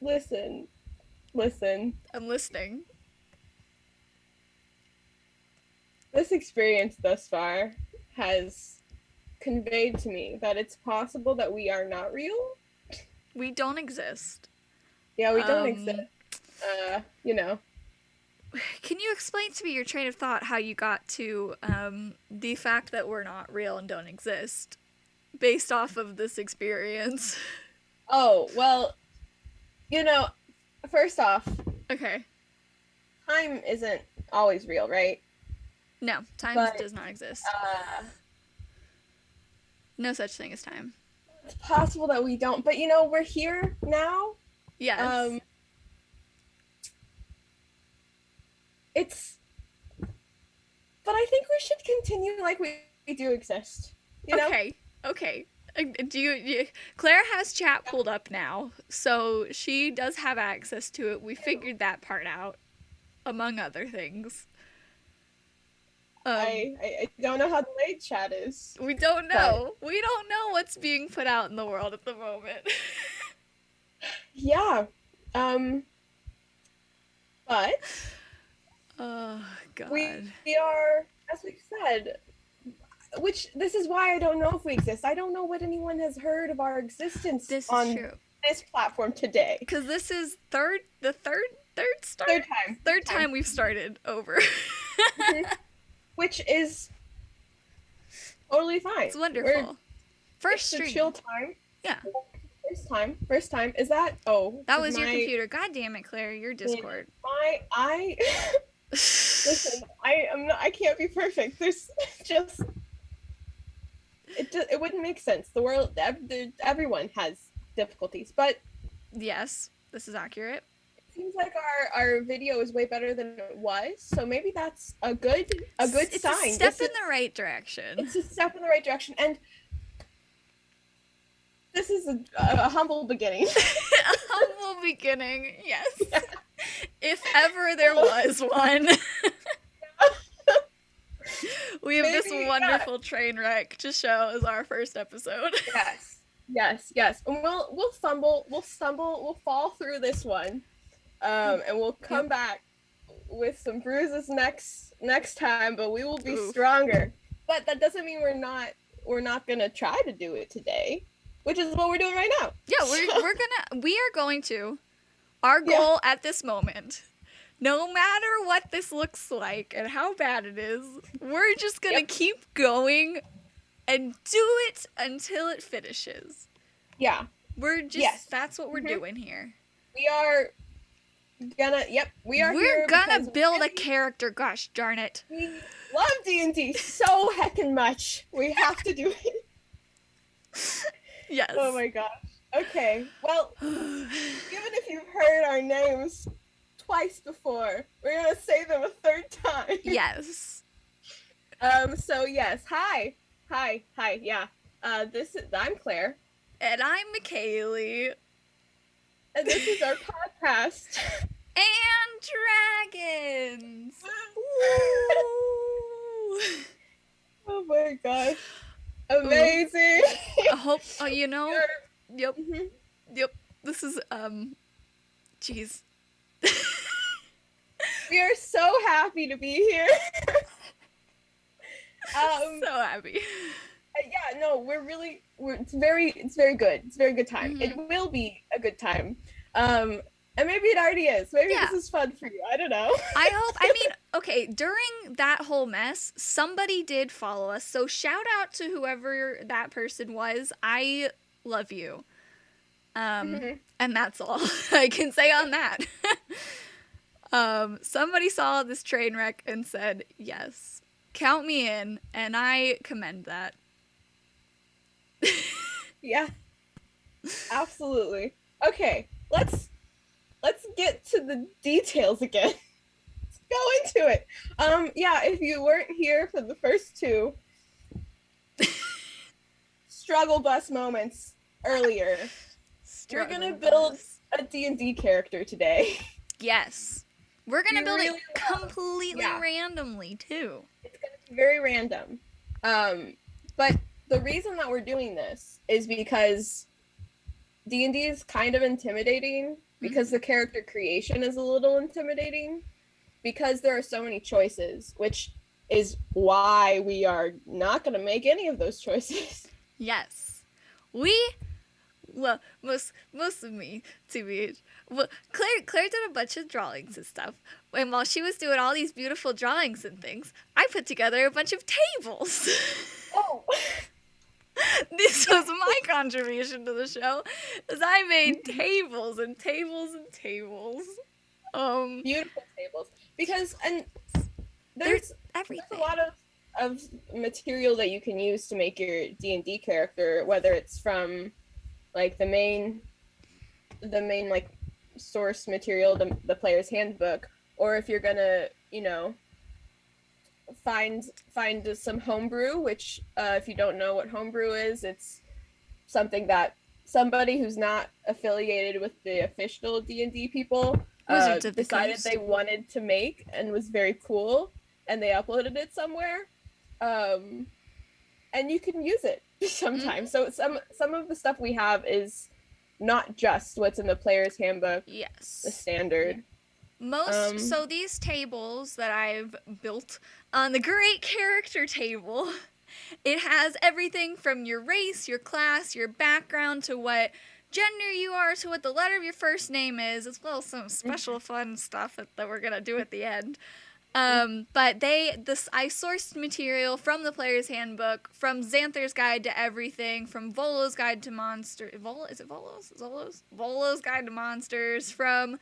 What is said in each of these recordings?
Listen, listen. I'm listening. This experience thus far has conveyed to me that it's possible that we are not real. We don't exist. Yeah, we don't exist. Um, You know. can you explain to me your train of thought, how you got to the fact that we're not real and don't exist based off of this experience? Oh, well, you know, first off, Okay. time isn't always real, right? No, time But does not exist. No such thing as time. it's possible that we don't. But we're here now. Yes. Um, it's. But I think we should continue like we do exist. You know? Okay. Okay. Claire has chat pulled up now, so she does have access to it. We figured that part out, among other things. I don't know how delayed chat is. We don't But know. We don't know what's being put out in the world at the moment. yeah. Um, but Oh, God. we are, as we've said, which this is why I don't know if we exist. I don't know what anyone has heard of our existence This is on true. this platform today. Because this is third start? Third Time we've started over. Mhm. Which is totally fine. It's wonderful. First It's a stream. chill time. Yeah. First time. Is that? Oh, That was your computer. God damn it, Claire. Your Discord. I listen. I can't be perfect. There's just it wouldn't make sense. The world, everyone has difficulties, but Yes, this is accurate. it seems like our video is way better than it was. So maybe that's a good It's sign. a step in the right direction. It's a step in the right direction, and this is a humble beginning. A humble beginning, yes. Yeah. If ever there was one. We have this wonderful train wreck to show as our first episode. Yes. And we'll stumble, we'll fall through this one, and we'll come back with some bruises next time. But we will be stronger. But that doesn't mean we're not gonna try to do it today, which is what we're doing right now. Yeah, we are going to. Our goal at this moment, no matter what this looks like and how bad it is, we're just gonna keep going and do it until it finishes. Yeah. We're just that's what we're doing here. We are gonna we're gonna build a character, gosh darn it. We love D&D so heckin' much. We have to do it. Yes. Oh my gosh. Okay. Well, given if you've heard our names twice before, we're gonna say them a third time. Yes. So yes, hi, yeah. I'm Claire. And I'm McKaylee. And this is our podcast. And Dragons! Oh my gosh. Amazing! I hope, yep. Mm-hmm. Yep. This is, jeez. We are so happy to be here. So happy. Yeah, no, it's very good. It's a very good time. Mm-hmm. It will be a good time. And maybe it already is. Maybe this is fun for you. I don't know. Okay, during that whole mess, somebody did follow us. So shout out to whoever that person was. I love you. And that's all I can say on that. Somebody saw this train wreck and said, yes, count me in, and I commend that. Yeah, absolutely. Okay, let's get to the details again. Let's go into it. Yeah, if you weren't here for the first two struggle bus moments earlier, we're gonna build a D&D character today. Yes. We're gonna build it completely randomly, too. It's gonna be very random. But the reason that we're doing this is because D&D is kind of intimidating because the character creation is a little intimidating because there are so many choices, which is why we are not going to make any of those choices. Yes. Well, most of me, to be, well, Claire did a bunch of drawings and stuff, and while she was doing all these beautiful drawings and things, I put together a bunch of tables. Oh. This was my contribution to the show, is I made tables and tables and tables. Beautiful tables, because there's everything. There's a lot of material that you can use to make your D&D character, whether it's from like the main like source material, the player's handbook, or if you're gonna, you know, find some homebrew, which if you don't know what homebrew is, it's something that somebody who's not affiliated with the official D&D people decided they wanted to make and was very cool, and they uploaded it somewhere, and you can use it sometimes. So some of the stuff we have is not just what's in the player's handbook. Yes. The standard. So these tables that I've built on the great character table, it has everything from your race, your class, your background, to what gender you are, to what the letter of your first name is, as well as some special fun stuff that we're gonna do at the end. But I sourced material from the player's handbook, from Xanther's Guide to Everything, from Volo's Guide to Monsters. Is it Volo's? Volo's Guide to Monsters, from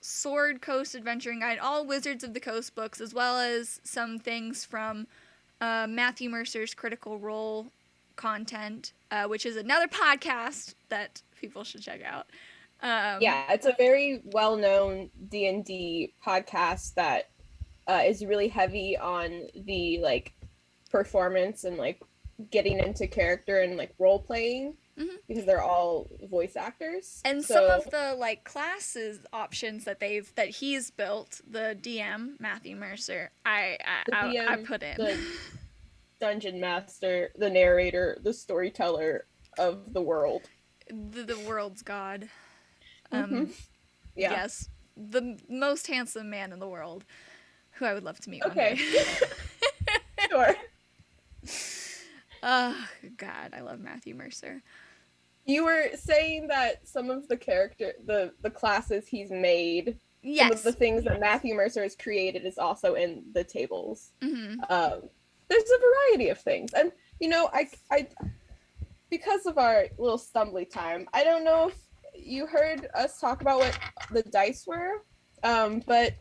Sword Coast Adventuring Guide, all Wizards of the Coast books, as well as some things from Matthew Mercer's Critical Role content, which is another podcast that people should check out. Yeah, it's a very well-known D&D podcast that is really heavy on the like performance and like getting into character and like role playing, because they're all voice actors. And some of the like classes options that he's built, the DM Matthew Mercer, I put in. The dungeon master, the narrator, the storyteller of the world, the world's god. Yeah. Yes, the most handsome man in the world, who I would love to meet one day. Sure. Oh, God, I love Matthew Mercer. You were saying that some of the the classes he's made, yes, some of the things that Matthew Mercer has created is also in the tables. There's a variety of things. And, you know, I because of our little stumbly time, I don't know if you heard us talk about what the dice were, but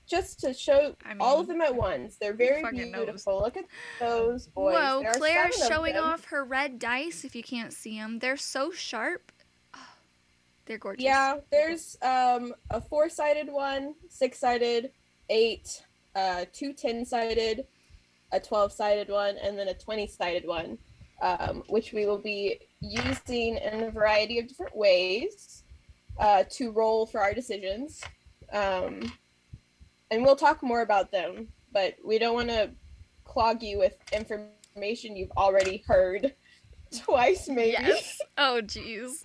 just to show all of them at once, they're very beautiful. Look at those boys. Whoa, Claire's showing off her red dice, if you can't see them. They're so sharp. Oh, they're gorgeous. Yeah, there's a 4-sided one, 6-sided, 8, 2 10-sided, a 12-sided one, and then a 20-sided one, which we will be using in a variety of different ways to roll for our decisions. And we'll talk more about them, but we don't want to clog you with information you've already heard twice, maybe. Yes. Oh, geez.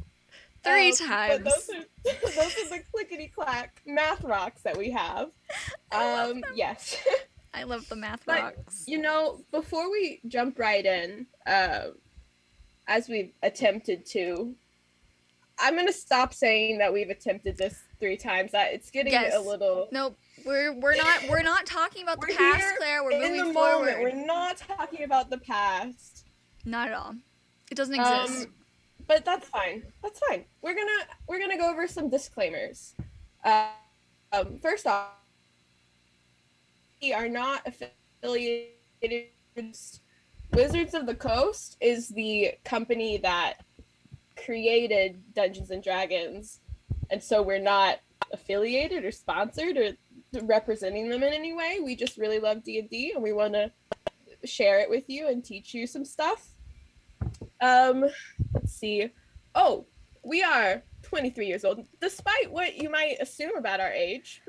3 times. But those are the clickety-clack math rocks that we have. Yes. I love the math but, rocks. You know, before we jump right in, as we've attempted to, I'm going to stop saying that we've attempted this 3 times. It's getting a little... Nope. We're not talking about the past, Claire. We're moving forward. We're not talking about the past. Not at all. It doesn't exist. But that's fine. That's fine. We're gonna go over some disclaimers. First off, we are not affiliated. Wizards of the Coast is the company that created Dungeons and Dragons, and so we're not affiliated or sponsored or representing them in any way. We just really love D&D and we want to share it with you and teach you some stuff. Let's see. Oh, we are 23 years old, despite what you might assume about our age.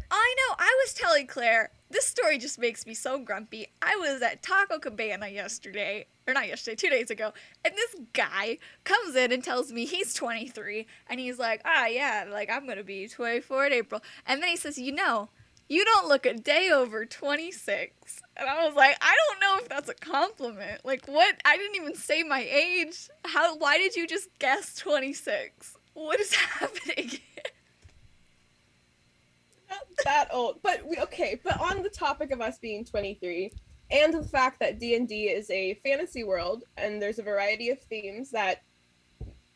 I know. I was telling Claire, this story just makes me so grumpy. I was at Taco Cabana yesterday, or not yesterday, 2 days ago, and this guy comes in and tells me he's 23, and he's like, yeah, like, I'm gonna be 24 in April. And then he says, you don't look a day over 26. And I was like, I don't know if that's a compliment. Like, what? I didn't even say my age. Why did you just guess 26? What is happening? Not that old. But but on the topic of us being 23 and the fact that D&D is a fantasy world and there's a variety of themes that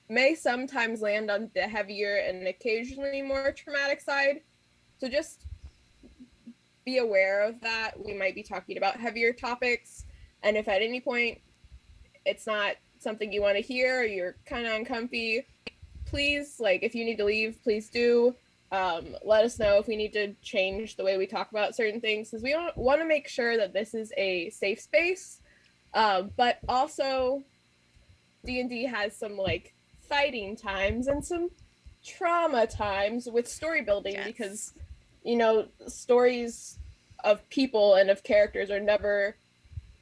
may sometimes land on the heavier and occasionally more traumatic side. So just be aware of that. We might be talking about heavier topics, and if at any point it's not something you want to hear or you're kind of uncomfy, please, like, if you need to leave, please do. Let us know if we need to change the way we talk about certain things, because we want to make sure that this is a safe space. But also, D&D has some, like, fighting times and some trauma times with story building, Yes. because, stories of people and of characters are never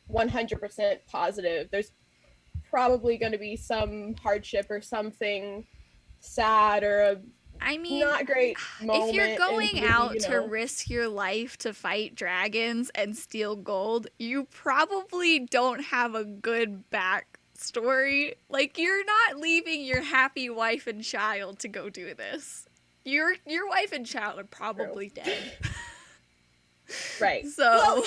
100% positive. There's probably going to be some hardship or something sad or not great moment. If you're going out to risk your life to fight dragons and steal gold, you probably don't have a good backstory. Like, you're not leaving your happy wife and child to go do this. Your wife and child are probably dead. Right. So, well,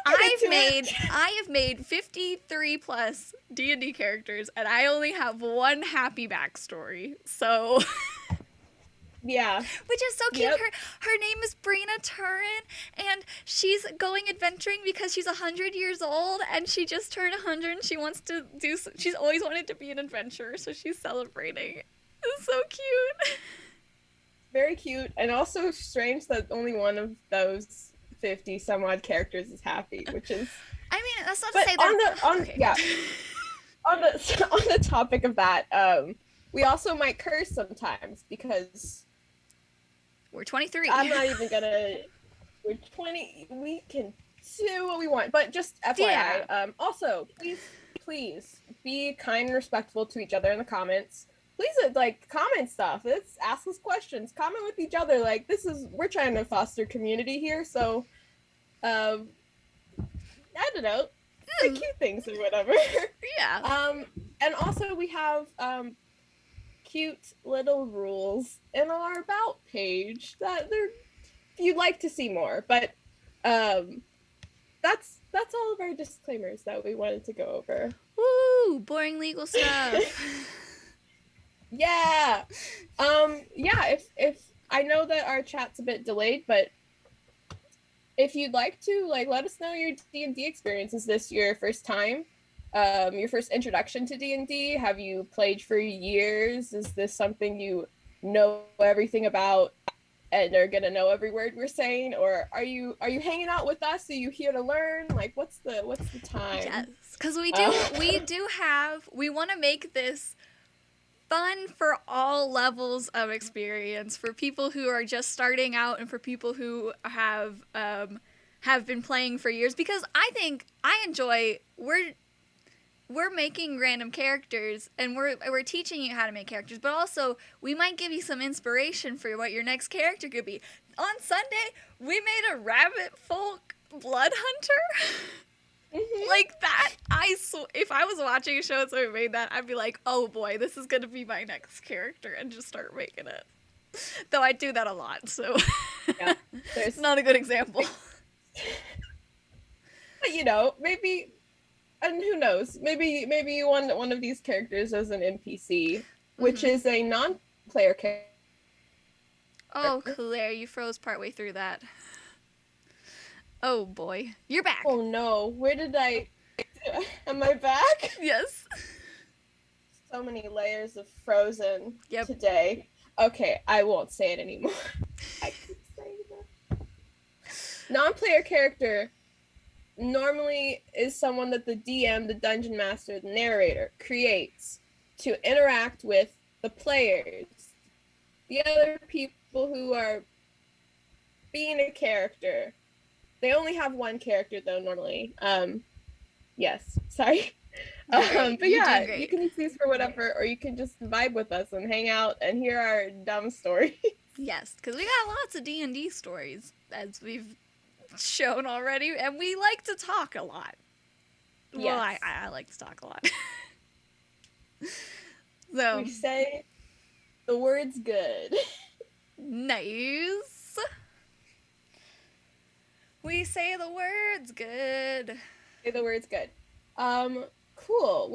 I have made 53 plus D&D characters, and I only have one happy backstory. So, yeah, which is so cute. Yep. Her name is Brina Turin, and she's going adventuring because she's 100 years old, and she just turned 100, and she's always wanted to be an adventurer, so she's celebrating. It's so cute. Very cute, and also strange that only one of those 50 some odd characters is happy, which is, I mean, that's not to say that on the topic of that, we also might curse sometimes because we're 23. I'm not even gonna. We're 20. We can do what we want, but just FYI. Yeah. Also, please be kind and respectful to each other in the comments. Please, like, comment stuff. Let's ask us questions. Comment with each other. Like, we're trying to foster community here, so, I don't know, say cute things or whatever. Yeah. And also we have, cute little rules in our About page that you'd like to see more, but, that's all of our disclaimers that we wanted to go over. Woo! Boring legal stuff. Yeah. If I know that our chat's a bit delayed, but if you'd like to, like, let us know your D&D experience. Is this your first time? Your first introduction to D&D? Have you played for years? Is this something you know everything about and are gonna know every word we're saying? Or are you hanging out with us? Are you here to learn? Like, what's the time? Yes, because we want to make this fun for all levels of experience, for people who are just starting out and for people who have been playing for years, because I think I enjoy we're making random characters and we're teaching you how to make characters, but also we might give you some inspiration for what your next character could be. On Sunday, we made a rabbit folk blood hunter. Mm-hmm. Like that, if I was watching a show and somebody made that, I'd be like, oh boy, this is gonna be my next character, and just start making it. Though I do that a lot, so yeah, it's not a good example. But maybe, and who knows, maybe you want one of these characters as an NPC, which is a non-player character. Oh, Claire, you froze partway through that. Oh boy, you're back. Oh no, am I back? Yes. So many layers of frozen today. Okay, I won't say it anymore. I keep saying that. Non-player character normally is someone that the DM, the dungeon master, the narrator creates to interact with the players. The other people who are being a character. They only have one character though normally. Yes, sorry. But yeah, you can use these for whatever, or you can just vibe with us and hang out and hear our dumb stories. Yes, because we got lots of D&D stories, as we've shown already, and we like to talk a lot. Well, Yes. I like to talk a lot. So We say the word's good. Nice. We say the word's good. Say the word's good. Cool.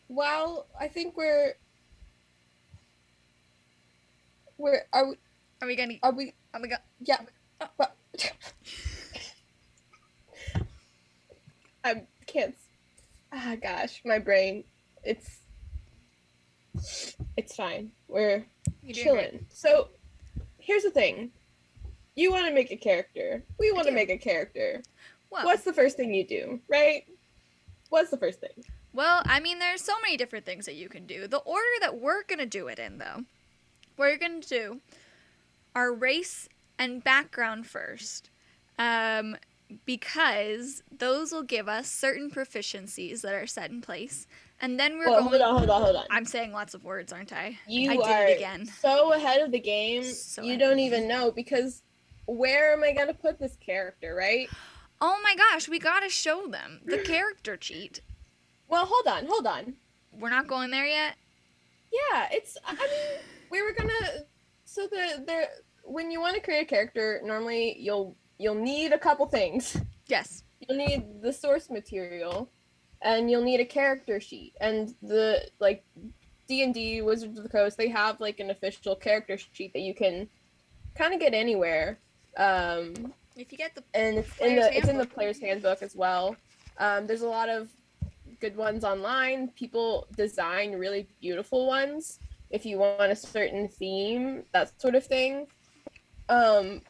Well, I think are we gonna yeah. Well, I can't. Gosh, my brain. It's fine. We're chilling. So, here's the thing. You want to make a character. We want to make a character. Well, what's the first thing you do, right? What's the first thing? Well, I mean, there's so many different things that you can do. The order that we're going to do it in, though, we're going to do our race and background first. Because those will give us certain proficiencies that are set in place. And then we're going... Hold on. I'm saying lots of words, aren't I? You I did are it again. So ahead of the game, you don't even know, because where am I going to put this character, right? Oh my gosh, we got to show them the character cheat. Well, hold on. We're not going there yet? Yeah, we were going to... So when you want to create a character, normally you'll need a couple things. Yes. You'll need the source material, and you'll need a character sheet. And the D&D Wizards of the Coast, they have an official character sheet that you can kind of get anywhere. If you get it's in the player's handbook as well. There's a lot of good ones online. People design really beautiful ones if you want a certain theme, that sort of thing. There's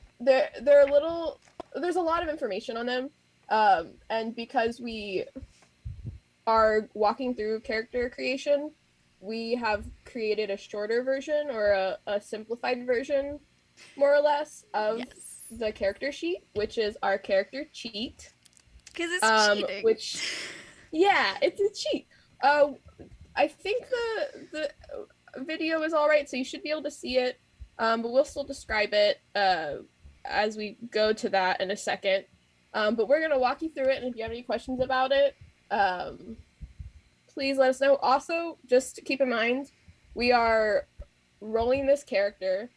a lot of information on them, and because we are walking through character creation, we have created a shorter version, or a simplified version, more or less, of the character sheet, which is our character cheat. Because it's cheating. It's a cheat. I think the video is all right, so you should be able to see it, but we'll still describe it as we go to that in a second. But we're going to walk you through it, and if you have any questions about it, please let us know. Also, just keep in mind, we are rolling this character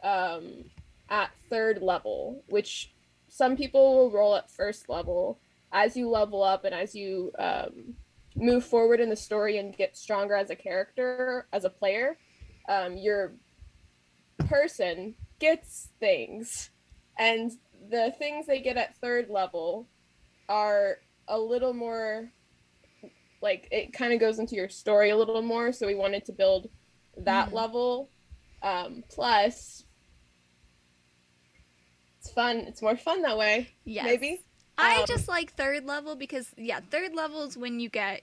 at 3rd level, which some people will roll at 1st level. As you level up and as you move forward in the story and get stronger as a character, as a player, your person gets things. And the things they get at 3rd level are a little more, it kind of goes into your story a little more, so we wanted to build that level. Plus, it's fun. It's more fun that way. Yes. Maybe. I just like 3rd level because, 3rd level is when you get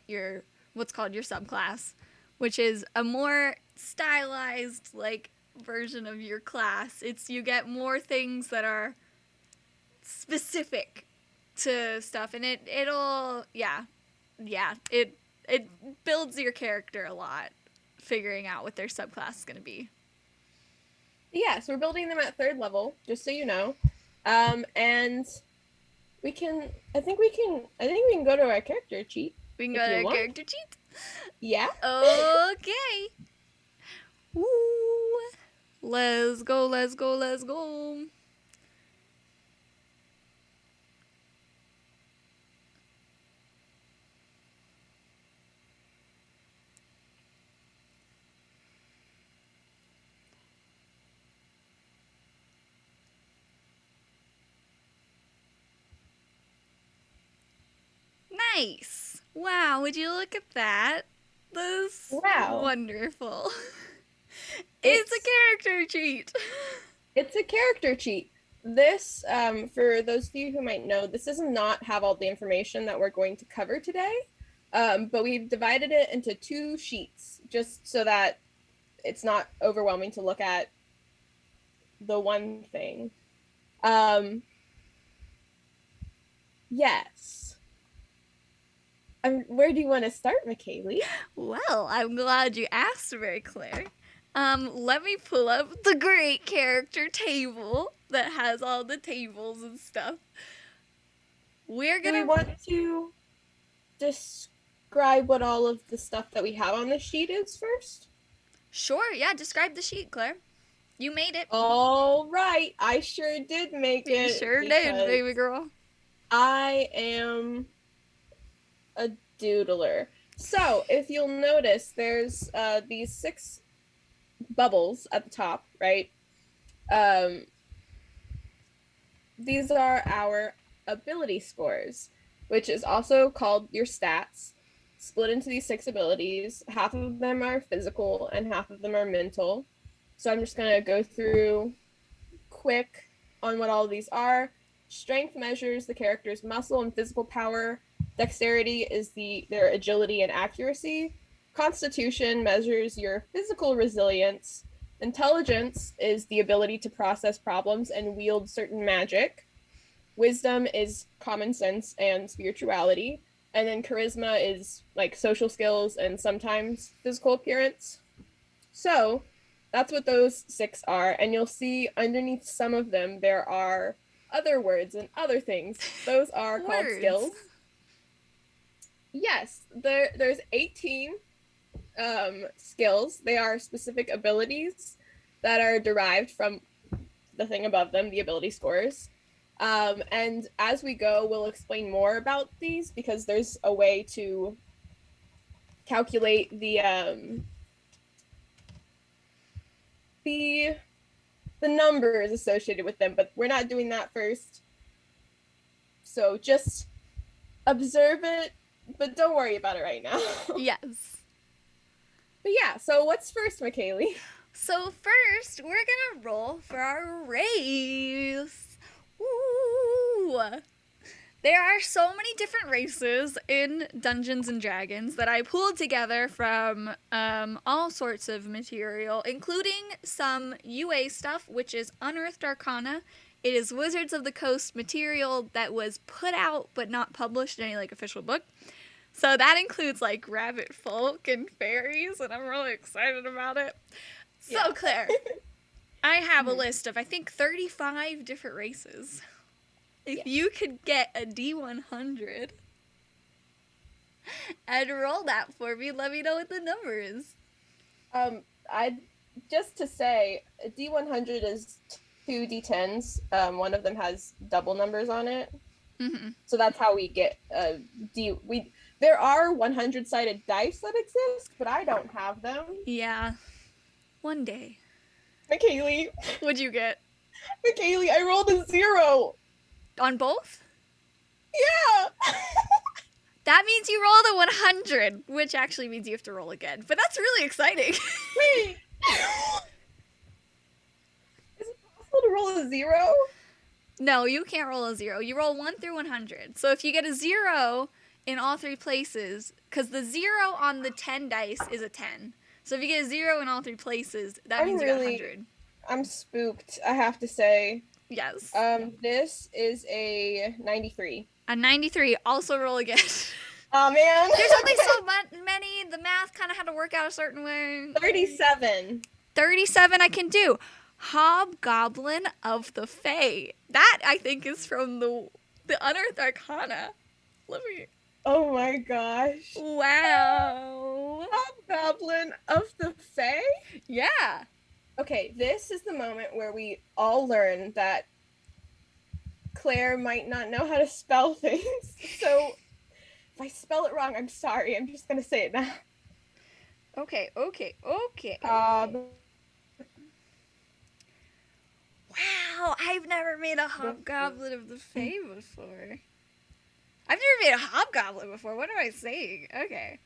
what's called your subclass, which is a more stylized, version of your class. You get more things that are specific to stuff, and it builds your character a lot, figuring out what their subclass is going to be. Yeah, so we're building them at 3rd level, just so you know. And I think we can go to our character cheat. We can go to our character cheat? Yeah. Okay. Woo. Let's go. Nice. Wow, would you look at that? That's wonderful. It's a character cheat. It's a character cheat. This, for those of you who might know, this does not have all the information that we're going to cover today, but we've divided it into 2 sheets, just so that it's not overwhelming to look at the one thing. Yes. Where do you want to start, McKaylee? Well, I'm glad you asked, Mary Claire. Let me pull up the great character table that has all the tables and stuff. We're Do we gonna. want to describe what all of the stuff that we have on the sheet is first? Sure, yeah, describe the sheet, Claire. You made it. All right, I sure did make You it sure did, because baby girl. I am a doodler. So, if you'll notice, there's these 6 bubbles at the top, right? These are our ability scores, which is also called your stats, split into these 6 abilities. Half of them are physical and half of them are mental. So I'm just going to go through quick on what all of these are. Strength measures the character's muscle and physical power. Dexterity is their agility and accuracy. Constitution measures your physical resilience. Intelligence is the ability to process problems and wield certain magic. Wisdom is common sense and spirituality. And then charisma is like social skills and sometimes physical appearance. So that's what those 6 are. And you'll see underneath some of them, there are other words and other things. Those are called skills. Yes, there's 18 skills. They are specific abilities that are derived from the thing above them, the ability scores. And as we go, we'll explain more about these because there's a way to calculate the numbers associated with them, but we're not doing that first. So just observe it, but don't worry about it right now. Yes. But yeah, so what's first, McKaylee? So first, we're gonna roll for our race. Woo! There are so many different races in Dungeons and Dragons that I pulled together from all sorts of material, including some UA stuff, which is Unearthed Arcana. It is Wizards of the Coast material that was put out but not published in any like official book. So that includes like rabbit folk and fairies, and I'm really excited about it. So yeah. Claire, I have a list of I think 35 different races. If you could get a D100 and roll that for me, let me know what the number is. I just to say, a D100 is 2 D10s. One of them has double numbers on it. Mm-hmm. So that's how we get a D. There are 100-sided dice that exist, but I don't have them. Yeah, one day. McKaylee. What'd you get? McKaylee, I rolled a 0. On both? Yeah. That means you rolled a 100, which actually means you have to roll again. But that's really exciting. Wait. Is it possible to roll a 0? No, you can't roll a 0. You roll 1 through 100. So if you get a 0 in all 3 places, because the 0 on the 10 dice is a 10. So if you get a 0 in all 3 places, that means you got 100. I'm spooked, I have to say. Yes. This is a 93. A 93. Also roll again. Oh, man. There's only so many. The math kind of had to work out a certain way. 37. 37 I can do. Hobgoblin of the Fae. That, I think, is from the Unearthed Arcana. Let me... Oh, my gosh. Wow. Hobgoblin of the Fae? Yeah. Okay, this is the moment where we all learn that Claire might not know how to spell things. So if I spell it wrong, I'm sorry. I'm just going to say it now. Okay. Wow, I've never made a Hobgoblin of the Fae before. I've never made a Hobgoblin before. What am I saying? Okay.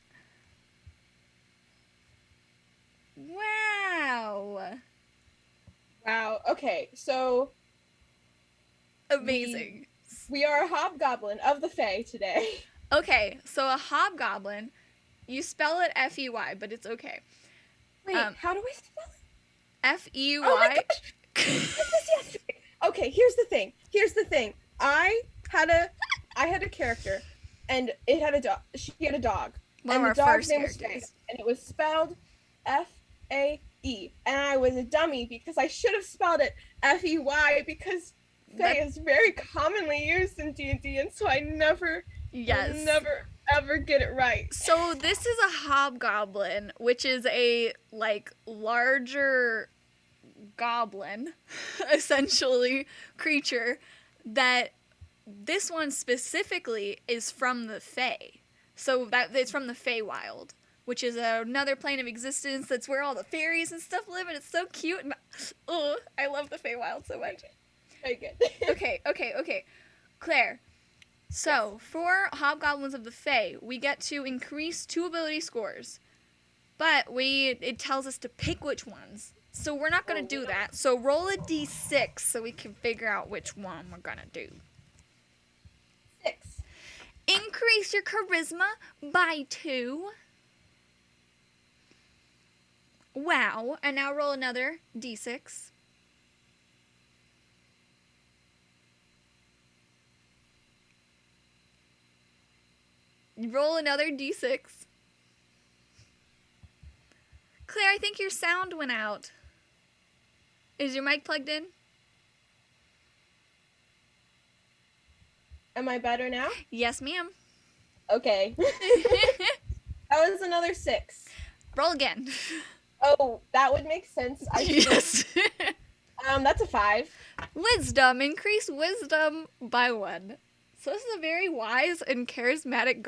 Wow. Okay, so amazing. We are a Hobgoblin of the Fae today. Okay, so a Hobgoblin, you spell it F-E-Y, but it's okay. Wait, how do I spell it? F-E-Y. Oh my gosh. Okay, here's the thing. Here's the thing. I had a I had a character, and it had a dog. She had a dog, One of and the our dog's first name was Faye, characters. and it was spelled Fae. And I was a dummy because I should have spelled it Fey because Faye That is very commonly used in D&D, and so I will yes. never ever get it right. So this is a hobgoblin, which is a like larger goblin, essentially creature that this one specifically is from the Fae. So that it's from the Feywild, which is another plane of existence. That's where all the fairies and stuff live, and it's so cute. And oh, I love the Feywild so much. Very good. Okay. Claire. So for Hobgoblins of the Fae, we get to increase 2 ability scores, but it tells us to pick which ones. So we're not gonna do that. So roll a d6 so we can figure out which one we're gonna do. 6. Increase your charisma by 2. Wow. And now roll another d6. Roll another d6. Claire, I think your sound went out. Is your mic plugged in? Am I better now? Yes, ma'am. Okay. That was another 6. Roll again. Oh, that would make sense. Yes. That's a 5. Wisdom. Increase wisdom by 1. So this is a very wise and charismatic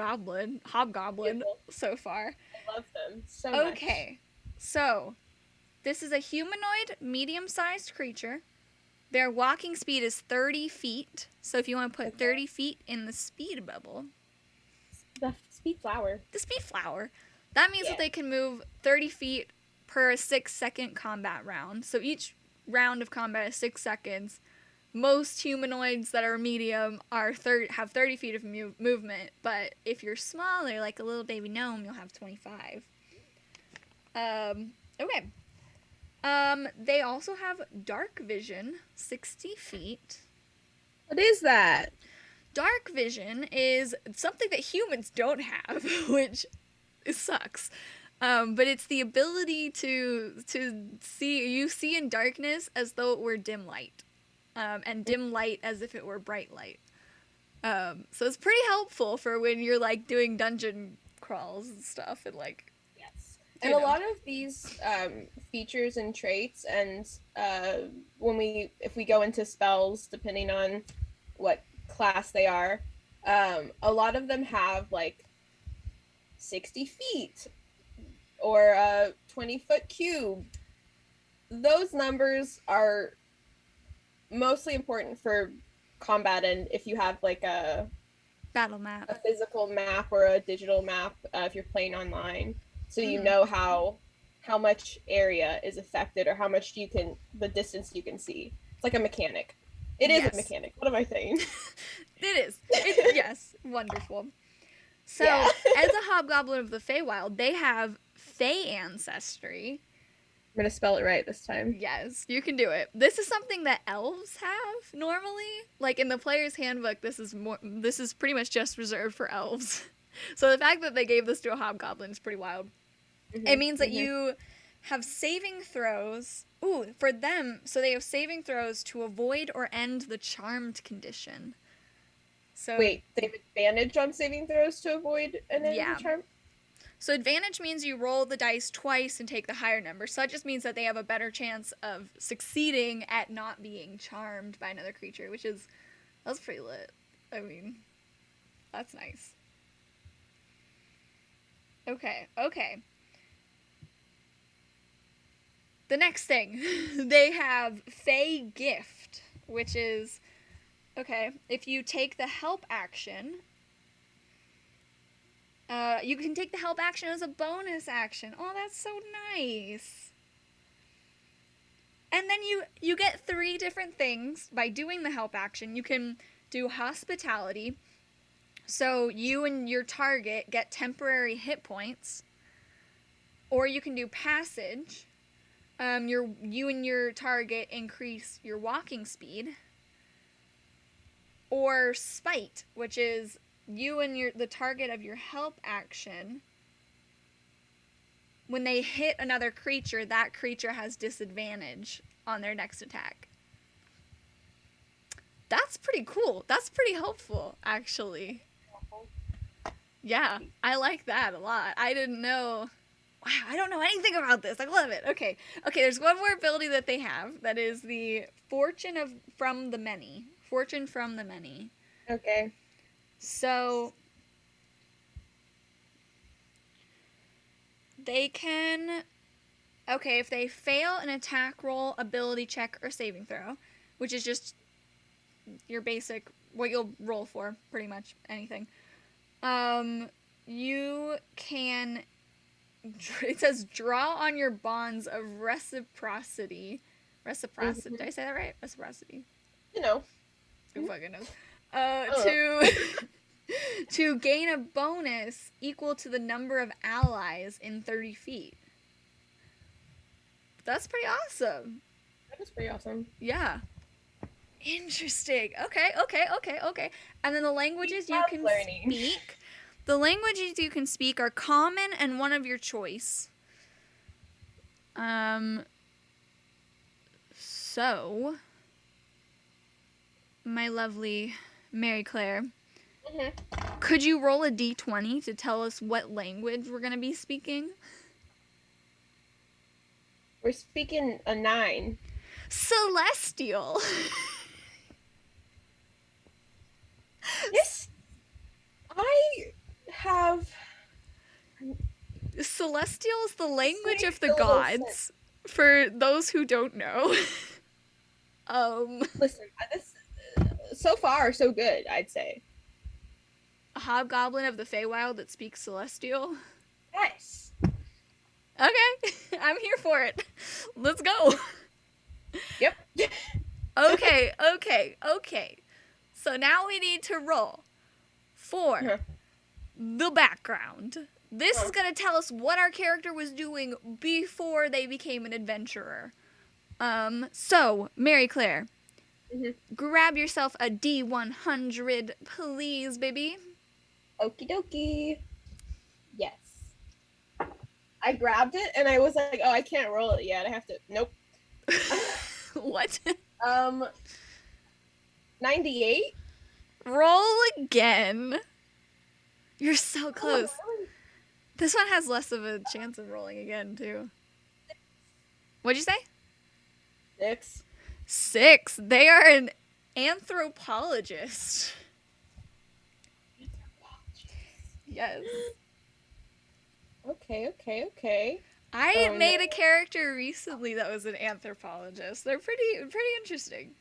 hobgoblin Beautiful. so far. I love them so much. Okay. So, this is a humanoid, medium-sized creature. Their walking speed is 30 feet. So if you want to put 30 feet in the speed bubble. The speed flower. The speed flower. That means that they can move 30 feet per 6-second combat round. So each round of combat is 6 seconds. Most humanoids that are medium have 30 feet of movement. But if you're smaller, like a little baby gnome, you'll have 25. Okay. They also have dark vision, 60 feet. What is that? Dark vision is something that humans don't have, which sucks. But it's the ability to see in darkness as though it were dim light, and dim light as if it were bright light. So it's pretty helpful for when you're like doing dungeon crawls and stuff, and like. And a lot of these features and traits, and if we go into spells, depending on what class they are, a lot of them have like 60 feet or a 20-foot cube. Those numbers are mostly important for combat, and if you have like a battle map, a physical map or a digital map, if you're playing online. So you know how much area is affected or how much the distance you can see. It's like a mechanic. It is a mechanic. What am I saying? It is. Yes, wonderful. So, as a hobgoblin of the Feywild, they have Fey ancestry. I'm going to spell it right this time. Yes, you can do it. This is something that elves have normally. Like in the player's handbook, this is pretty much just reserved for elves. So the fact that they gave this to a hobgoblin is pretty wild. Mm-hmm. It means that you have saving throws. Ooh, for them, so they have saving throws to avoid or end the charmed condition. So wait, they have advantage on saving throws to avoid and end the charm? So advantage means you roll the dice twice and take the higher number. So that just means that they have a better chance of succeeding at not being charmed by another creature, that's pretty lit. I mean, that's nice. Okay. The next thing, they have Fey Gift, which is, if you take the help action, you can take the help action as a bonus action. Oh, that's so nice. And then you get 3 different things by doing the help action. You can do hospitality. So you and your target get temporary hit points. Or you can do passage, You and your target increase your walking speed. Or spite, which is you and the target of your help action. When they hit another creature, that creature has disadvantage on their next attack. That's pretty cool. That's pretty helpful, actually. Yeah, I like that a lot. I didn't know. Wow, I don't know anything about this. I love it. Okay, there's one more ability that they have. That is the Fortune from the Many. Fortune from the Many. Okay. So they can... Okay, if they fail an attack roll, ability check, or saving throw, which is just your basic, what you'll roll for, pretty much, anything. You can... It says draw on your bonds of reciprocity. Reciprocity. Did I say that right? Reciprocity. You know. Who fucking knows? To gain a bonus equal to the number of allies in 30 feet. That's pretty awesome. That is pretty awesome. Yeah. Interesting. Okay. And then the languages you can speak. The languages you can speak are common and one of your choice. So, my lovely Mary Claire, could you roll a d20 to tell us what language we're going to be speaking? We're speaking a 9. Celestial. Yes. I have... Celestial is the language of the gods, for those who don't know. Listen, this so far so good, I'd say. A hobgoblin of the Feywild that speaks Celestial? Yes. Okay, I'm here for it. Let's go. Yep. Okay. So now we need to roll for the background. This is going to tell us what our character was doing before they became an adventurer. So, Mary Claire, grab yourself a D100, please, baby. Okie dokie. Yes. I grabbed it and I was like, oh, I can't roll it yet. I have to. Nope. What? 98. Roll again. You're so close. Oh, this one has less of a chance of rolling again, too. What'd you say? 6. 6. They are an anthropologist. Yes. Okay. I made a character recently that was an anthropologist. They're pretty interesting.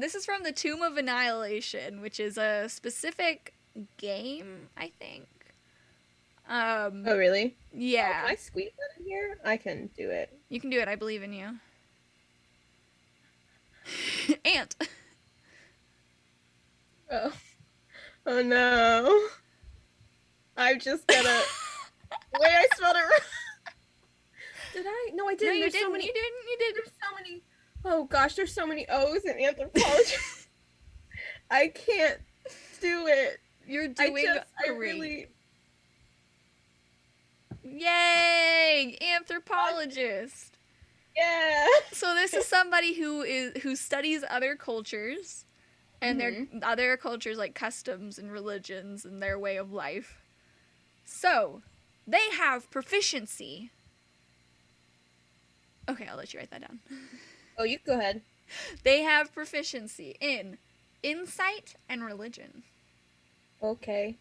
This is from the Tomb of Annihilation, which is a specific game, I think. Oh, really? Yeah. Can I squeeze that in here? I can do it. You can do it. I believe in you. Ant. Oh no. I'm just gonna... Wait, I spelled it wrong. Did I? No, I didn't. No, you There's didn't. so many... You didn't. There's so many... Oh gosh, there's so many O's in anthropology. I can't do it. You're doing great. I really... Yay! Anthropologist. Yeah. So this is somebody who studies other cultures and their other cultures, like customs and religions and their way of life. So they have proficiency. Okay, I'll let you write that down. Oh, you go ahead. They have proficiency in insight and religion. Okay.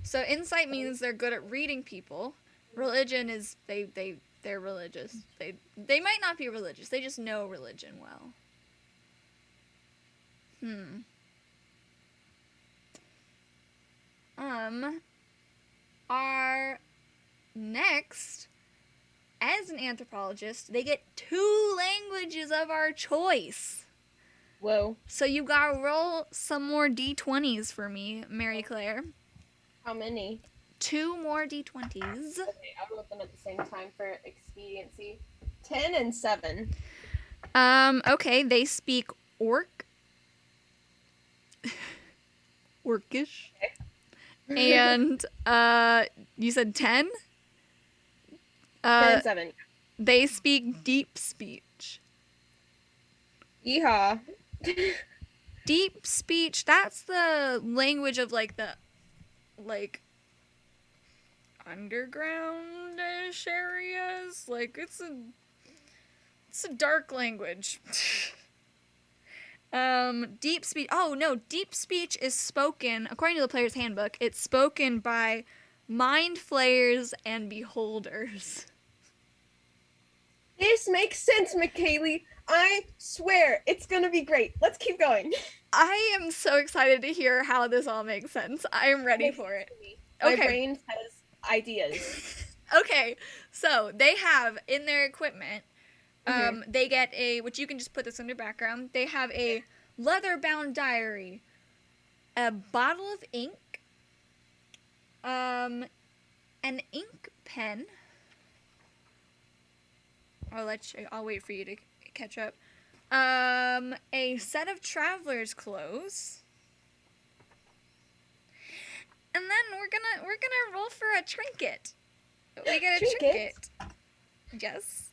So insight means they're good at reading people. Religion is they're religious. They might not be religious. They just know religion well. Our next, as an anthropologist, they get 2 languages of our choice. Whoa. So you gotta roll some more D20s for me, Mary Claire. How many? 2 more D20s. Okay, I'll roll them at the same time for expediency. 10 and 7. Okay, they speak orc. Orcish. Okay. And, you said 10? 10 and 7. They speak deep speech. Yeehaw. Deep speech, that's the language of, like, the, like, underground-ish areas. Like, it's a dark language. Deep speech. Oh, no. Deep speech is spoken, according to the player's handbook, it's spoken by mind flayers and beholders. This makes sense, McKaylee. I swear, it's gonna be great. Let's keep going. I am so excited to hear how this all makes sense. I am ready for it. My Okay. brain has ideas. Okay, so they have in their equipment, they get a, which you can just put this in your background, they have a leather-bound diary, a bottle of ink, an ink pen. I'll wait for you to catch up. A set of traveler's clothes. And then we're gonna roll for a trinket. We get a trinket. Yes.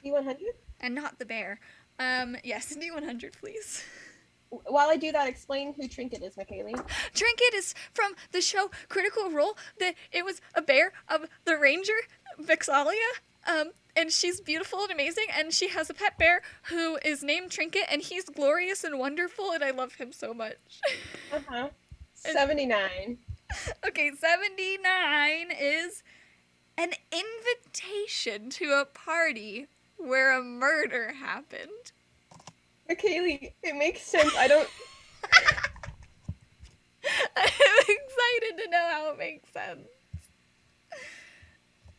D100? And not the bear. Yes, D100, please. While I do that, explain who Trinket is, McKaylee. Trinket is from the show Critical Role. It was a bear of the ranger, Vixalia. And she's beautiful and amazing, and she has a pet bear who is named Trinket, and he's glorious and wonderful, and I love him so much. 79. Okay, 79 is an invitation to a party where a murder happened. McKaylee, it makes sense. I don't... I'm excited to know how it makes sense.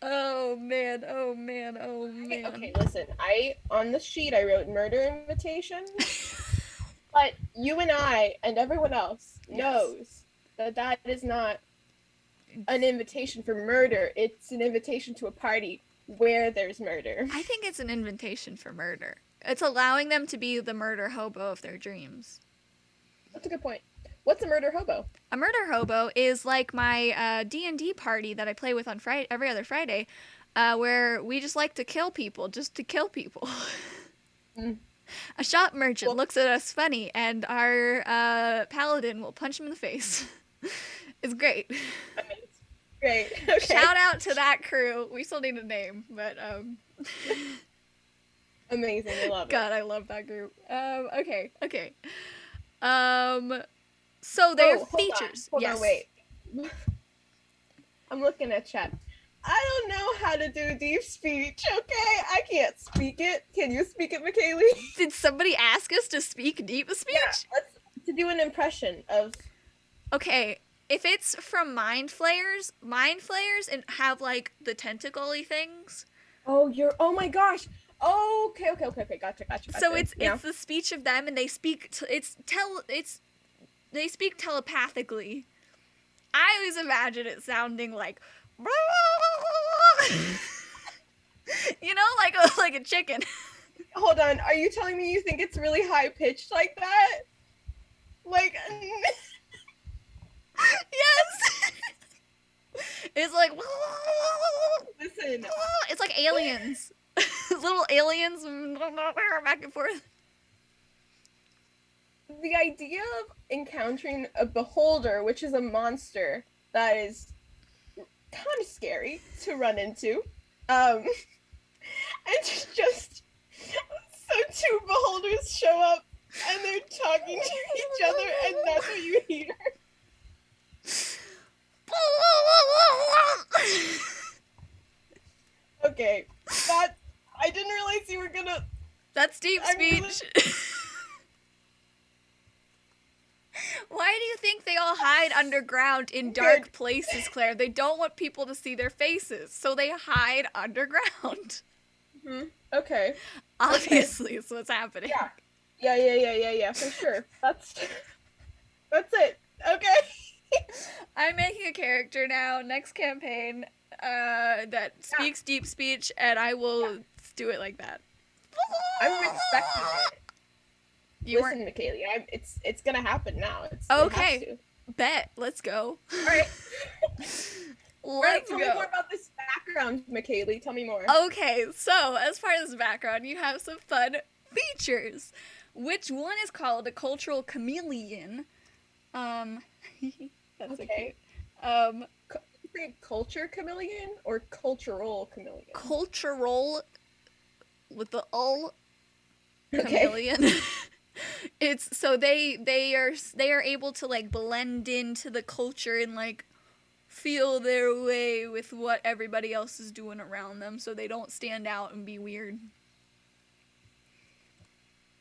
Oh man. Okay, listen. On the sheet, I wrote murder invitation. But you and I and everyone else knows that is not an invitation for murder. It's an invitation to a party where there's murder. I think it's an invitation for murder. It's allowing them to be the murder hobo of their dreams. That's a good point. What's a murder hobo? A murder hobo is like my D&D party that I play with on every other Friday, where we just like to kill people, just to kill people. A shop merchant looks at us funny, and our paladin will punch him in the face. It's great. Great. Okay. Shout out to that crew. We still need a name, but amazing. I love it. God, I love that group. Okay. So their features. Hold on, wait. I'm looking at chat. I don't know how to do deep speech, okay? I can't speak it. Can you speak it, McKaylee? Did somebody ask us to speak deep speech? Yeah, to do an impression of... Okay, if it's from Mind Flayers and have, like, the tentacle-y things. Oh my gosh. Oh, okay. Gotcha. So it's the speech of them, and they speak, they speak telepathically. I always imagine it sounding like... you know, like a chicken. Hold on, are you telling me you think it's really high pitched like that? Like, yes. It's like, listen, it's like aliens, little aliens back and forth. The idea of encountering a beholder, which is a monster that is kind of scary to run into, and just so two beholders show up and they're talking to each other, and that's what you hear. Okay, I didn't realize you were gonna... That's deep speech. Why do you think they all hide underground in dark places, Claire? They don't want people to see their faces, so they hide underground. Okay. Obviously, it's what's happening. Yeah, for sure. That's it. Okay. I'm making a character now, next campaign, that speaks deep speech, and I will Do it like that. I'm expecting it. You Listen, McKaylee, it's gonna happen now. Okay. It has to. Bet. Let's go. All right. Let's tell go. me more about this background, McKaylee. Tell me more. Okay, so as far as the background, you have some fun features. Which one is called a cultural chameleon? That's Okay. Say culture chameleon or cultural chameleon? Cultural with the ul Okay. chameleon. It's so they are able to like blend into the culture and like feel their way with what everybody else is doing around them, so they don't stand out and be weird.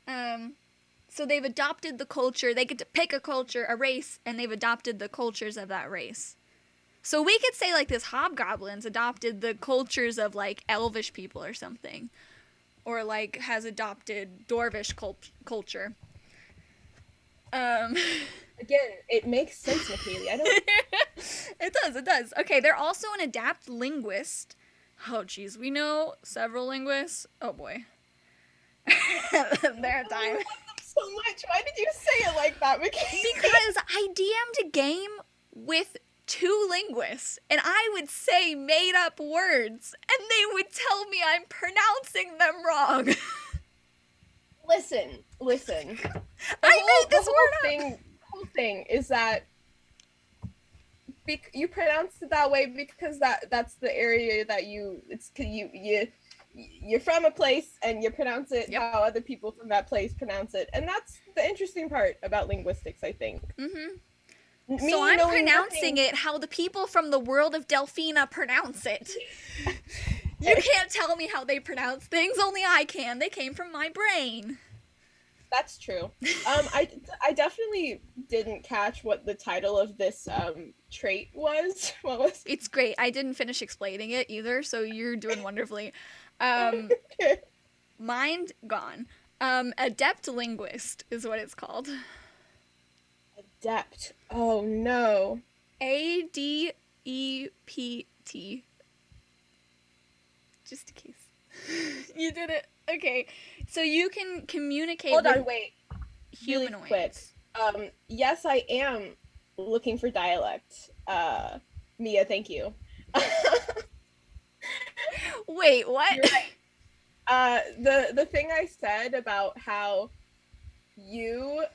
So they've adopted the culture. They get to pick a culture, a race, and they've adopted the cultures of that race. So we could say like this hobgoblins adopted the cultures of like elvish people or something, or like has adopted dwarvish culture. Again, it makes sense, McKaylee. I don't. It does. Okay, they're also an adept linguist. Oh, geez, we know several linguists. Oh boy, they're dying. So much. Why did you say it like that, McKaylee? Because I DM'd a game with 2 linguists, and I would say made up words, and they would tell me I'm pronouncing them wrong. Listen. I made this word up. The whole thing is that you pronounce it that way because that's the area that you're from a place and you pronounce it how other people from that place pronounce it, and that's the interesting part about linguistics, I think. So I'm pronouncing it how the people from the world of Delphina pronounce it. You can't tell me how they pronounce things, only I can. They came from my brain. That's true. I definitely didn't catch what the title of this trait was. What was it? It's great. I didn't finish explaining it either, so you're doing wonderfully. Mind gone. Adept linguist is what it's called. Adept. Oh no. ADEPT. Just in case. You did it. Okay. So you can communicate Hold with on, wait. humanoids. Really quick. Yes, I am looking for dialect. Mia, thank you. Wait, what? You're right. The thing I said about how you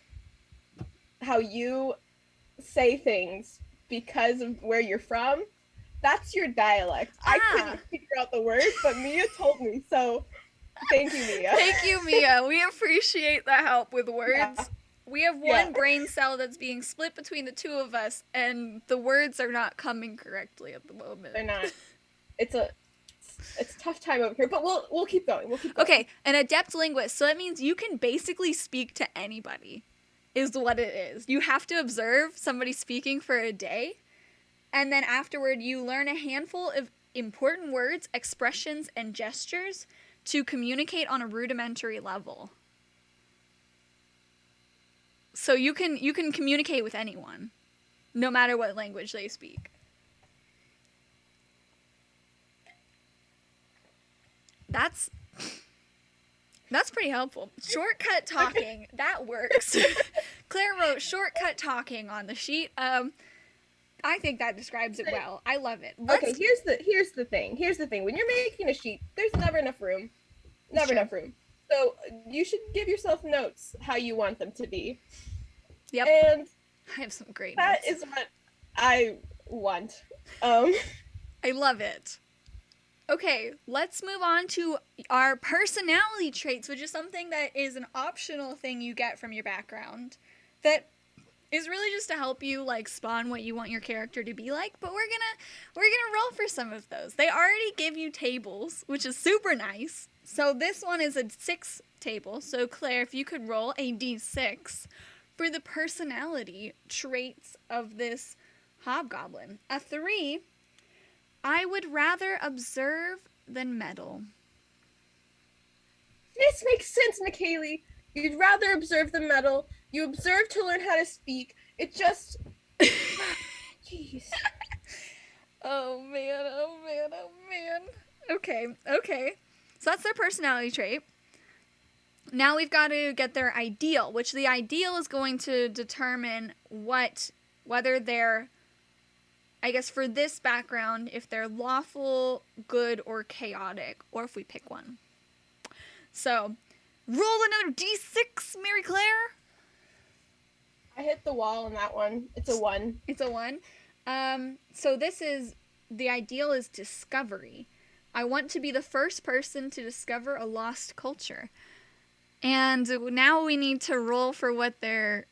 say things because of where you're from, that's your dialect. I couldn't figure out the word, but Mia told me, so thank you, Mia. Thank you, Mia. We appreciate the help with words. Yeah. We have one brain cell that's being split between the 2 of us, and the words are not coming correctly at the moment. They're not. It's a tough time over here, but we'll keep going. Okay, an adept linguist. So that means you can basically speak to anybody, is what it is. You have to observe somebody speaking for a day, and then afterward you learn a handful of important words, expressions, and gestures to communicate on a rudimentary level. So you can communicate with anyone, no matter what language they speak. That's pretty helpful. Shortcut talking, that works. Claire wrote shortcut talking on the sheet. I think that describes it well. I love it. Okay, here's the thing. When you're making a sheet, there's never enough room. Enough room. So you should give yourself notes how you want them to be. Yep. And I have some great that notes. is what I want. I love it. Okay, let's move on to our personality traits, which is something that is an optional thing you get from your background that is really just to help you like spawn what you want your character to be like, but we're gonna roll for some of those. They already give you tables, which is super nice. So this one is a 6 table. So Claire, if you could roll a d6 for the personality traits of this hobgoblin. A 3, I would rather observe than meddle. This makes sense, McKaylee. You'd rather observe than meddle. You observe to learn how to speak. It just... Jeez. Oh man. Okay. So that's their personality trait. Now we've got to get their ideal, which the ideal is going to determine whether they're, I guess for this background, if they're lawful, good, or chaotic, or if we pick one. So, roll another d6, Mary Claire. I hit the wall on that one. It's a 1. It's a 1. So this is, the ideal is discovery. I want to be the first person to discover a lost culture. And now we need to roll for what their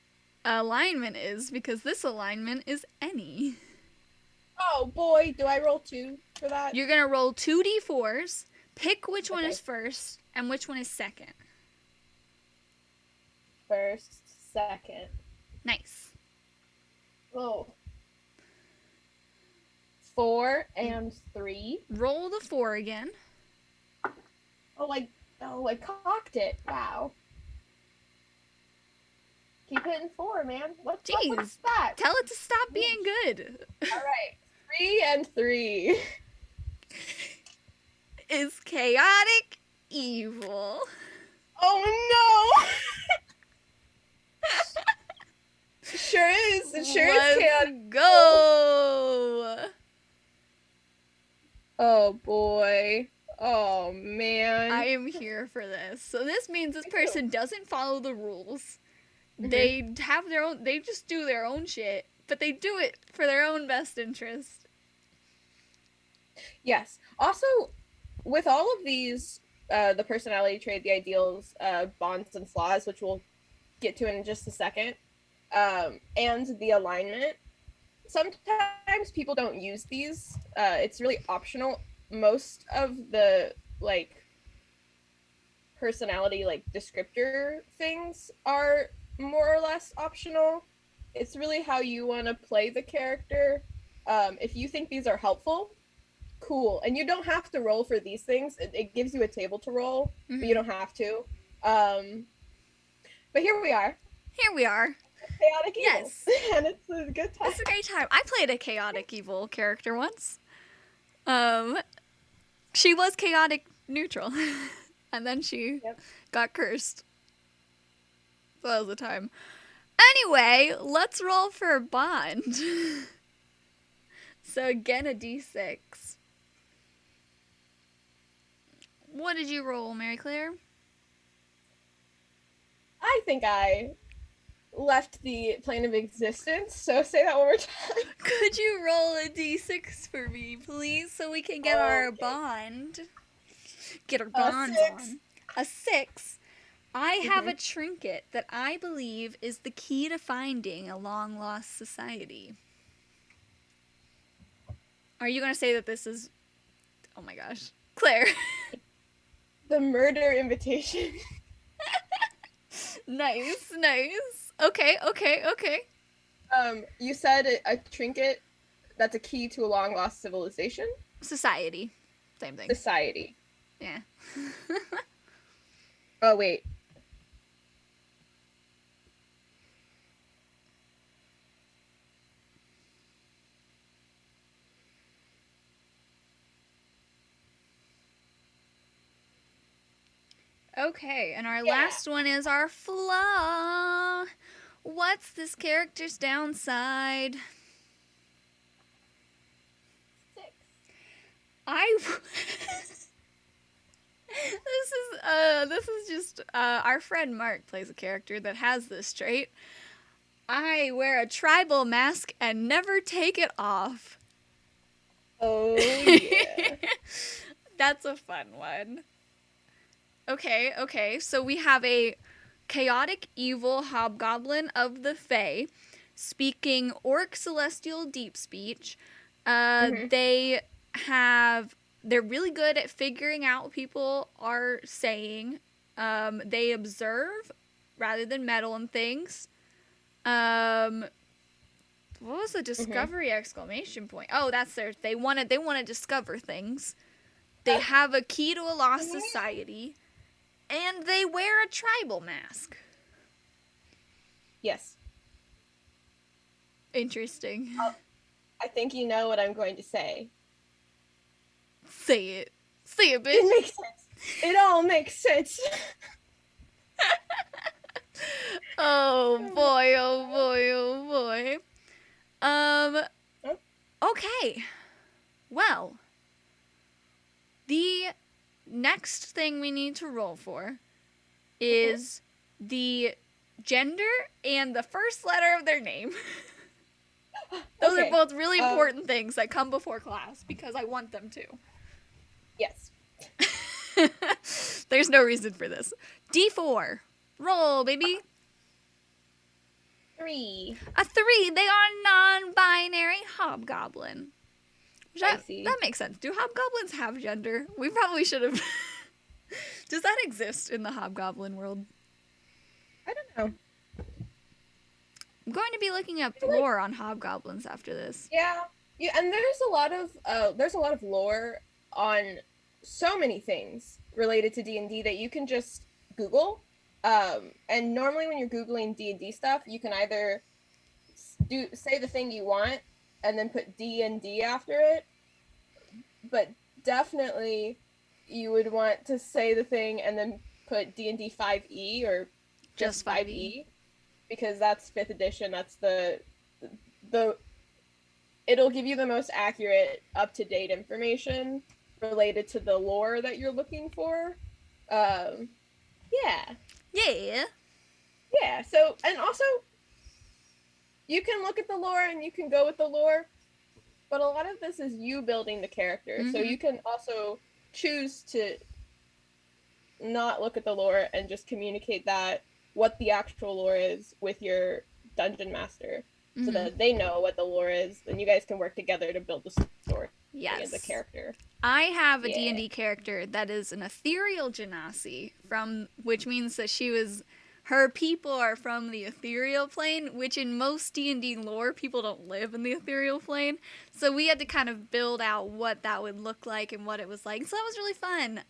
alignment is, because this alignment is any. Oh boy, do I roll 2 for that? You're going to roll 2d4s, pick which one is first, and which one is second. First, second. Nice. Oh. 4 and 3. Roll the 4 again. Oh, I cocked it. Wow. Keep hitting 4, man. What's that? Tell it to stop being good. All right. 3 and 3. Is chaotic evil. Oh no! Sure is. It sure is chaotic. Let's go. Oh boy. Oh man. I am here for this. So this means this person doesn't follow the rules. Mm-hmm. They have their own, they just do their own shit, but they do it for their own best interest. Yes. Also, with all of these, the personality trait, the ideals, bonds and flaws, which we'll get to in just a second, and the alignment, sometimes people don't use these. It's really optional. Most of the, personality, descriptor things are more or less optional. It's really how you want to play the character. If you think these are helpful, cool. And you don't have to roll for these things. It gives you a table to roll, but you don't have to. But here we are. Here we are. Chaotic evil. Yes. And it's a good time. It's a great time. I played a chaotic evil character once. She was chaotic neutral. And then she got cursed. So that was the time. Anyway, let's roll for bond. So again, a d6. What did you roll, Mary Claire? I think I left the plane of existence, so say that one more time. Could you roll a d6 for me, please, so we can get our bond? Get our bonds on. A 6. I have a trinket that I believe is the key to finding a long-lost society. Are you going to say that this is... Oh my gosh. Claire. The murder invitation. Nice, nice. Okay. You said a trinket that's a key to a long-lost civilization? Society. Same thing. Society. Yeah. Oh, wait. Okay, and our last one is our flaw. What's this character's downside? 6. This is just our friend Mark plays a character that has this trait. I wear a tribal mask and never take it off. Oh yeah. That's a fun one. Okay, so we have a chaotic evil hobgoblin of the Fae speaking Orc Celestial Deep Speech. They're really good at figuring out what people are saying. They observe rather than meddle in things. What was the discovery exclamation point? Oh, that's they want to discover things. They have a key to a lost society. And they wear a tribal mask. Yes. Interesting. I think you know what I'm going to say. Say it. Say it, bitch. It makes sense. It all makes sense. Oh boy, oh boy, oh boy. Okay. Well, the next thing we need to roll for is the gender and the first letter of their name. Those are both really important things that come before class because I want them to. Yes. There's no reason for this. D4. Roll, baby. 3. A 3. They are non-binary hobgoblin. I see. That makes sense. Do hobgoblins have gender? We probably should have. Does that exist in the hobgoblin world? I don't know. I'm going to be looking up lore on hobgoblins after this. Yeah, and there's a lot of lore on so many things related to D&D that you can just Google. And normally when you're Googling D&D stuff, you can either say the thing you want and then put D&D after it, but definitely you would want to say the thing and then put D&D 5e or just 5e. Because that's 5th edition. That's the it'll give you the most accurate, up-to-date information related to the lore that you're looking for. Yeah. So, and also, you can look at the lore and you can go with the lore, but a lot of this is you building the character. Mm-hmm. So you can also choose to not look at the lore and just communicate that what the actual lore is with your dungeon master, so that they know what the lore is, and you guys can work together to build the story and the character. I have a D&D character that is an ethereal genasi, which means that her people are from the ethereal plane, which in most D&D lore, people don't live in the ethereal plane. So we had to kind of build out what that would look like and what it was like. So that was really fun.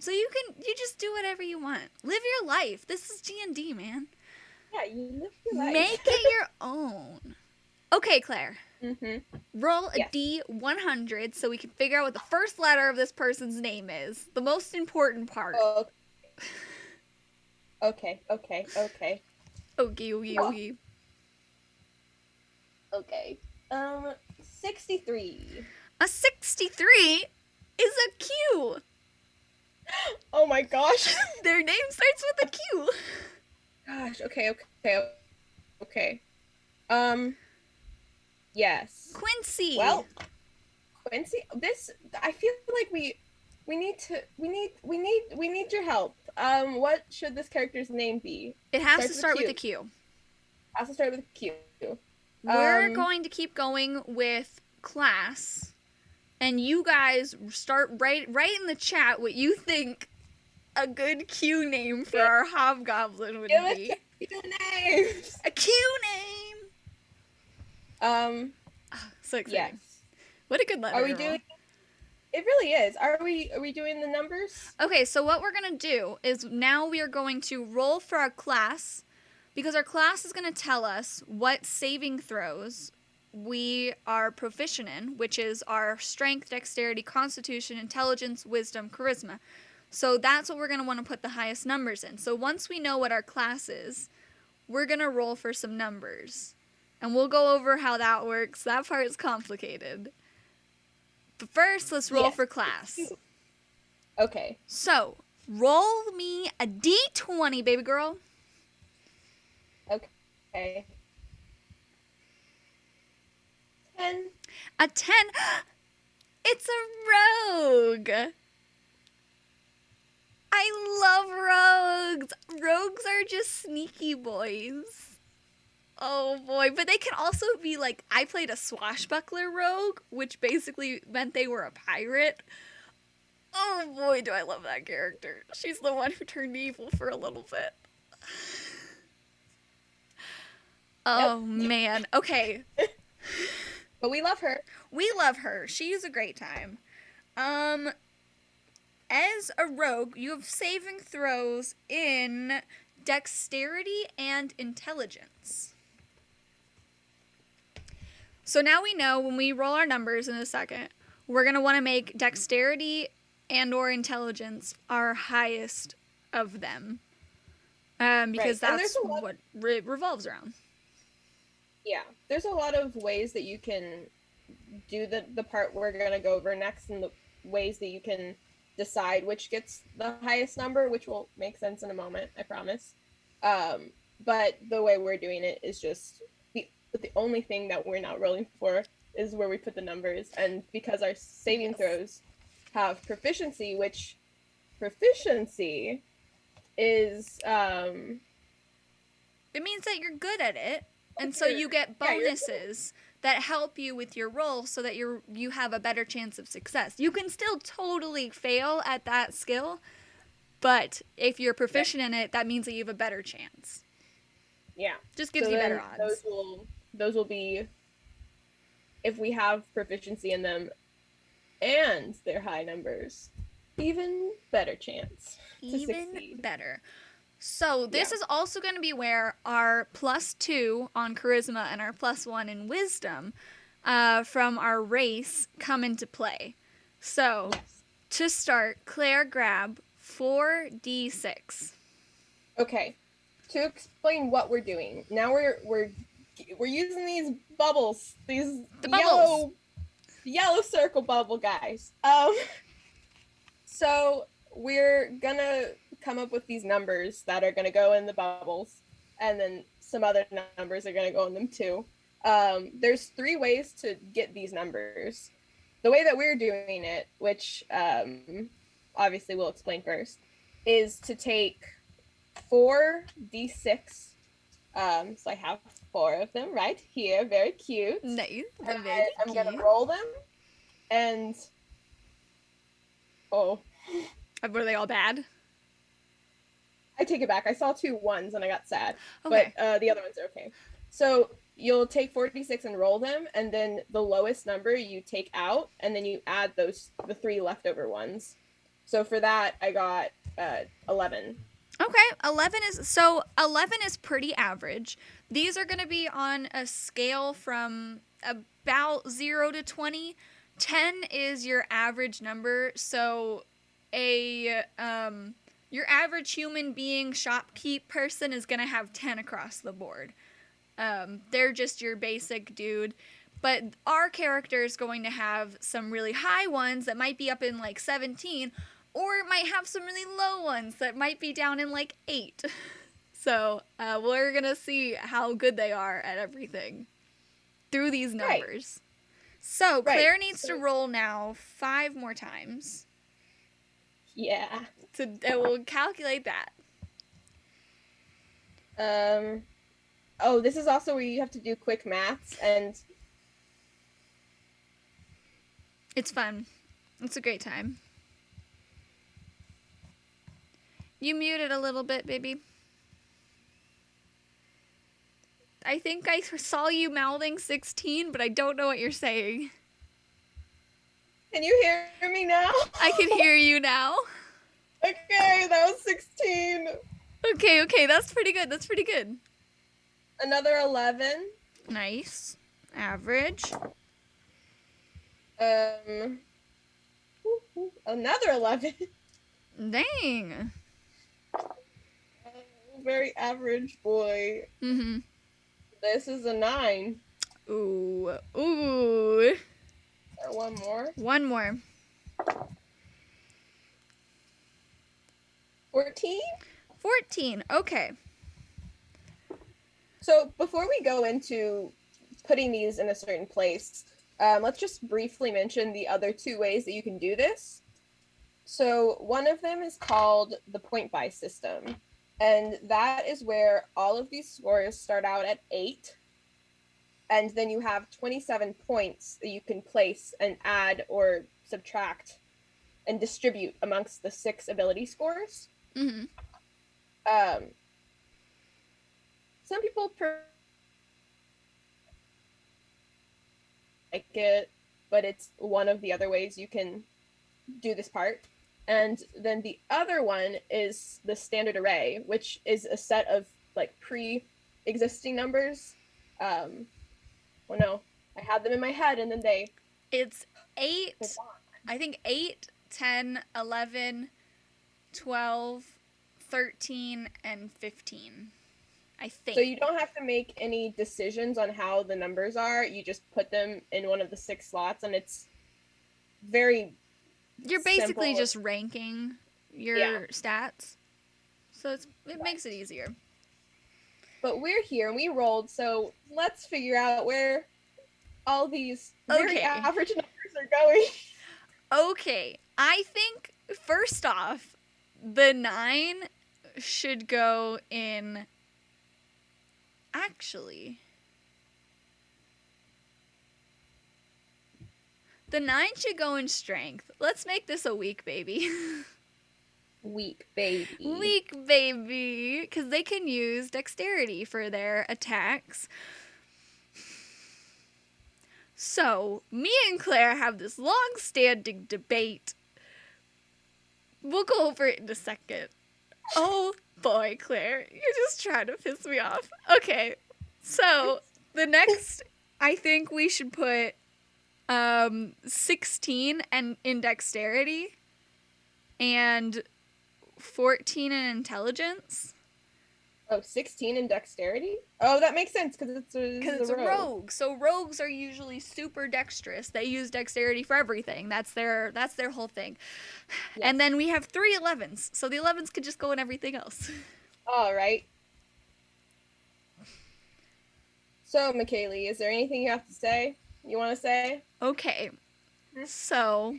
So you just do whatever you want. Live your life. This is D&D, man. Yeah, you live your life. Make it your own. Okay, Claire. Mm-hmm. Roll a D100 so we can figure out what the first letter of this person's name is. The most important part. Okay. Okay. 63. A 63 is a Q. Oh my gosh. Their name starts with a Q. Gosh, okay. Yes. Quincy. Well, Quincy, I feel like we need your help. What should this character's name be? It has to start with a Q. Has to start with a Q. We're going to keep going with class, and you guys start write in the chat what you think a good Q name for our hobgoblin would be. A Q name. So exciting. Yes. What a good letter. Are we doing? It really is. Are we doing the numbers? Okay, so what we're gonna do is now we are going to roll for our class, because our class is gonna tell us what saving throws we are proficient in, which is our strength, dexterity, constitution, intelligence, wisdom, charisma. So that's what we're going to want to put the highest numbers in. So once we know what our class is, we're going to roll for some numbers. And we'll go over how that works. That part is complicated. But first, let's roll for class. Okay. So, roll me a D20, baby girl. Okay. 10. A 10. It's a rogue. I love rogues. Rogues are just sneaky boys. Oh boy, but they can also be like, I played a swashbuckler rogue, which basically meant they were a pirate. Oh boy, do I love that character. She's the one who turned evil for a little bit. Oh man, okay. But we love her. We love her. She's a great time. As a rogue, you have saving throws in dexterity and intelligence. So now we know when we roll our numbers in a second, we're going to want to make dexterity and or intelligence are highest of them. Because that's what revolves around. Yeah, there's a lot of ways that you can do the part we're going to go over next, and the ways that you can decide which gets the highest number, which will make sense in a moment, I promise. But the way we're doing it is just the only thing that we're not rolling for is where we put the numbers. And because our saving throws have proficiency, which proficiency is it means that you're good at it, and so you get bonuses that help you with your roll so that you have a better chance of success. You can still totally fail at that skill, but if you're proficient in it, that means that you have a better chance. Yeah. Just gives you better odds. Those will be, if we have proficiency in them and they're high numbers, even better chance to succeed. Better. So this is also going to be where our +2 on charisma and our +1 in wisdom from our race come into play. So to start, Claire, grab 4d6. Okay. To explain what we're doing, now we're using these bubbles, these yellow circle bubble guys. So we're gonna come up with these numbers that are gonna go in the bubbles, and then some other numbers are gonna go in them too. There's 3 ways to get these numbers. The way that we're doing it, which obviously we'll explain first, is to take 4d6. So I have 4 of them right here, very cute. Nice. I'm gonna roll them, and were they all bad? I take it back. I saw 2 1s and I got sad, okay. But the other ones are okay. So you'll take 4d6 and roll them, and then the lowest number you take out, and then you add the 3 leftover ones. So for that, I got 11. Okay, 11 is pretty average. These are going to be on a scale from about 0 to 20. 10 is your average number, so your average human being shopkeep person is going to have 10 across the board. They're just your basic dude. But our character is going to have some really high ones that might be up in like 17, or it might have some really low ones that might be down in like 8. So we're going to see how good they are at everything through these numbers. Right. So Claire needs to roll now 5 more times. Yeah. And we'll calculate that. This is also where you have to do quick maths, and it's fun. It's a great time. You muted a little bit, baby. I think I saw you mouthing 16, but I don't know what you're saying. Can you hear me now? I can hear you now. Okay, that was 16. Okay, that's pretty good. Another 11. Nice. Average. Another 11. Dang. Very average boy. Mm-hmm. This is a 9. Ooh. One more. 1 more. 14? 14. Okay. So before we go into putting these in a certain place, let's just briefly mention the other 2 ways that you can do this. So one of them is called the point buy system. And that is where all of these scores start out at 8. And then you have 27 points that you can place and add or subtract and distribute amongst the 6 ability scores. Mm-hmm. Some people like it, but it's one of the other ways you can do this part. And then the other one is the standard array, which is a set of like pre-existing numbers. I had them in my head and then It's 8. I think 8 10, 11, 12, 13, and 15. I think. So you don't have to make any decisions on how the numbers are. You just put them in one of the 6 slots, and it's very You're basically simple. just ranking your stats. So it makes it easier. But we're here and we rolled, so let's figure out where all these very average numbers are going. Okay, I think first off, the 9 should go in. Actually, the 9 should go in strength. Let's make this a weak baby. Weak baby. Weak baby. Because they can use dexterity for their attacks. So, me and Claire have this long-standing debate. We'll go over it in a second. Oh boy, Claire, you're just trying to piss me off. Okay, so the next, I think we should put 16 in dexterity and 14 in intelligence. Oh, 16 in dexterity? Oh, that makes sense because it's a rogue. So rogues are usually super dexterous. They use dexterity for everything. That's their whole thing. Yes. And then we have 3 11s. So the 11s could just go in everything else. All right. So, McKaylee, is there anything you have to say? You want to say? Okay. So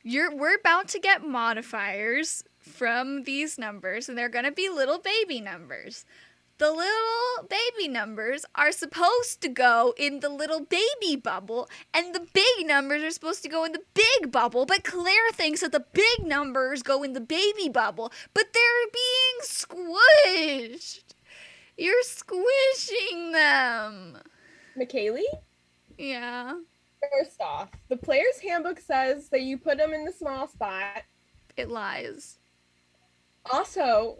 we're about to get modifiers from these numbers, and they're going to be little baby numbers. The little baby numbers are supposed to go in the little baby bubble, and the big numbers are supposed to go in the big bubble, but Claire thinks that the big numbers go in the baby bubble, but they're being squished. You're squishing them. McKaylee? Yeah? First off, the player's handbook says that you put them in the small spot. It lies. Also,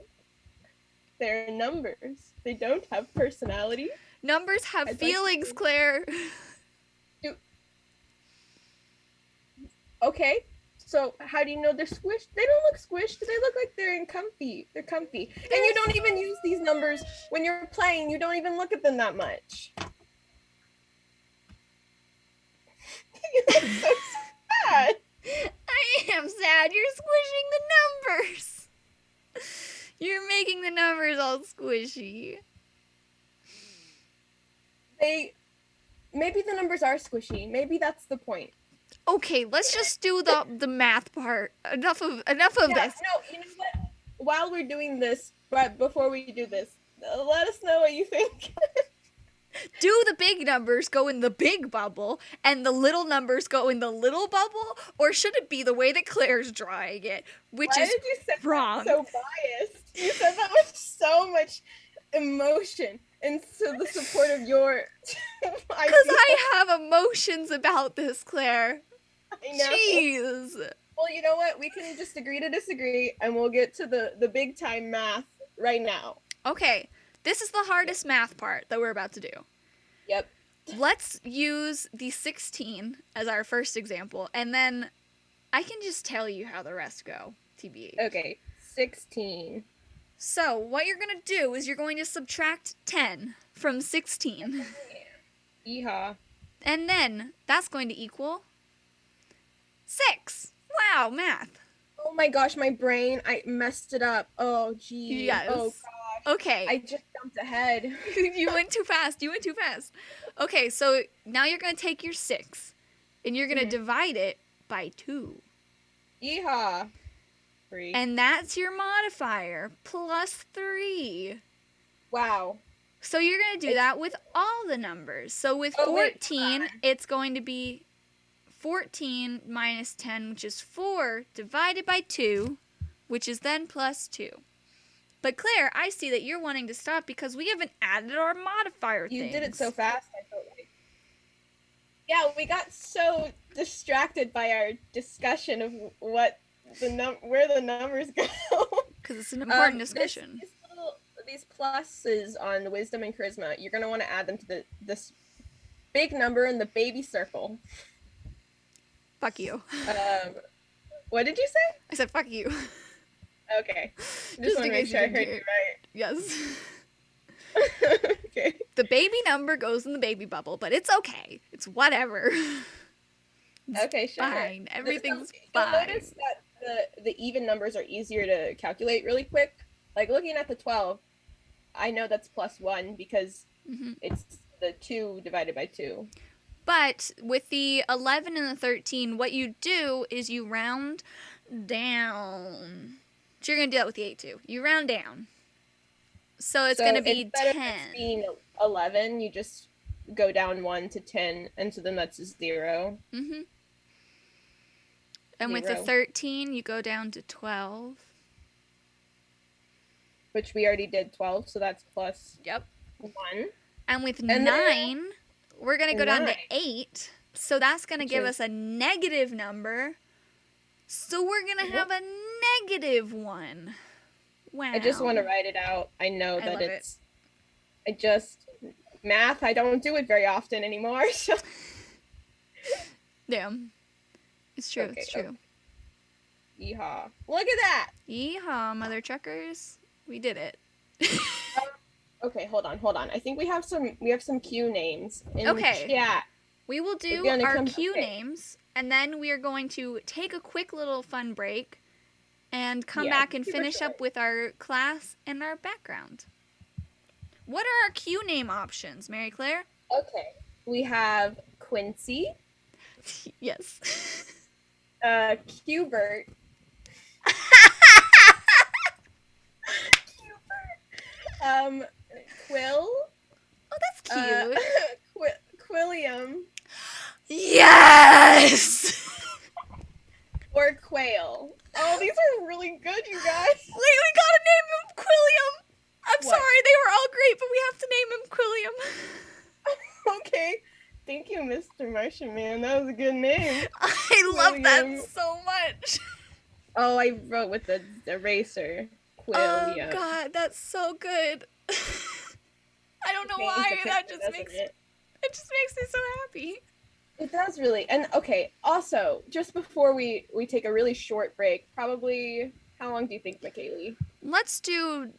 they're numbers. They don't have personality. Numbers have feelings, Claire. Okay, so how do you know they're squished? They don't look squished. They look like they're comfy. They're comfy. And you don't even use these numbers when you're playing. You don't even look at them that much. You look so sad. I am sad. You're squishing the numbers. You're making the numbers all squishy. Maybe the numbers are squishy. Maybe that's the point. Okay, let's just do the math part. Enough of this. No, you know what? While we're doing this, but before we do this, let us know what you think. Do the big numbers go in the big bubble and the little numbers go in the little bubble? Or should it be the way that Claire's drawing it, which Why is did you say wrong? That so biased. You said that with so much emotion and to the support of your Because I have emotions about this, Claire. I know. Jeez. Well, you know what? We can just agree to disagree, and we'll get to the big time math right now. Okay. This is the hardest math part that we're about to do. Yep. Let's use the 16 as our first example, and then I can just tell you how the rest go, TBH. Okay, 16. So, what you're going to do is you're going to subtract 10 from 16. Yeehaw. And then that's going to equal 6. Wow, math. Oh my gosh, my brain, I messed it up. Oh, geez. Yes. Oh, gosh. Okay. I just jumped ahead. You went too fast. Okay, so now you're going to take your 6, and you're going to divide it by 2. Yeehaw. 3. And that's your modifier, plus 3. Wow. So you're going to do that with all the numbers. So with 14, it's going to be 14 minus 10, which is 4, divided by 2, which is then plus 2. But Claire, I see that you're wanting to stop because we haven't added our modifier things. You did it so fast, I felt like. Yeah, we got so distracted by our discussion of what where the numbers go. Because it's an important discussion. These pluses on wisdom and charisma, you're going to want to add them to this big number in the baby circle. Fuck you. What did you say? I said fuck you. Okay. Just want to make sure I heard you right. Yes. Okay. The baby number goes in the baby bubble, but it's okay. It's whatever. It's okay, sure. Fine. Everything's You'll fine. notice that the even numbers are easier to calculate really quick. Like looking at the 12, I know that's +1 because it's the 2 divided by 2. But with the 11 and the 13, what you do is you round down. So you're going to do that with the 8 too. You round down. So it's going to be 10. Instead of it being 11, you just go down 1 to 10, and so then that's 0. And with the 13, you go down to 12. Which we already did 12, so that's plus Yep. 1. And with 9, we're going to go down to 8. So that's going to give us a negative number. So we're going to have a -1. Wow. I just want to write it out. I know that it's... Math, I don't do it very often anymore. So. Damn. It's true, it's true. Okay. Yeehaw. Look at that! Yeehaw, mother truckers. We did it. Okay, hold on. I think we have some Q names in the chat. We will do our Q names, and then we are going to take a quick little fun break and come back and finish up with our class and our background. What are our Q name options, Mary Claire? Okay. We have Quincy. Yes. Qbert. Quill. Oh, that's cute. Quilliam. Yes! Or Quail. Oh, these are really good, you guys. Wait, we gotta name him Quilliam. I'm sorry, they were all great, but we have to name him Quilliam. Okay. Thank you, Mr. Martian Man. That was a good name. I love that so much. Oh, I wrote with the eraser. Quilliam. Oh, God, that's so good. I don't know why. That just makes me so happy. It does really. And okay, also, just before we take a really short break, probably, how long do you think, McKaylee? Let's do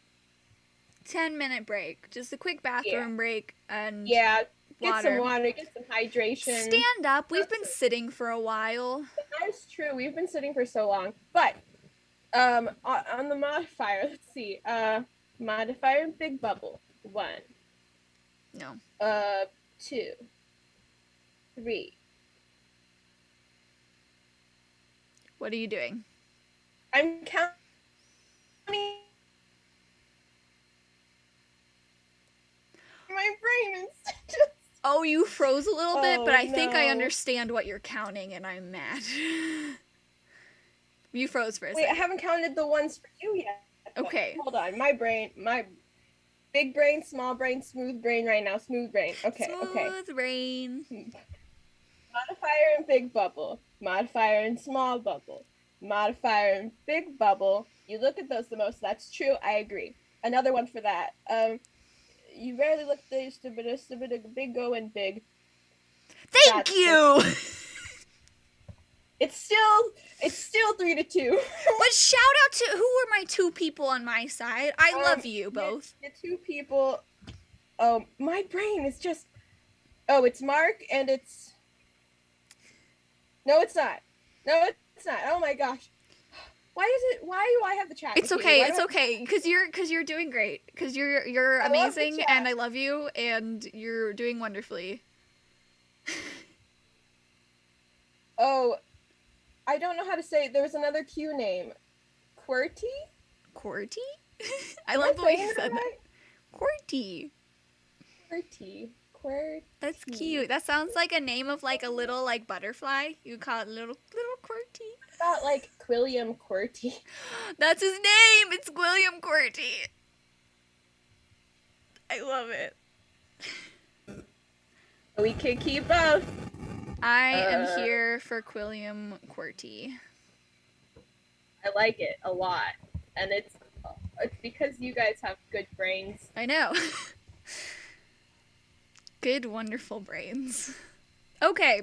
10-minute break. Just a quick bathroom break and get water. Some water, get some hydration. Stand up. We've been sitting for a while. That's true. We've been sitting for so long. But on the modifier, let's see. Modifier big bubble. 1. No. 2. 3. What are you doing? I'm counting. My brain is just... Oh, you froze a little bit, but I think I understand what you're counting, and I'm mad. You froze for a second. Wait, I haven't counted the ones for you yet. Okay. Hold on. My big brain, small brain, smooth brain right now. Smooth brain. Okay, Smooth brain. Modifier and big bubble. Modifier and small bubble. Modifier and big bubble. You look at those the most. That's true. I agree. Another one for that. You rarely look at these to big go and big. Thank you. It's still 3-2. But shout out to who were my 2 people on my side. I love you both. The 2 people. Oh, my brain is just. Oh, it's Mark and it's. No, it's not. Oh my gosh. Why do I have the chat? It's okay. It's okay. Cause you're doing great. Cause you're amazing and I love you and you're doing wonderfully. Oh, I don't know how to say it. There was another Q name. QWERTY? QWERTY? I love the way you said that. QWERTY. QWERTY. That's cute. That sounds like a name of like a little like butterfly. You would call it little QWERTY. About like Quilliam QWERTY. That's his name. It's William QWERTY. I love it. We can keep both. I am here for Quilliam QWERTY. I like it a lot, and it's because you guys have good brains. I know. Good, wonderful brains. Okay,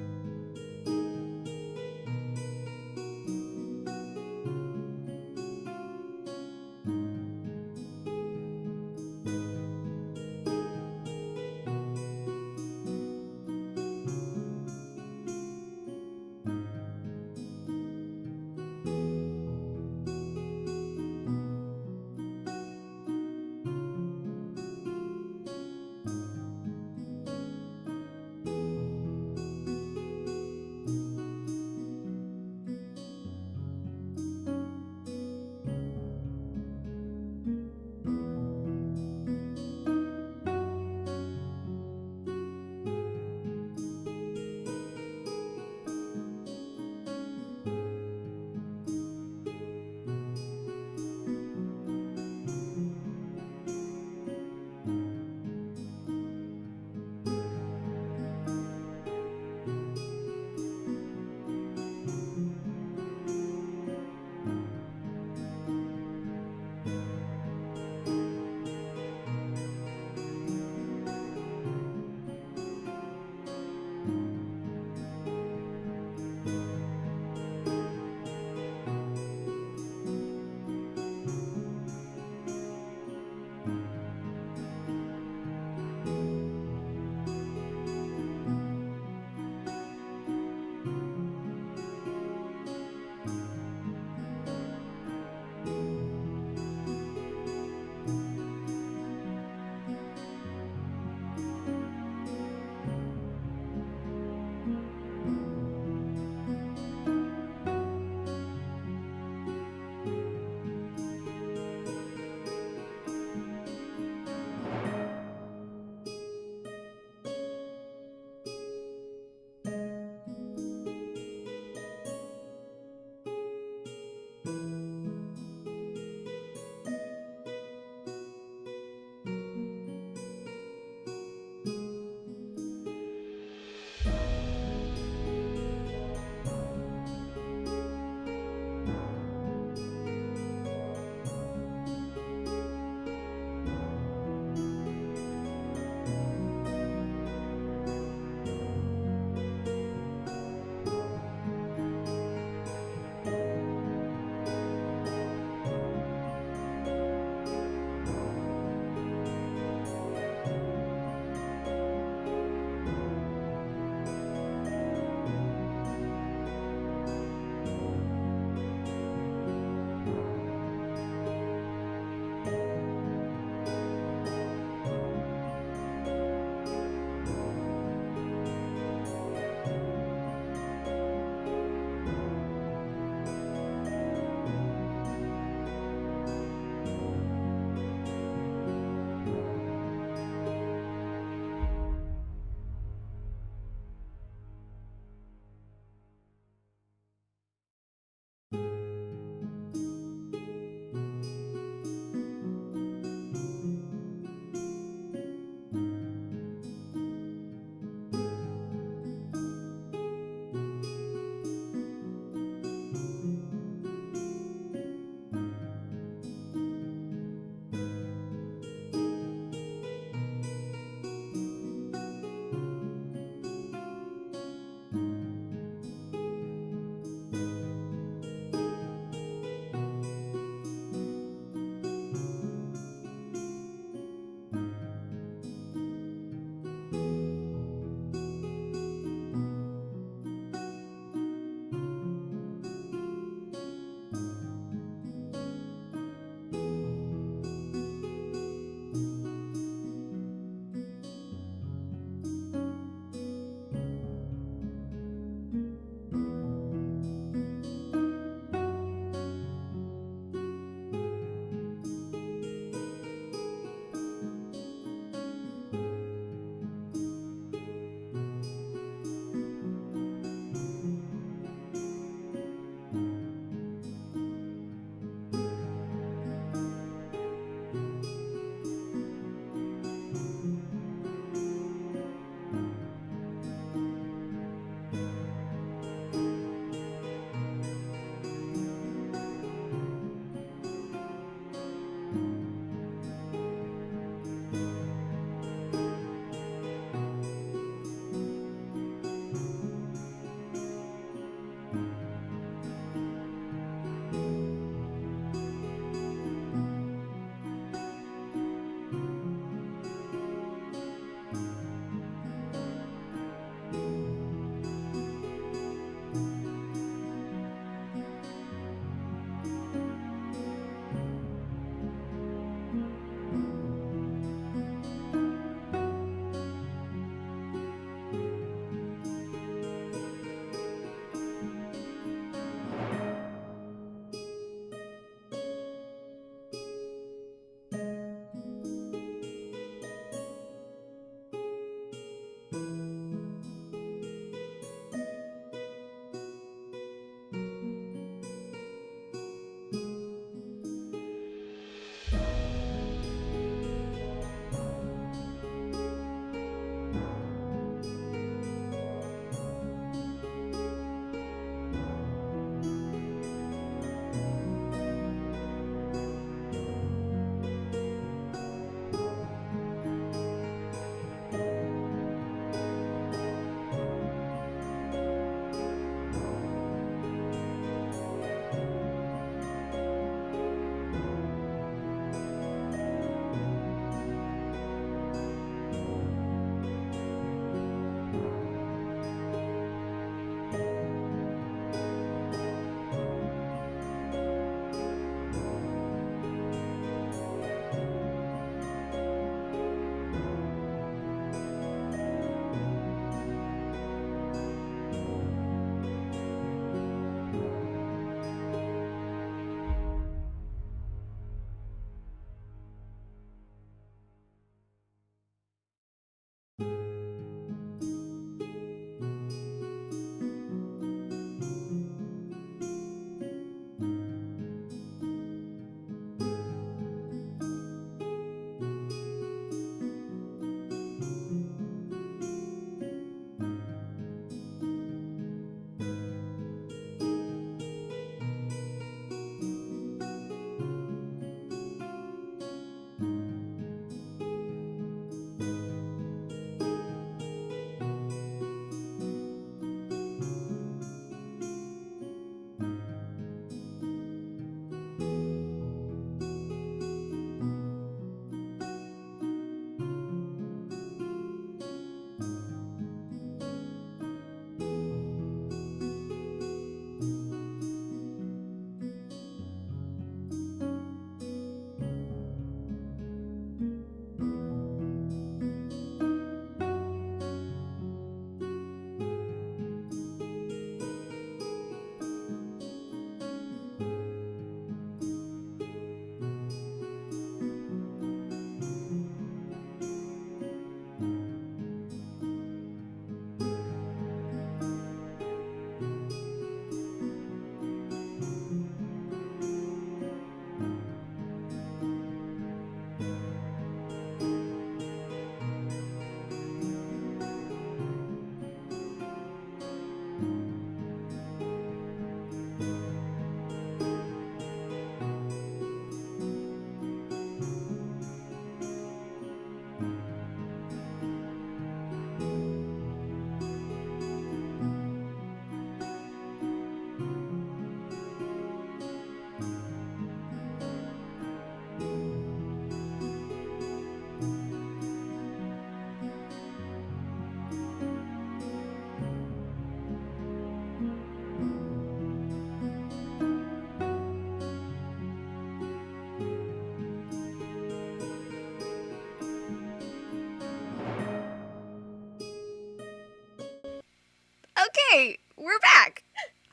we're back.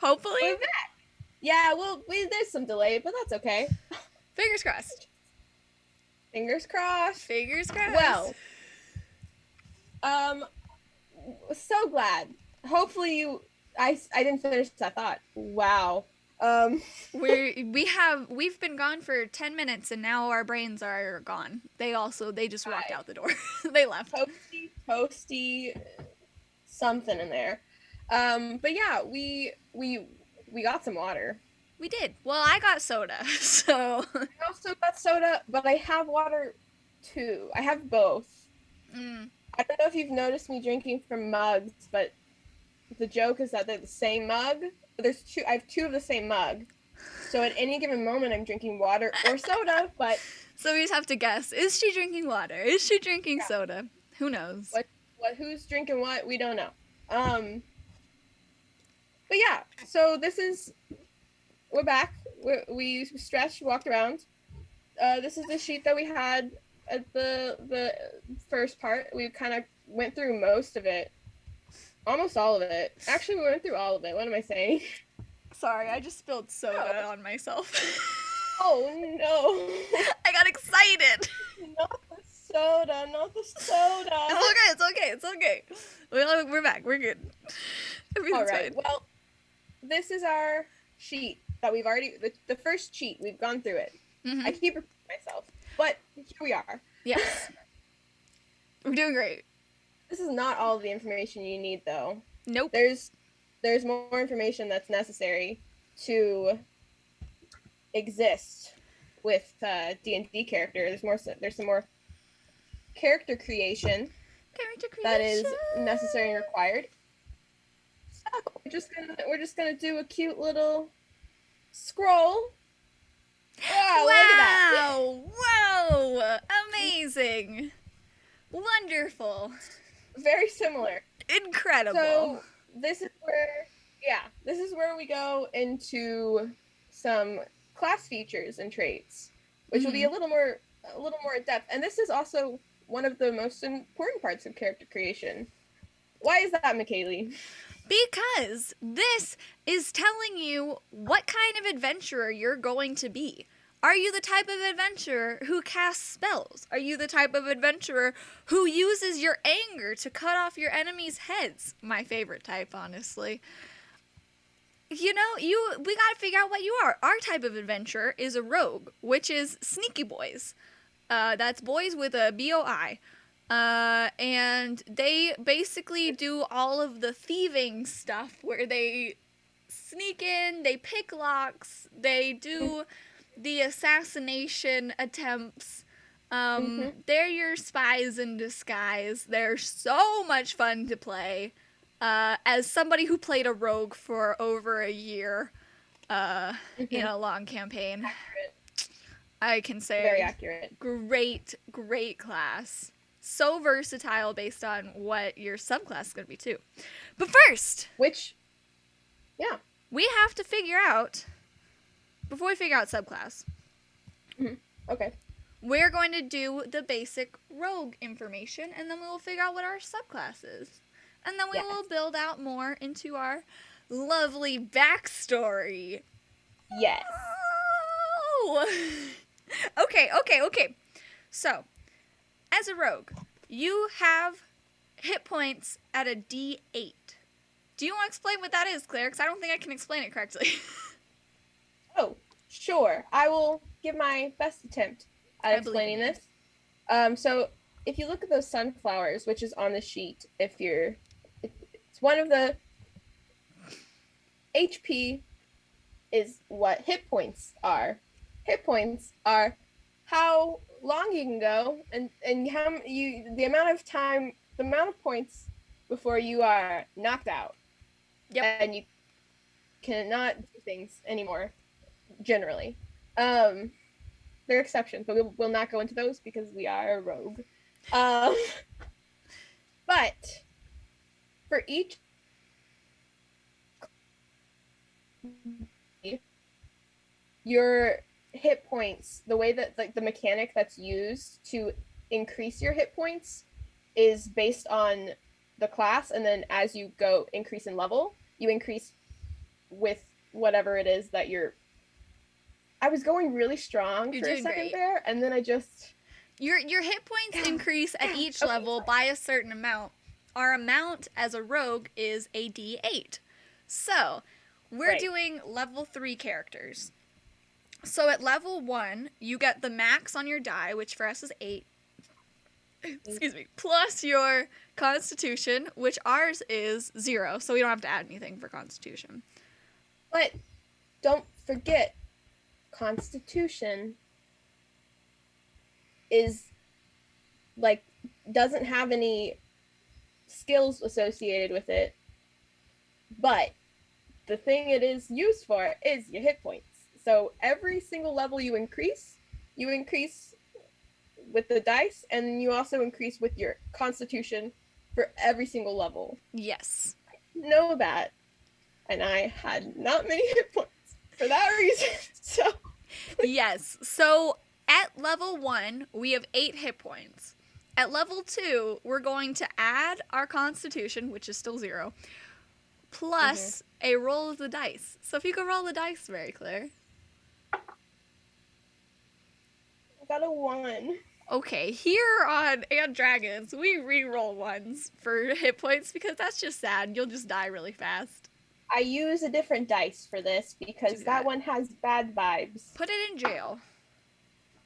Hopefully. We're back. Yeah, well, there's some delay, but that's okay. Fingers crossed. Fingers crossed. Fingers crossed. Well, so glad. Hopefully I didn't finish that thought. Wow. We've been gone for 10 minutes and now our brains are gone. They just walked out the door. They left. Toasty something in there. But yeah, we got some water. We did. Well, I got soda, so. I also got soda, but I have water too. I have both. I don't know if you've noticed me drinking from mugs, but the joke is that they're the same mug. I have two of the same mug. So at any given moment, I'm drinking water or soda, but. So we just have to guess. Is she drinking water? Is she drinking soda? Who knows? Who's drinking what? We don't know. But yeah, so we're back. We stretched, walked around. This is the sheet that we had at the first part. We kind of went through most of it. Almost all of it. Actually, we went through all of it. What am I saying? Sorry, I just spilled soda on myself. Oh, no. I got excited. Not the soda. It's okay. We're back. We're good. Everything's all right. fine. Well, this is our sheet that we've already, the first sheet, we've gone through it. Mm-hmm. I keep repeating myself, but here we are. Yes. We're doing great. This is not all of the information you need, though. Nope. There's more information that's necessary to exist with D&D character. There's some more character creation that is necessary and required. So we're just gonna do a cute little scroll. Wow! Look at that! Whoa! Amazing! Wonderful! Very similar. Incredible. So this is where we go into some class features and traits, which will be a little more in depth. And this is also one of the most important parts of character creation. Why is that, McKaylee? Because this is telling you what kind of adventurer you're going to be. Are you the type of adventurer who casts spells? Are you the type of adventurer who uses your anger to cut off your enemies' heads? My favorite type, honestly. You know, we gotta figure out what you are. Our type of adventurer is a rogue, which is sneaky boys. That's boys with a B-O-I. And they basically do all of the thieving stuff where they sneak in, they pick locks, they do the assassination attempts. They're your spies in disguise. They're so much fun to play. As somebody who played a rogue for over a year in a long campaign, Accurate. I can say Very accurate. Great class. So versatile based on what your subclass is going to be too. But first, we have to figure out, before we figure out subclass, okay, we're going to do the basic rogue information, and then we will figure out what our subclass is. And then we will build out more into our lovely backstory. Yes. Oh! Okay. So, as a rogue, you have hit points at a D8. Do you want to explain what that is, Claire? Because I don't think I can explain it correctly. Oh, sure. I will give my best attempt at explaining this. So, if you look at those sunflowers, which is on the sheet, it's one of the HP is what hit points are. Hit points are how long you can go and the amount of points before you are knocked out. Yep. And you cannot do things anymore, generally. There are exceptions, but we'll not go into those because we are a rogue. But for each your hit points, the way that the mechanic that's used to increase your hit points is based on the class, and then as you go increase in level. you increase with whatever it is that you're. I was going really strong You're for a doing second great. there, and then I just. Your hit points increase at each Okay, level by a certain amount. Our amount as a rogue is a D8. So, we're Right. doing level 3 characters. So at level 1, you get the max on your die, which for us is 8. Excuse me. Plus your constitution, which ours is 0, so we don't have to add anything for constitution. But don't forget, Constitution is like doesn't have any skills associated with it, but the thing it is used for is your hit points. So every single level you increase with the dice, and you also increase with your constitution for every single level. Yes. I know that, and I had not many hit points for that reason. So Yes. So at level 1, we have 8 hit points. At level 2, we're going to add our constitution, which is still 0, plus a roll of the dice. So if you could roll the dice, Mary Claire. I got a 1. Okay, here on And Dragons, we re-roll ones for hit points because that's just sad. You'll just die really fast. I use a different dice for this because that one has bad vibes. Put it in jail.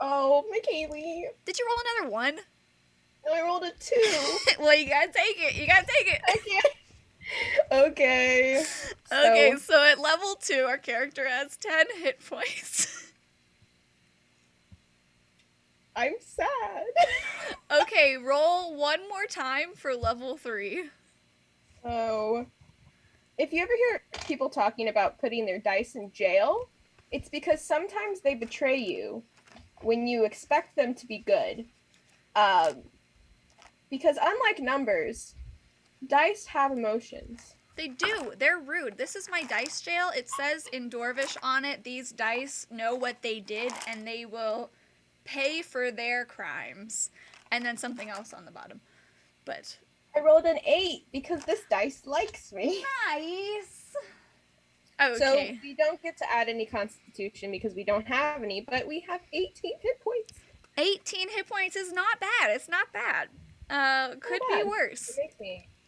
Oh, McKaylee. Did you roll another 1? No, I rolled a 2. Well, you gotta take it. You gotta take it. I can't. Okay. Okay, so at level 2, our character has 10 hit points. I'm sad. Okay, roll one more time for level 3. Oh. If you ever hear people talking about putting their dice in jail, it's because sometimes they betray you when you expect them to be good. Because unlike numbers, dice have emotions. They do. They're rude. This is my dice jail. It says in Dwarvish on it, these dice know what they did and they will pay for their crimes. And then something else on the bottom. But I rolled an 8 because this dice likes me. nice. Okay. So we don't get to add any constitution because we don't have any, but we have 18 hit points. 18 hit points is not bad. It's not bad. Could be worse.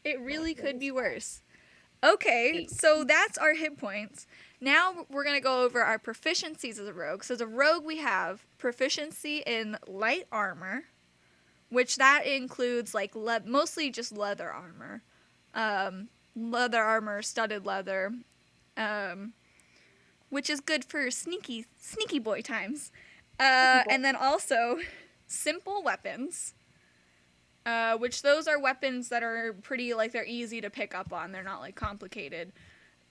It really could be worse. Okay, so that's our hit points. Now we're going to go over our proficiencies as a rogue. So as a rogue, we have proficiency in light armor, which that includes like mostly just leather armor. Leather armor, studded leather, which is good for sneaky boy times. And then also simple weapons, which those are weapons that are pretty, like, they're easy to pick up on. They're not, like, complicated,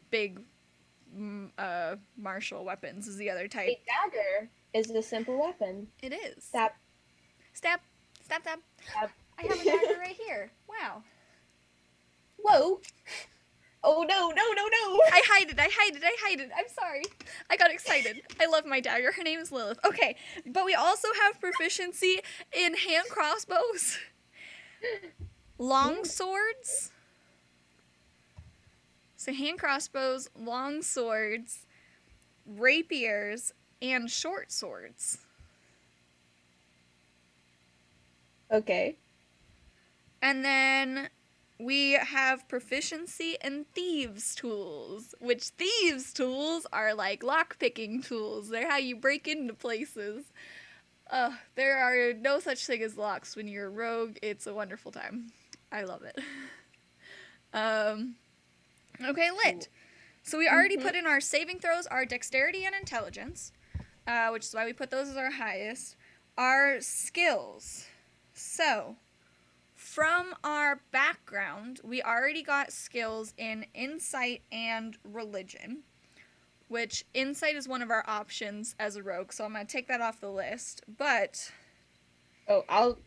big martial weapons is the other type. A dagger is a simple weapon. It is. Stab. Stab. Stab, stab. Stab. I have a dagger right here. Wow. Whoa. Oh, no. I hide it. I'm sorry. I got excited. I love my dagger. Her name is Lilith. Okay, but we also have proficiency in hand crossbows, long swords. So hand crossbows, long swords, rapiers, and short swords. Okay. And then we have proficiency in thieves' tools, which thieves' tools are like lockpicking tools. They're how you break into places. There are no such thing as locks when you're a rogue. It's a wonderful time. I love it. Okay, lit. So we already put in our saving throws, our dexterity and intelligence, which is why we put those as our highest. Our skills. So, from our background, we already got skills in insight and religion, which insight is one of our options as a rogue, so I'm going to take that off the list. But Oh, I'll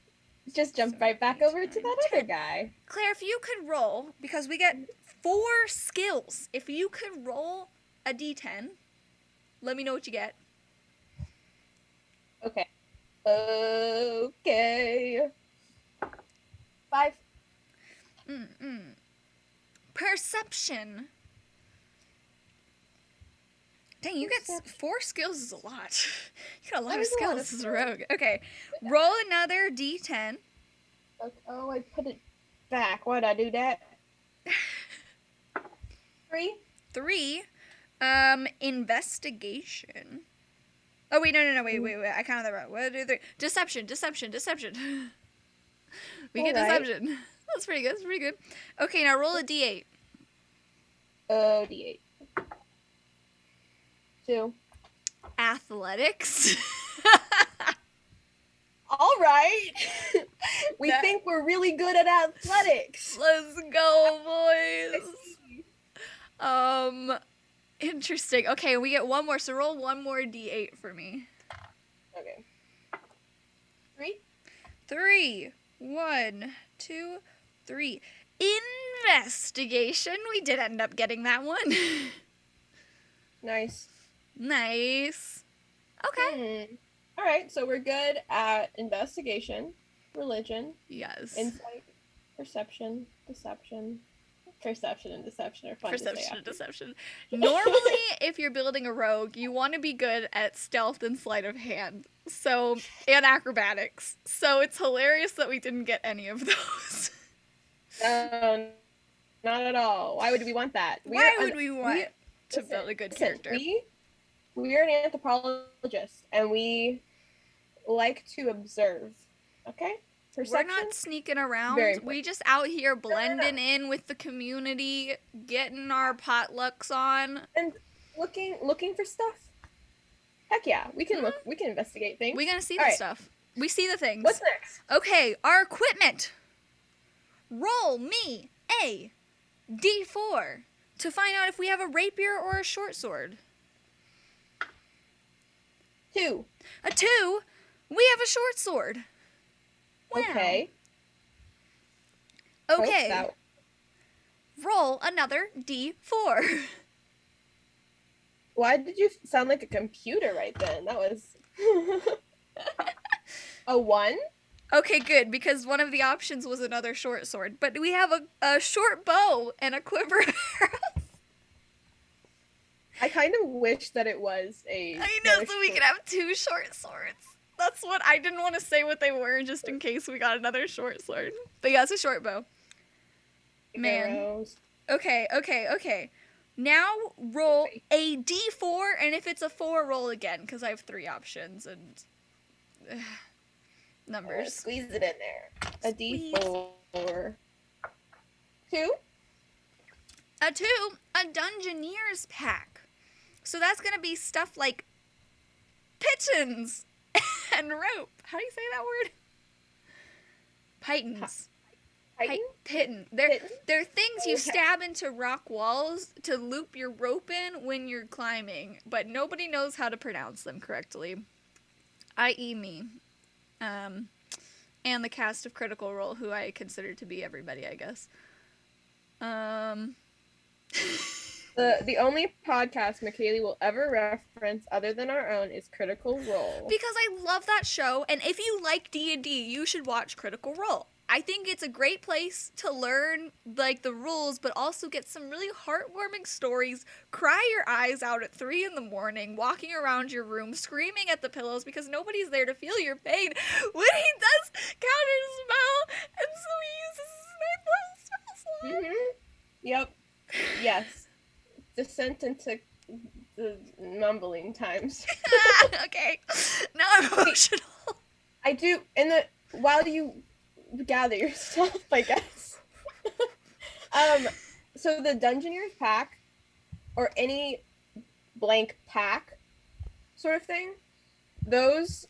just jump right back over to that other guy. Claire, if you could roll, because we get 4 skills, if you could roll a d10, let me know what you get. Okay. Okay. 5. Perception. Dang, you get 4 skills is a lot. You got a lot That of is a lot skills of as a rogue. Okay, roll another d10. Okay. Oh, I put it back. Why'd I do that? 3. 3. Investigation. Oh wait, no. Wait. I counted that wrong. 1, 2, 3. Deception. We get Alright. deception. That's pretty good. Okay, now roll a d8. D8. 2. Athletics. All right. We think we're really good at athletics. Let's go, boys. Interesting. Okay, we get one more. So roll one more d8 for me. Okay. 3. 3. 1, 2, 3. Investigation. We did end up getting that one. Nice. Okay. All right, so we're good at investigation, religion, Yes. insight, perception, deception. Perception and deception are fun to say after. Deception. Normally, if you're building a rogue, you want to be good at stealth and sleight of hand. So, and acrobatics. So it's hilarious that we didn't get any of those. No, not at all. Why would we want that? Why would we want to build a good character? We are an anthropologist, and we like to observe. Okay? Perception? We're not sneaking around. We just out here blending in with the community, getting our potlucks on, and looking for stuff. Heck yeah, we can look. We can investigate things. We're gonna see the stuff. We see the things. What's next? Okay, our equipment. Roll me a d4 to find out if we have a rapier or a short sword. 2. A 2. We have a short sword. Wow. Okay. Roll another d4. Why did you sound like a computer right then? That was a 1? Okay, good, because one of the options was another short sword. But we have a short bow and a quiver of arrows. I kind of wish that it was a... I know, so we could have 2 short swords. That's what I didn't want to say what they were just in case we got another short sword. But yeah, it's a short bow. Man. Arrows. Okay. Now roll a d4, and if it's a 4, roll again, because I have 3 options and numbers. Squeeze it in there. A d4. 2? A 2, a Dungeoneer's pack. So that's going to be stuff like pittons and rope. How do you say that word? Pitons. Pitton. They're things you stab into rock walls to loop your rope in when you're climbing, but nobody knows how to pronounce them correctly. I.e. me. And the cast of Critical Role, who I consider to be everybody, I guess. The only podcast McKaylee will ever reference other than our own is Critical Role. Because I love that show, and if you like D&D, you should watch Critical Role. I think it's a great place to learn, like, the rules, but also get some really heartwarming stories, cry your eyes out at 3 in the morning, walking around your room, screaming at the pillows because nobody's there to feel your pain when he does counter spell, and so he uses his spell slot. Mm-hmm. Yep. Yes. Descent into the mumbling times. Okay. Now I'm emotional. I do, while you gather yourself, I guess. So the Dungeoneer's pack, or any blank pack sort of thing, those,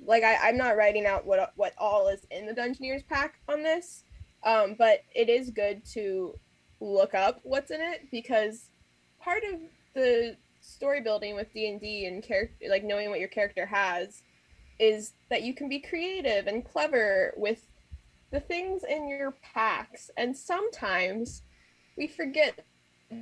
like, I'm not writing out what all is in the Dungeoneer's pack on this, but it is good to look up what's in it, because part of the story building with D&D and character, like, knowing what your character has, is that you can be creative and clever with the things in your packs, and sometimes we forget that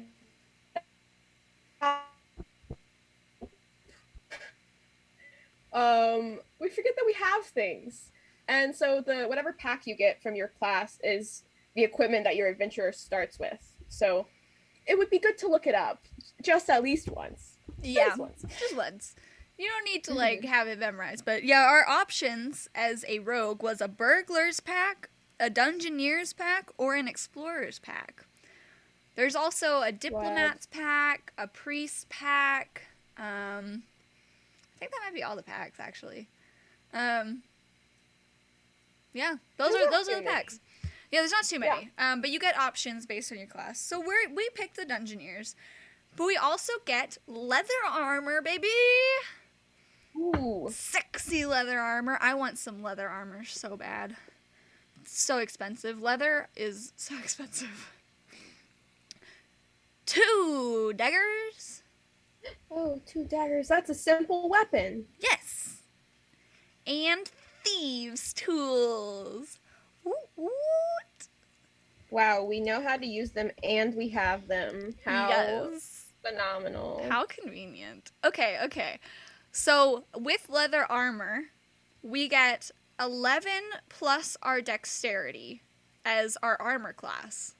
we have things. And so whatever pack you get from your class is the equipment that your adventurer starts with. So it would be good to look it up just at least once. Yeah, Just once. just once. You don't need to, like, have it memorized. But, yeah, our options as a rogue was a burglar's pack, a dungeoneer's pack, or an explorer's pack. There's also a diplomat's pack, a priest's pack. I think that might be all the packs, actually. Yeah, those are the packs. Yeah, there's not too many. Yeah. But you get options based on your class. So we picked the dungeoneers, but we also get leather armor, baby. Ooh. Sexy leather armor. I want some leather armor so bad. It's so expensive. Leather is so expensive. 2 daggers. Oh, 2 daggers. That's a simple weapon. Yes. And thieves' tools. What? Wow, we know how to use them and we have them. How phenomenal. How convenient. Okay. So, with leather armor, we get 11 plus our dexterity as our armor class.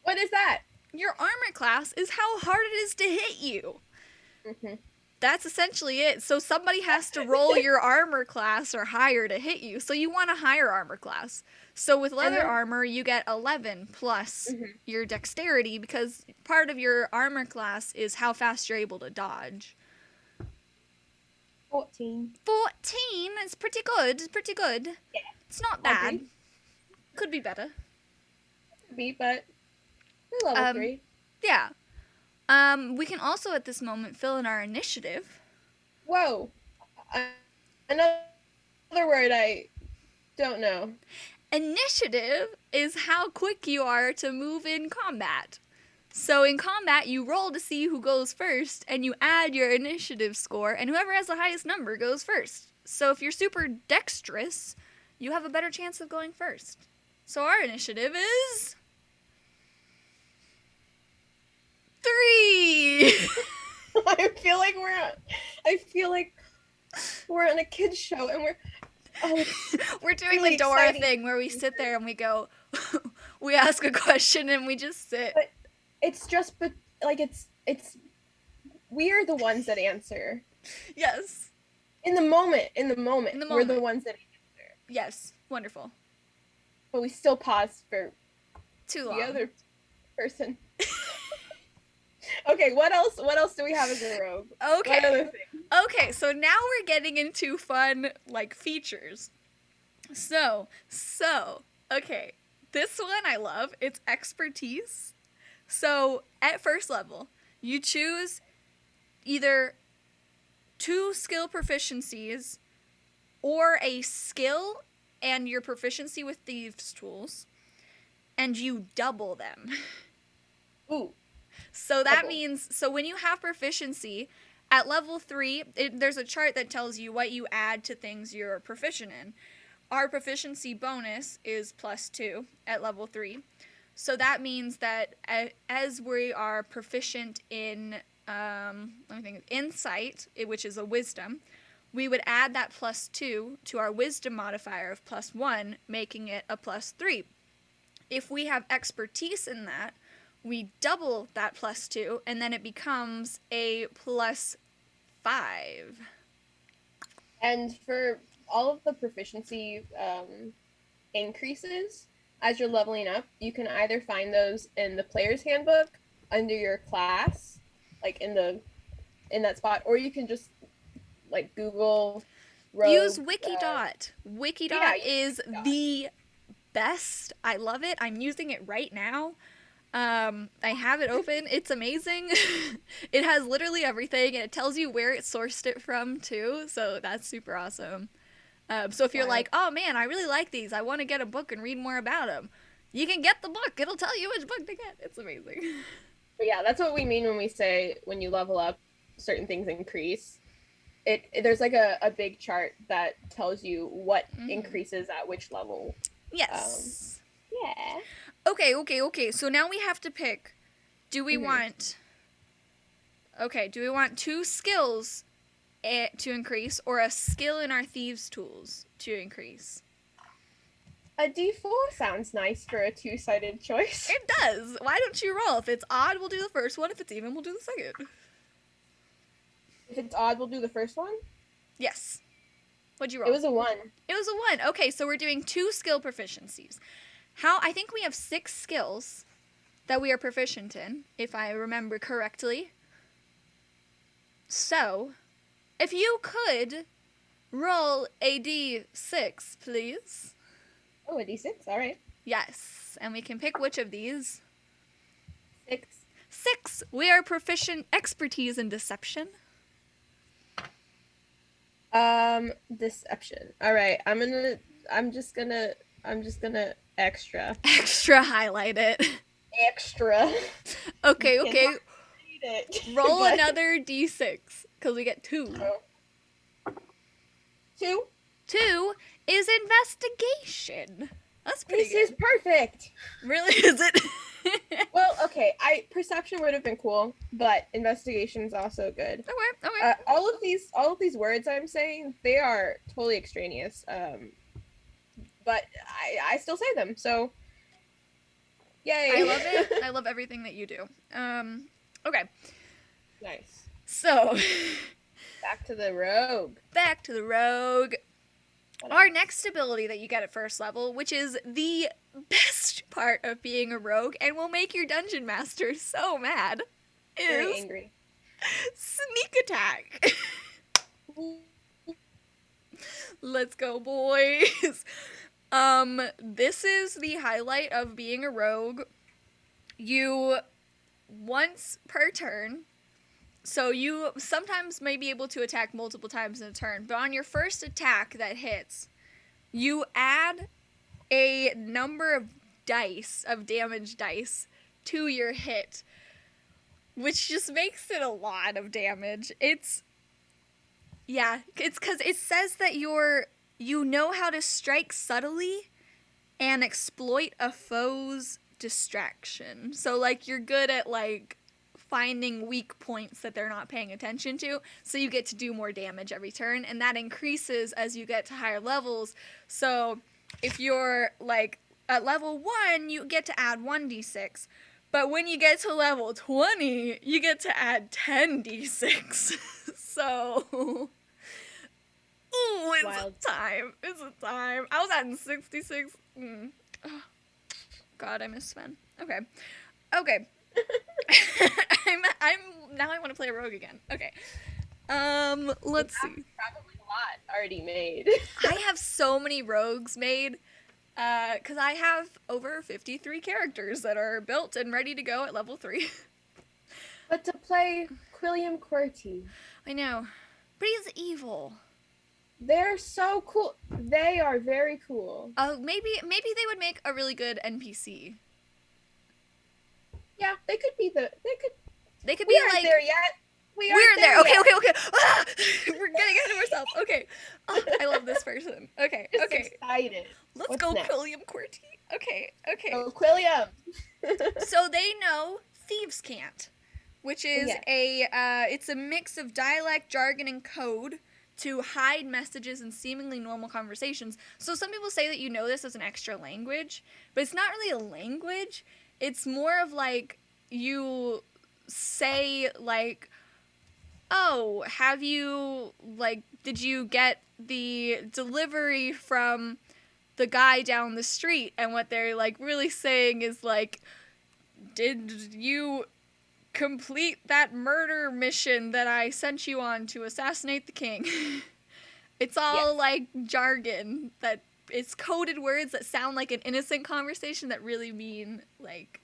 What is that? Your armor class is how hard it is to hit you. Mm-hmm. That's essentially it. So somebody has to roll your armor class or higher to hit you. So you want a higher armor class. So with leather armor, you get 11 plus your dexterity because part of your armor class is how fast you're able to dodge. 14. 14 is pretty good. Yeah. It's not bad. Could be better. Could be, but we're level 3. Yeah. We can also at this moment fill in our initiative. Whoa. Another word I don't know. Initiative is how quick you are to move in combat. So in combat, you roll to see who goes first, and you add your initiative score, and whoever has the highest number goes first. So if you're super dexterous, you have a better chance of going first. So our initiative is 3. I feel like we're on a kids show and we're doing really the Dora exciting thing where we sit there and we go, we ask a question and we just sit. But it's just, it's we are the ones that answer. Yes. In the moment, we're the ones that answer. Yes, wonderful. But we still pause for too long. The other person. Okay, what else do we have as a rogue? Okay. What other thing? Okay, so now we're getting into fun, like, features. So, okay, this one I love. It's expertise. So, at first level, you choose either 2 skill proficiencies or a skill and your proficiency with thieves' tools, and you double them. Ooh. So that means, so when you have proficiency, at level 3, there's a chart that tells you what you add to things you're proficient in. Our proficiency bonus is +2 at level 3. So that means that as we are proficient in, insight, which is a wisdom, we would add that +2 to our wisdom modifier of +1, making it a +3. If we have expertise in that, we double that +2, and then it becomes a +5. And for all of the proficiency increases, as you're leveling up, you can either find those in the player's handbook, under your class, like in that spot, or you can just, like, Google rogue. Use Wikidot. Wikidot is the best. I love it. I'm using it right now. I have it open. It's amazing. It has literally everything, and it tells you where it sourced it from, too, so that's super awesome. So if you're like, oh man, I really like these, I want to get a book and read more about them, you can get the book. It'll tell you which book to get. It's amazing. But yeah, that's what we mean when we say when you level up, certain things increase. There's like a big chart that tells you what increases at which level. Yes. Yeah. Okay. So now we have to pick. Do we want 2 skills to increase, or a skill in our thieves' tools to increase? A D4 sounds nice for a 2-sided choice. It does. Why don't you roll? If it's odd, we'll do the first one. If it's even, we'll do the second. If it's odd, we'll do the first one. Yes. What'd you roll? It was a 1. It was a 1. Okay, so we're doing 2 skill proficiencies. I think we have 6 skills that we are proficient in, if I remember correctly. So, if you could roll a d6, please. Oh, a d6. All right. Yes, and we can pick which of these. 6. 6. We are proficient expertise in deception. Deception. All right. I'm just gonna extra Highlight it. extra. Okay. Read it. Roll But- another d6 because we get 2. 2. 2 is investigation. That's pretty This is perfect. Really, is it? Well, okay. Perception would have been cool, but investigation is also good. Okay. All of these words I'm saying, they are totally extraneous. But I still say them. So, yay! I love it. I love everything that you do. Okay. Nice. So, Back to the rogue. Our next ability that you get at first level, which is the best part of being a rogue and will make your dungeon master so mad, Very is angry. sneak attack. Let's go, boys. This is the highlight of being a rogue. You, once per turn, so you sometimes may be able to attack multiple times in a turn, but on your first attack that hits, you add a number of dice, of damage dice, to your hit, which just makes it a lot of damage. It's because it says that you know how to strike subtly and exploit a foe's distraction. So, like, you're good at, like, finding weak points that they're not paying attention to, so you get to do more damage every turn, and that increases as you get to higher levels. So if you're, like, at level 1, you get to add 1d6, but when you get to level 20, you get to add 10d6. So, ooh, it's a time. I was adding 66. Oh, God, I miss Sven. Okay. I'm now I want to play a rogue again. Okay. Let's see. Probably a lot already made. I have so many rogues made, because I have over 53 characters that are built and ready to go at level 3. But to play Quilliam Qwerty, I know, but he's evil. they're so cool. They are very cool. Maybe they would make a really good NPC. Yeah, they could be They could we be aren't like there yet. we're there. Okay. yet. Ah! We're getting ahead of ourselves. Okay. Oh, I love this person. Okay. Just excited. Let's What's go, next? Quilliam Qwerty. Okay. Oh, Quilliam. So they know thieves can't, which is Yeah. it's a mix of dialect, jargon, and code to hide messages in seemingly normal conversations. So some people say that you know this as an extra language, but it's not really a language. It's more of like you say like, oh, have you, like, did you get the delivery from the guy down the street? And what they're like really saying is like, did you complete that murder mission that I sent you on to assassinate the king? It's all like jargon that it's coded words that sound like an innocent conversation that really mean like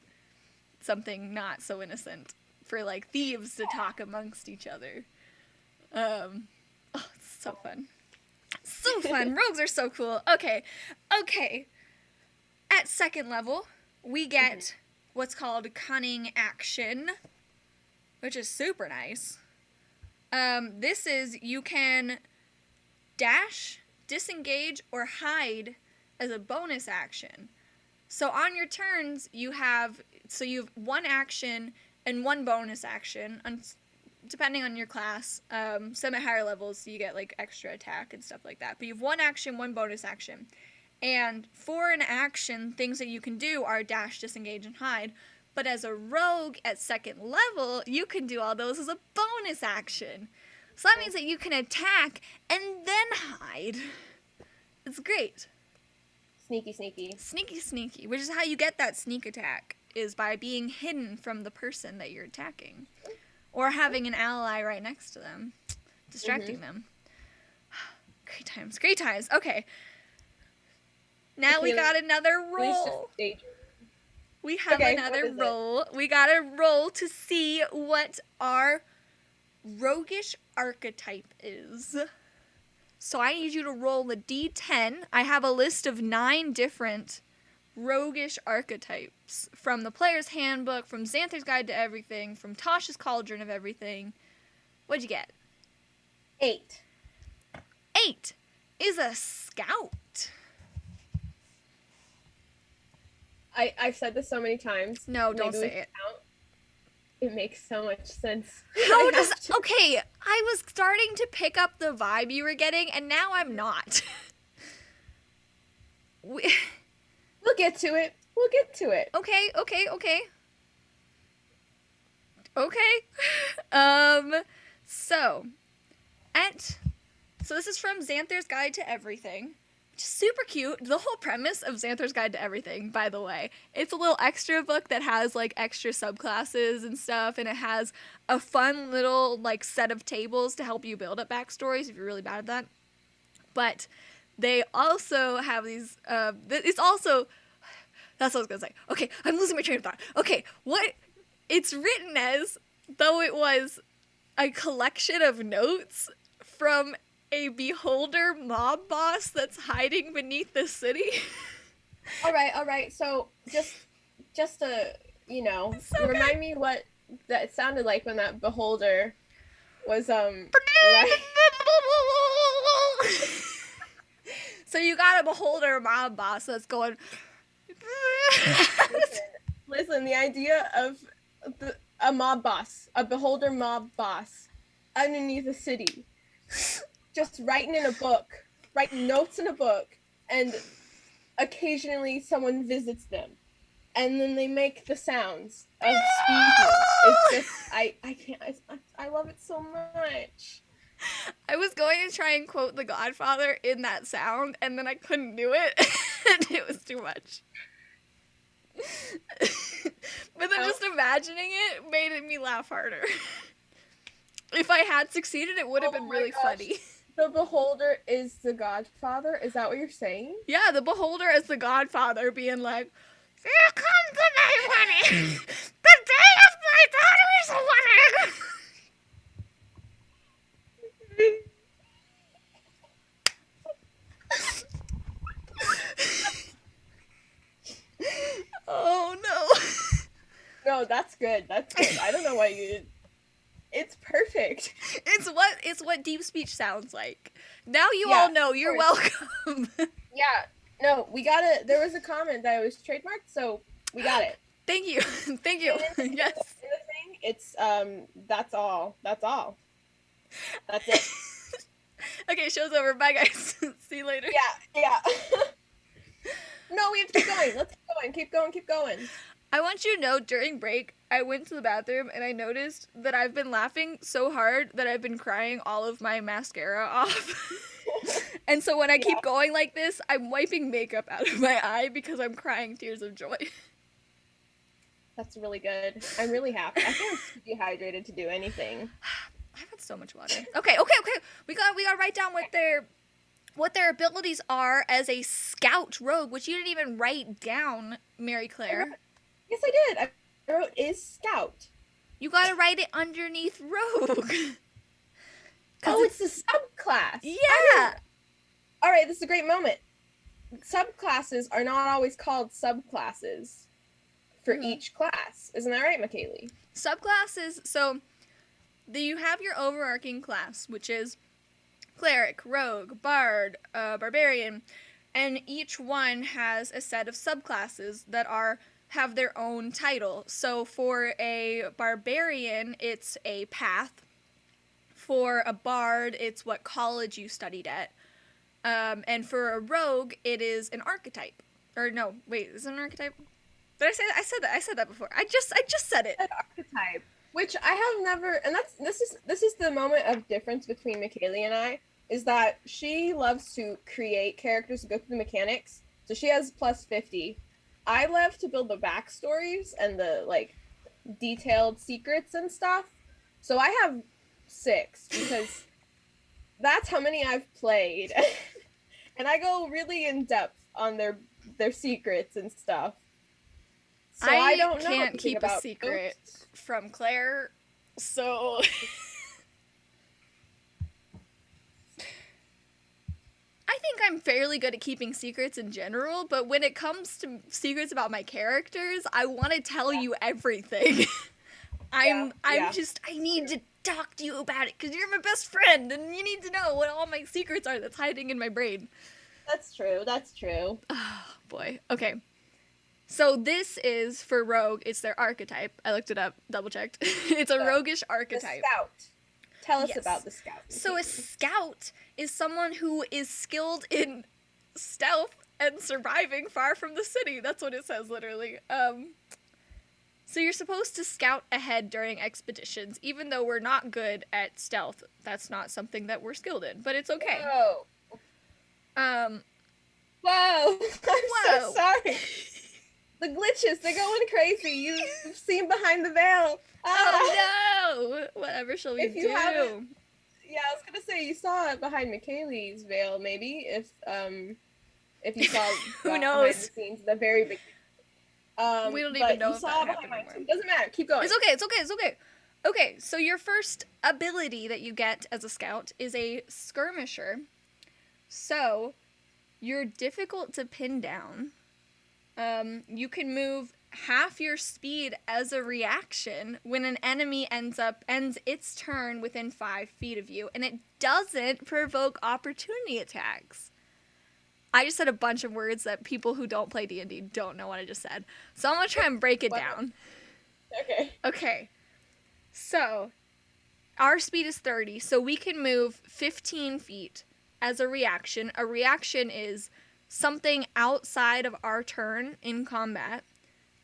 something not so innocent for like thieves to talk amongst each other. Oh, it's so fun. So fun. Rogues are so cool. Okay. At second level, we get what's called cunning action, which is super nice. This is you can dash, disengage, or hide as a bonus action. So on your turns, you have one action and one bonus action, depending on your class. Some at higher levels, you get like extra attack and stuff like that. But you have one action, one bonus action. And for an action, things that you can do are dash, disengage, and hide. But as a rogue at second level, you can do all those as a bonus action. So that means that you can attack and then hide. It's great. Sneaky, sneaky. Sneaky, sneaky, which is how you get that sneak attack, is by being hidden from the person that you're attacking. Or having an ally right next to them, distracting them. Great times, great times. Okay. Now we got another roll. We have another roll. We got a roll to see what our roguish archetype is. So I need you to roll a d10. I have a list of 9 different roguish archetypes from the Player's Handbook, from Xanther's Guide to Everything, from Tasha's Cauldron of Everything. What'd you get? 8. 8 is a scout. I've said this so many times. No, don't say it. It makes so much sense. How does... Okay, I was starting to pick up the vibe you were getting, and now I'm not. We'll get to it. We'll get to it. Okay. So this is from Xanther's Guide to Everything. Just super cute. The whole premise of Xanther's Guide to Everything, by the way, it's a little extra book that has like extra subclasses and stuff, and it has a fun little like set of tables to help you build up backstories if you're really bad at that. But they also have these. It's also. That's what I was gonna say. Okay, I'm losing my train of thought. Okay, what it's written as, though it was a collection of notes from a beholder mob boss that's hiding beneath the city. All right. So just to, remind me what that sounded like when that beholder was right. So you got a beholder mob boss that's going. Listen, the idea of a mob boss, a beholder mob boss underneath a city, just writing notes in a book, and occasionally someone visits them, and then they make the sounds of speaking. It's just, I can't, I love it so much. I was going to try and quote The Godfather in that sound, and then I couldn't do it, and it was too much. But then just imagining it made me laugh harder. If I had succeeded, it would have been really funny. The beholder is the Godfather? Is that what you're saying? Yeah, the beholder is the Godfather being like, "Here comes my wedding! The day of my daughter's wedding!" Oh no. No, that's good. I don't know why you. It's perfect. It's what deep speech sounds like. Now you all know. You're welcome. Yeah. No, we got it. There was a comment that was trademarked, so we got it. Thank you. Yes. In the thing, it's that's all. That's it. Okay, show's over. Bye guys. See you later. Yeah. No, we have to keep going. Let's keep going. Keep going. I want you to know, during break, I went to the bathroom and I noticed that I've been laughing so hard that I've been crying all of my mascara off. And so when I keep going like this, I'm wiping makeup out of my eye because I'm crying tears of joy. That's really good. I'm really happy. I think I'm too dehydrated to do anything. I've had so much water. Okay. We gotta write down what their abilities are as a scout rogue, which you didn't even write down, Mary Claire. Yes, I did. I wrote is scout. You gotta write it underneath rogue. Oh, it's a subclass. Yeah. All right, this is a great moment. Subclasses are not always called subclasses for each class. Isn't that right, McKaylee? Subclasses, so you have your overarching class, which is cleric, rogue, bard, barbarian, and each one has a set of subclasses that have their own title. So for a barbarian, it's a path. For a bard, it's what college you studied at. And for a rogue, it is an archetype. Or no, wait, is it an archetype? Did I say that? I said that before. I just said it. An archetype. Which I have never, and this is the moment of difference between McKaylee and I, is that she loves to create characters and go through the mechanics. So she has plus 50. I love to build the backstories and the like detailed secrets and stuff. So I have 6 because that's how many I've played. And I go really in depth on their secrets and stuff. So I don't know can't keep a about secret ghosts. from Claire, so I think I'm fairly good at keeping secrets in general, but when it comes to secrets about my characters, I want to tell you everything. I need to talk to you about it because you're my best friend and you need to know what all my secrets are that's hiding in my brain. That's true. That's true. Oh, boy. Okay. So this is, for rogue, it's their archetype. I looked it up, double-checked. It's a roguish archetype. The scout. Tell us Yes. about the scout. So a scout is someone who is skilled in stealth and surviving far from the city. That's what it says, literally. So you're supposed to scout ahead during expeditions, even though we're not good at stealth. That's not something that we're skilled in, but it's okay. Whoa. Whoa. I'm so sorry. The glitches, they're going crazy. You've seen behind the veil. Oh no! Whatever shall we If you do? haven't- Yeah, I was gonna say you saw it behind McKaylee's veil, maybe if you saw Who behind knows? the scenes, the very big. We don't but even know you if saw that it behind happened mine anymore. too. Doesn't matter. Keep going. It's okay. Okay, so your first ability that you get as a scout is a skirmisher. So, you're difficult to pin down. You can move half your speed as a reaction when an enemy ends its turn within 5 feet of you, and it doesn't provoke opportunity attacks. I just said a bunch of words that people who don't play D&D don't know what I just said. So I'm going to try and break it down. Okay. So, our speed is 30, so we can move 15 feet as a reaction. A reaction is something outside of our turn in combat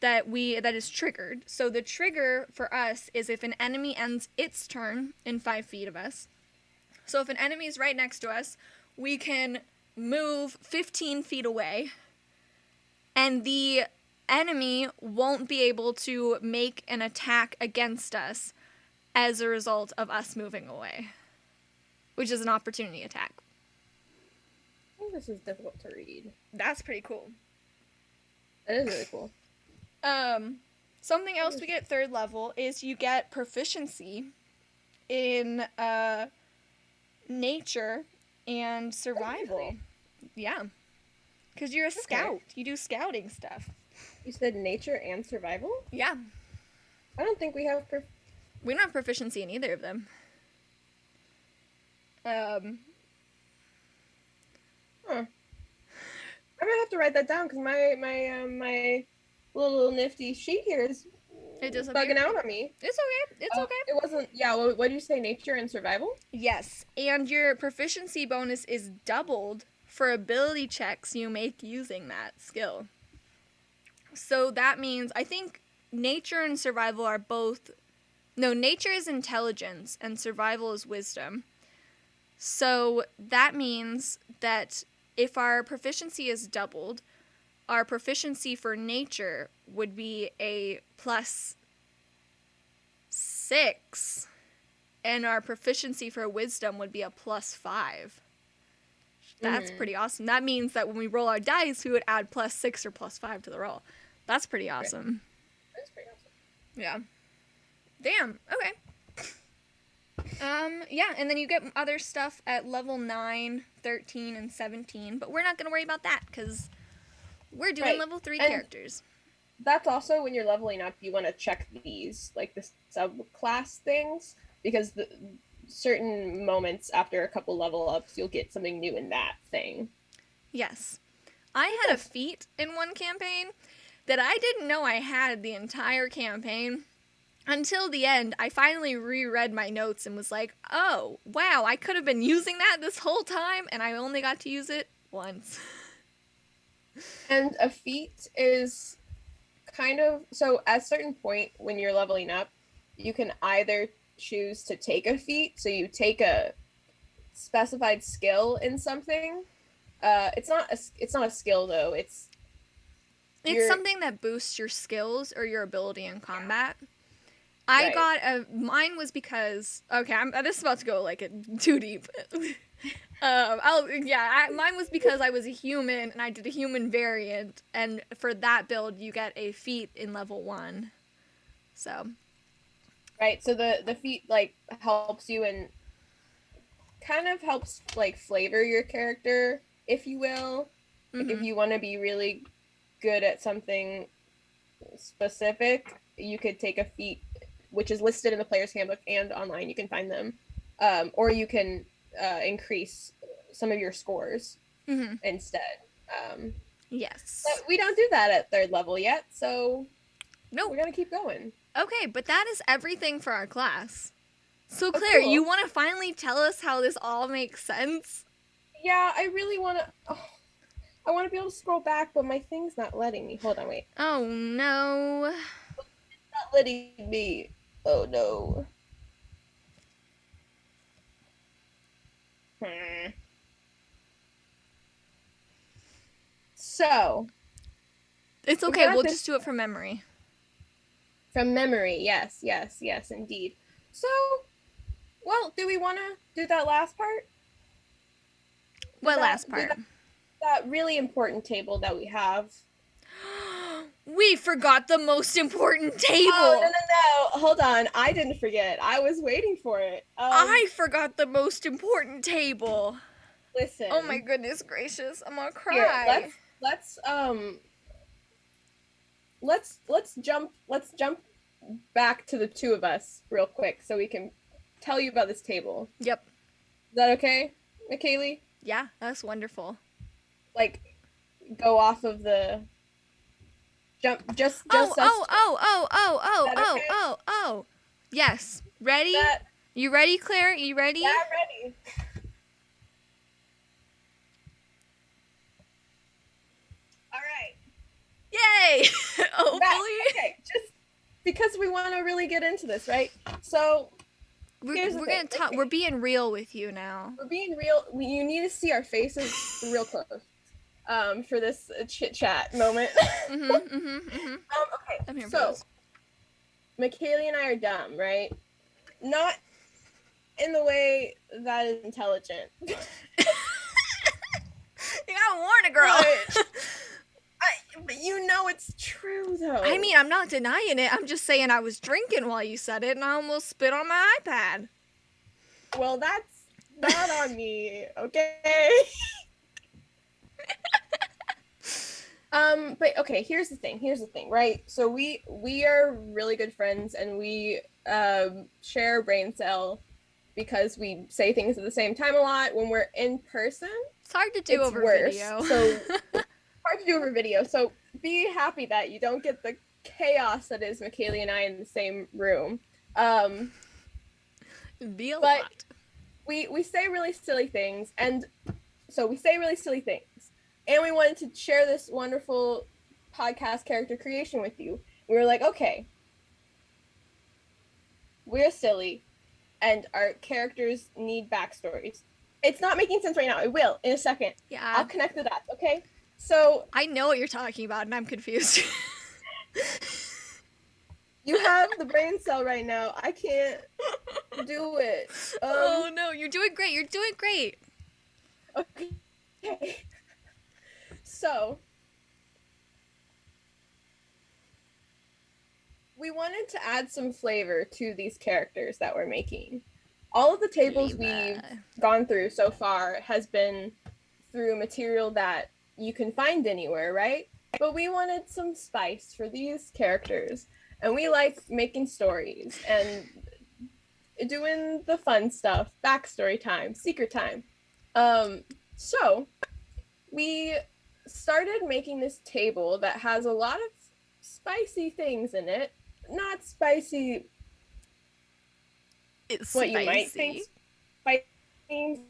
that is triggered. So the trigger for us is if an enemy ends its turn in 5 feet of us. So if an enemy is right next to us, we can move 15 feet away, and the enemy won't be able to make an attack against us as a result of us moving away, which is an opportunity attack. I think this is difficult to read. That's pretty cool. That is really cool. Something else we get at 3rd level is you get proficiency in nature and survival. Really? Yeah. Because you're a scout. You do scouting stuff. You said nature and survival? Yeah. I don't think we have We don't have proficiency in either of them. I'm gonna have to write that down because my little nifty sheet here is bugging out on me. It's okay. It's okay. It wasn't. Yeah. What did you say? Nature and survival? Yes, and your proficiency bonus is doubled for ability checks you make using that skill. So that means, I think nature and survival are both... No, nature is intelligence and survival is wisdom. So that means that if our proficiency is doubled, our proficiency for nature would be a +6, and our proficiency for wisdom would be a +5. That's pretty awesome. That means that when we roll our dice, we would add +6 or +5 to the roll. That's pretty awesome. That's pretty awesome. Yeah. Damn. Okay. Yeah, and then you get other stuff at level 9, 13, and 17, but we're not going to worry about that because we're doing level 3 characters. That's also when you're leveling up, you want to check these, like the subclass things, because certain moments after a couple level ups, you'll get something new in that thing. Yes. I had a feat in one campaign that I didn't know I had the entire campaign. Until the end, I finally reread my notes and was like, oh, wow, I could have been using that this whole time, and I only got to use it once. And a feat is kind of... So at a certain point when you're leveling up, you can either choose to take a feat, so you take a specified skill in something. It's not a skill though. It's something that boosts your skills or your ability in combat. I Right. got mine was because this is about to go like too deep. Mine was because I was a human and I did a human variant, and for that build you get a feat in level 1. So. Right. So the feat like helps you and kind of helps like flavor your character, if you will. Like if you want to be really good at something specific, you could take a feat which is listed in the player's handbook and online. You can find them, or you can increase some of your scores instead. Yes. But we don't do that at 3rd level yet, so nope. We're gonna keep going. Okay, but that is everything for our class. So Claire, cool. You want to finally tell us how this all makes sense? Yeah, I really want to. I want to be able to scroll back, but my thing's not letting me. Hold on, wait. Oh no. It's not letting me. Oh no. So. It's okay, we'll just do it from memory. From memory, yes, indeed. So, well, do we want to do that last part? What last part? That really important table that we have. We forgot the most important table. Oh, no. Hold on. I didn't forget. I was waiting for it. I forgot the most important table. Listen. Oh my goodness gracious. I'm gonna cry. Here, let's jump back to the two of us real quick so we can tell you about this table. Yep. Is that okay, McKaylee? Yeah, that's wonderful. Like, go off of the jump. Just. Oh. Yes. Ready? You ready, Claire? You ready? Yeah, I'm ready. All right. Yay! Hopefully. Okay, just because we want to really get into this, right? So we're gonna talk. Okay. We're being real with you now. We're being real. You need to see our faces real close. For this chit chat moment. Okay. I'm here so, McKaylee and I are dumb, right? Not in the way that is intelligent. You gotta warn a girl. But you know it's true, though. I mean, I'm not denying it. I'm just saying I was drinking while you said it, and I almost spit on my iPad. Well, that's not on me, okay? But okay, here's the thing, right? So we are really good friends, and we share a brain cell because we say things at the same time a lot. When we're in person, it's hard to do over video. So hard to do over video. So be happy that you don't get the chaos that is McKaylee and I in the same room. Be a lot. We say really silly things, and so we say really silly things. And we wanted to share this wonderful podcast character creation with you. We were like, okay, we're silly, and our characters need backstories. It's not making sense right now. It will in a second. Yeah. I'll connect the dots, okay? So I know what you're talking about, and I'm confused. You have the brain cell right now. I can't do it. Oh no, you're doing great. You're doing great. Okay. So, we wanted to add some flavor to these characters that we're making. All of the tables we've gone through so far has been through material that you can find anywhere, right? But we wanted some spice for these characters. And we like making stories and doing the fun stuff, backstory time, secret time. So we started making this table that has a lot of spicy things in it. Not spicy. It's what spicy. You might think spicy.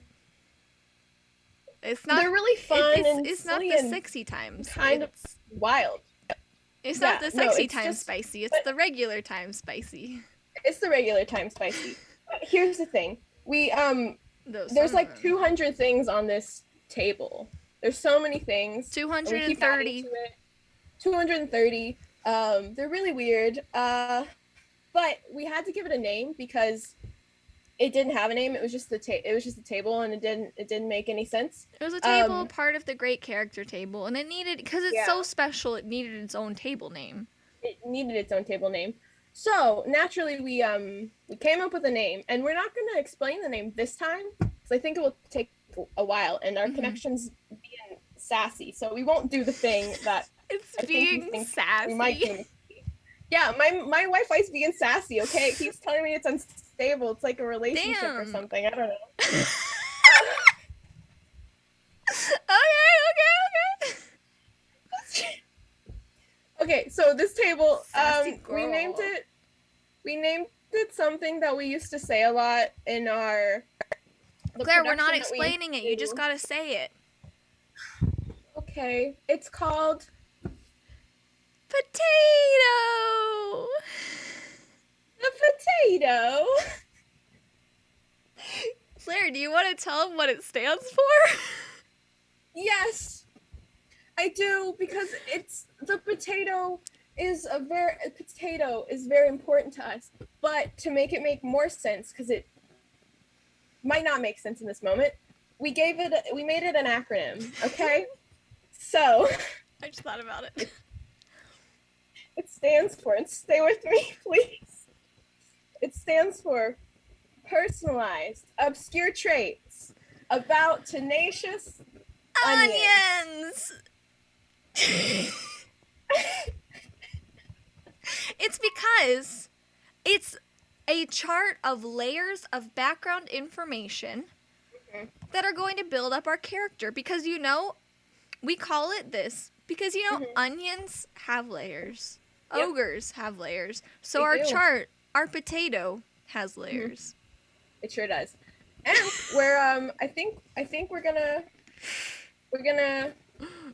It's not. They're really fun and it's not the sexy times. Kind of wild. It's not the sexy time spicy. It's the regular time spicy. It's the regular time spicy. Here's the thing. There's like 200 things on this table. There's so many things. 230. We keep adding to it. 230. They're really weird. But we had to give it a name because it didn't have a name. It was just a table, and it didn't make any sense. It was a table, part of the great character table, and it needed, because it's so special, it needed its own table name. It needed its own table name. So naturally, we came up with a name, and we're not going to explain the name this time because I think it will take a while, and our connection's being sassy, so we won't do the thing that it's being sassy. We might do. Yeah, my Wi-Fi's being sassy. Okay, it keeps telling me it's unstable. It's like a relationship or something. I don't know. Okay. Okay, so this table, we named it something that we used to say a lot in our. Claire, we're not explaining it. You just gotta say it. Okay, it's called Potato. The potato. Claire, do you want to tell them what it stands for? Yes, I do, because the potato is very important to us. But to make it make more sense, because it might not make sense in this moment, we made it an acronym. Okay, so I just thought about it. It stands for, and stay with me, please. It stands for personalized, obscure traits about tenacious onions. It's because it's a chart of layers of background information that are going to build up our character. Because, we call it this because, onions have layers. Yep. Ogres have layers. So our chart, our potato, has layers. It sure does. And we're I think we're gonna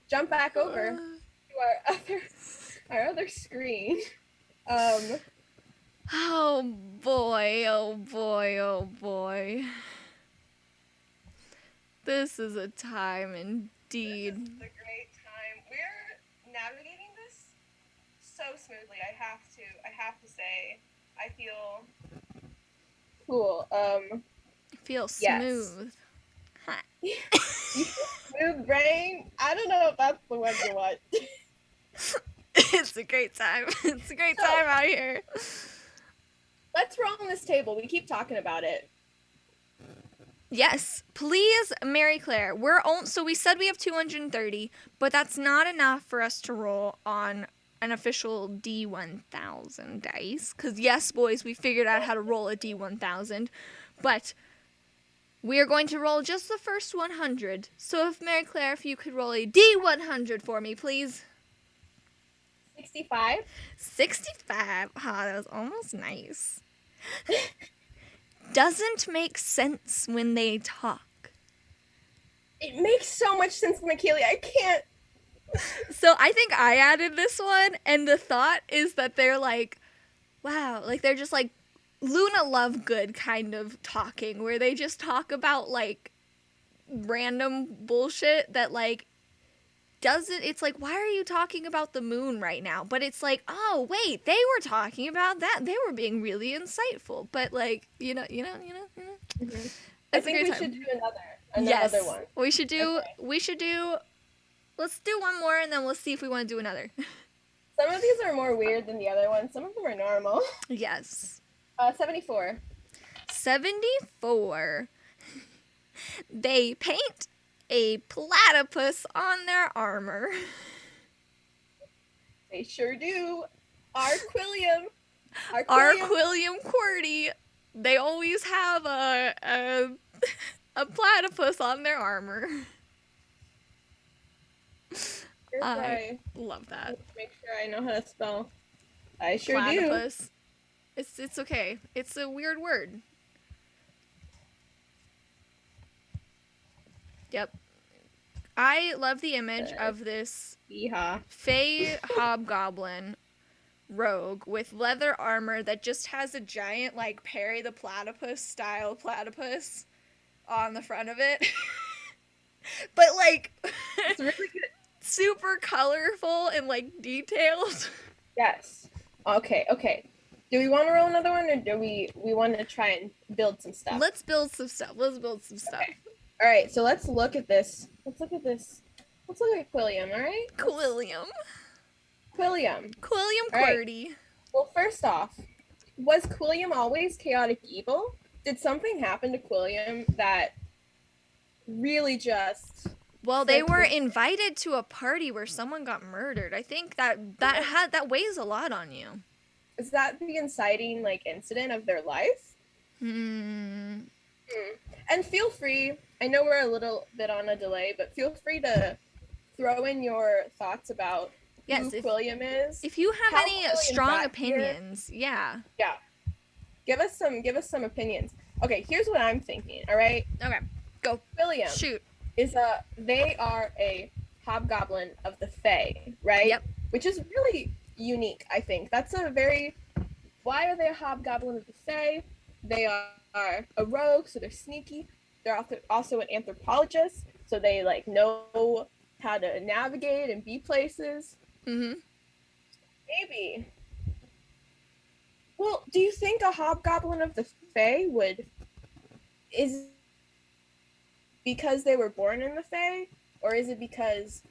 jump back over to our other screen. Oh boy, oh boy, oh boy. This is a time indeed. This is a great time. We're navigating this so smoothly. I have to say, I feel cool. Feel smooth. Yes. Smooth brain. I don't know if that's the one you want. It's a great time. It's a great time out here. Let's roll on this table. We keep talking about it. Yes, please, Mary Claire. So we said we have 230, but that's not enough for us to roll on an official D1000 dice. Because yes, boys, we figured out how to roll a D1000, but we are going to roll just the first 100. So if Mary Claire, if you could roll a D100 for me, please. 65. 65. Ah, that was almost nice. Doesn't make sense when they talk. It makes so much sense, McKeely. I can't. So I think I added this one, and the thought is that they're like, wow, like they're just like Luna Lovegood kind of talking, where they just talk about like random bullshit that like it's like, why are you talking about the moon right now? But it's like, oh wait, they were talking about that. They were being really insightful. But like, Mm-hmm. I think we should do another one. We should do let's do one more, and then we'll see if we want to do another. Some of these are more weird than the other ones. Some of them are normal. Yes. 74. 74. They paint a platypus on their armor. They sure do. Arquillium QWERTY. They always have a platypus on their armor. I love that. Let's make sure I know how to spell. I sure platypus. Do. It's okay. It's a weird word. Yep. I love the image of this Fey hobgoblin rogue with leather armor that just has a giant, like, Perry the Platypus style platypus on the front of it. But, like, It's really good. super colorful and, like, detailed. Yes. Okay. Do we want to roll another one, or do we want to try and build some stuff? Let's build some stuff. Okay. All right. So let's look at this. Let's look at Quilliam. All right. Quilliam. Quilliam QWERTY. Right. Well, first off, was Quilliam always chaotic evil? Did something happen to Quilliam that really just... Well, they were invited to a party where someone got murdered. I think that weighs a lot on you. Is that the inciting, like, incident of their life? Hmm. And feel free, I know we're a little bit on a delay, but feel free to throw in your thoughts about who Quilliam is. If you have any strong opinions, yeah. Yeah. Give us some opinions. Okay, here's what I'm thinking, all right? Okay, go. Quilliam. Shoot. They are a hobgoblin of the Fae, right? Yep. Which is really unique, I think. Why are they a hobgoblin of the Fae? They are a rogue, so they're sneaky. They're also an anthropologist, so they, like, know how to navigate and be places. Mm-hmm. Maybe. Well, do you think a hobgoblin of the Fae is because they were born in the Fae? Or is it because,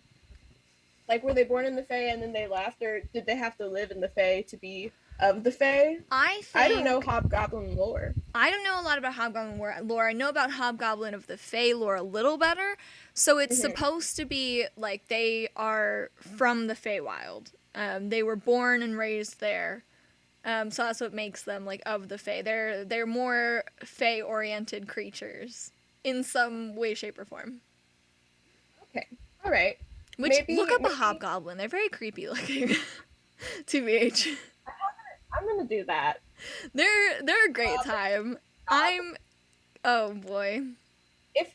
like, were they born in the Fae and then they left? Or did they have to live in the Fae to be of the Fae? I don't know hobgoblin lore. I don't know a lot about hobgoblin lore. I know about hobgoblin of the Fae lore a little better. So it's supposed to be, like, they are from the Feywild. They were born and raised there. So that's what makes them, like, of the Fae. They're more Fae-oriented creatures in some way, shape, or form. Okay. All right. Look up a hobgoblin. They're very creepy looking. TBH. I'm gonna do that. They're a great time. Oh boy. If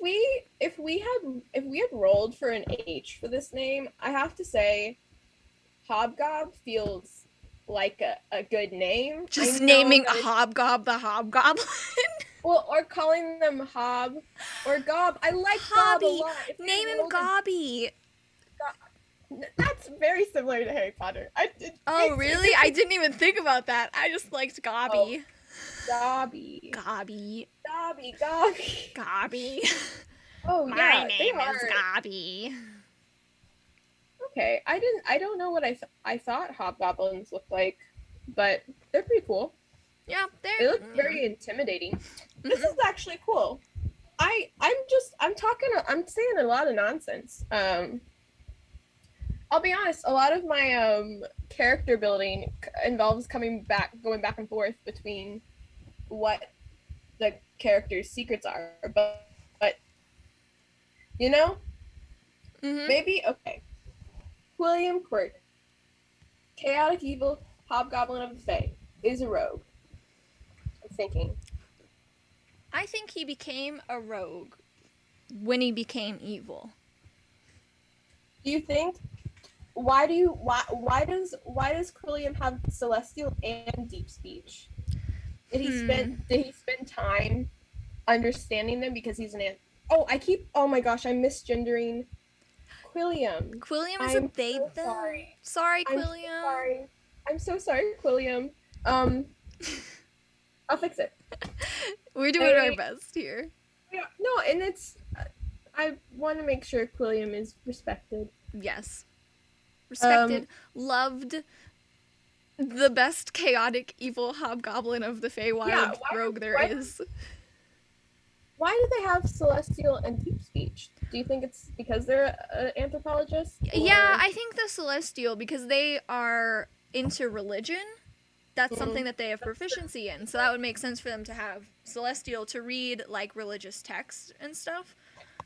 we had rolled for an H for this name, I have to say, Hobgob feels like a good name. Just naming a Hobgob the Hobgoblin. Well, or calling them Hob or Gob. I like Hobby. Gob a lot. Name him Gobby. That's very similar to Harry Potter. Oh, really? I didn't even think about that. I just liked Gobby. Gobby. Gobby. Gobby. Gobby. Oh, My name is Gobby. Okay, I don't know what I thought hobgoblins looked like, but they're pretty cool. Yeah, they look very intimidating. This is actually cool. I'm saying a lot of nonsense. I'll be honest, a lot of my character building involves going back and forth between what the character's secrets are, but you know, maybe okay. William Quirk, chaotic evil hobgoblin of the Fae, is a rogue. I'm thinking. I think he became a rogue when he became evil. Do you think? Why does Quilliam have celestial and deep speech? Did he spend time understanding them because he's an oh my gosh, I'm misgendering Quilliam. Quilliam is a babe then? Sorry, Quilliam. I'm so sorry, Quilliam. I'll fix it. We're doing our best here. Yeah, no, and it's I want to make sure Quilliam is respected. Yes. Respected, loved, the best chaotic evil hobgoblin of the Feywild rogue there is. Why do they have celestial and deep speech? Do you think it's because they're an anthropologist? Yeah, I think the celestial, because they are into religion. That's something that they have proficiency in. So that would make sense for them to have celestial to read, like, religious texts and stuff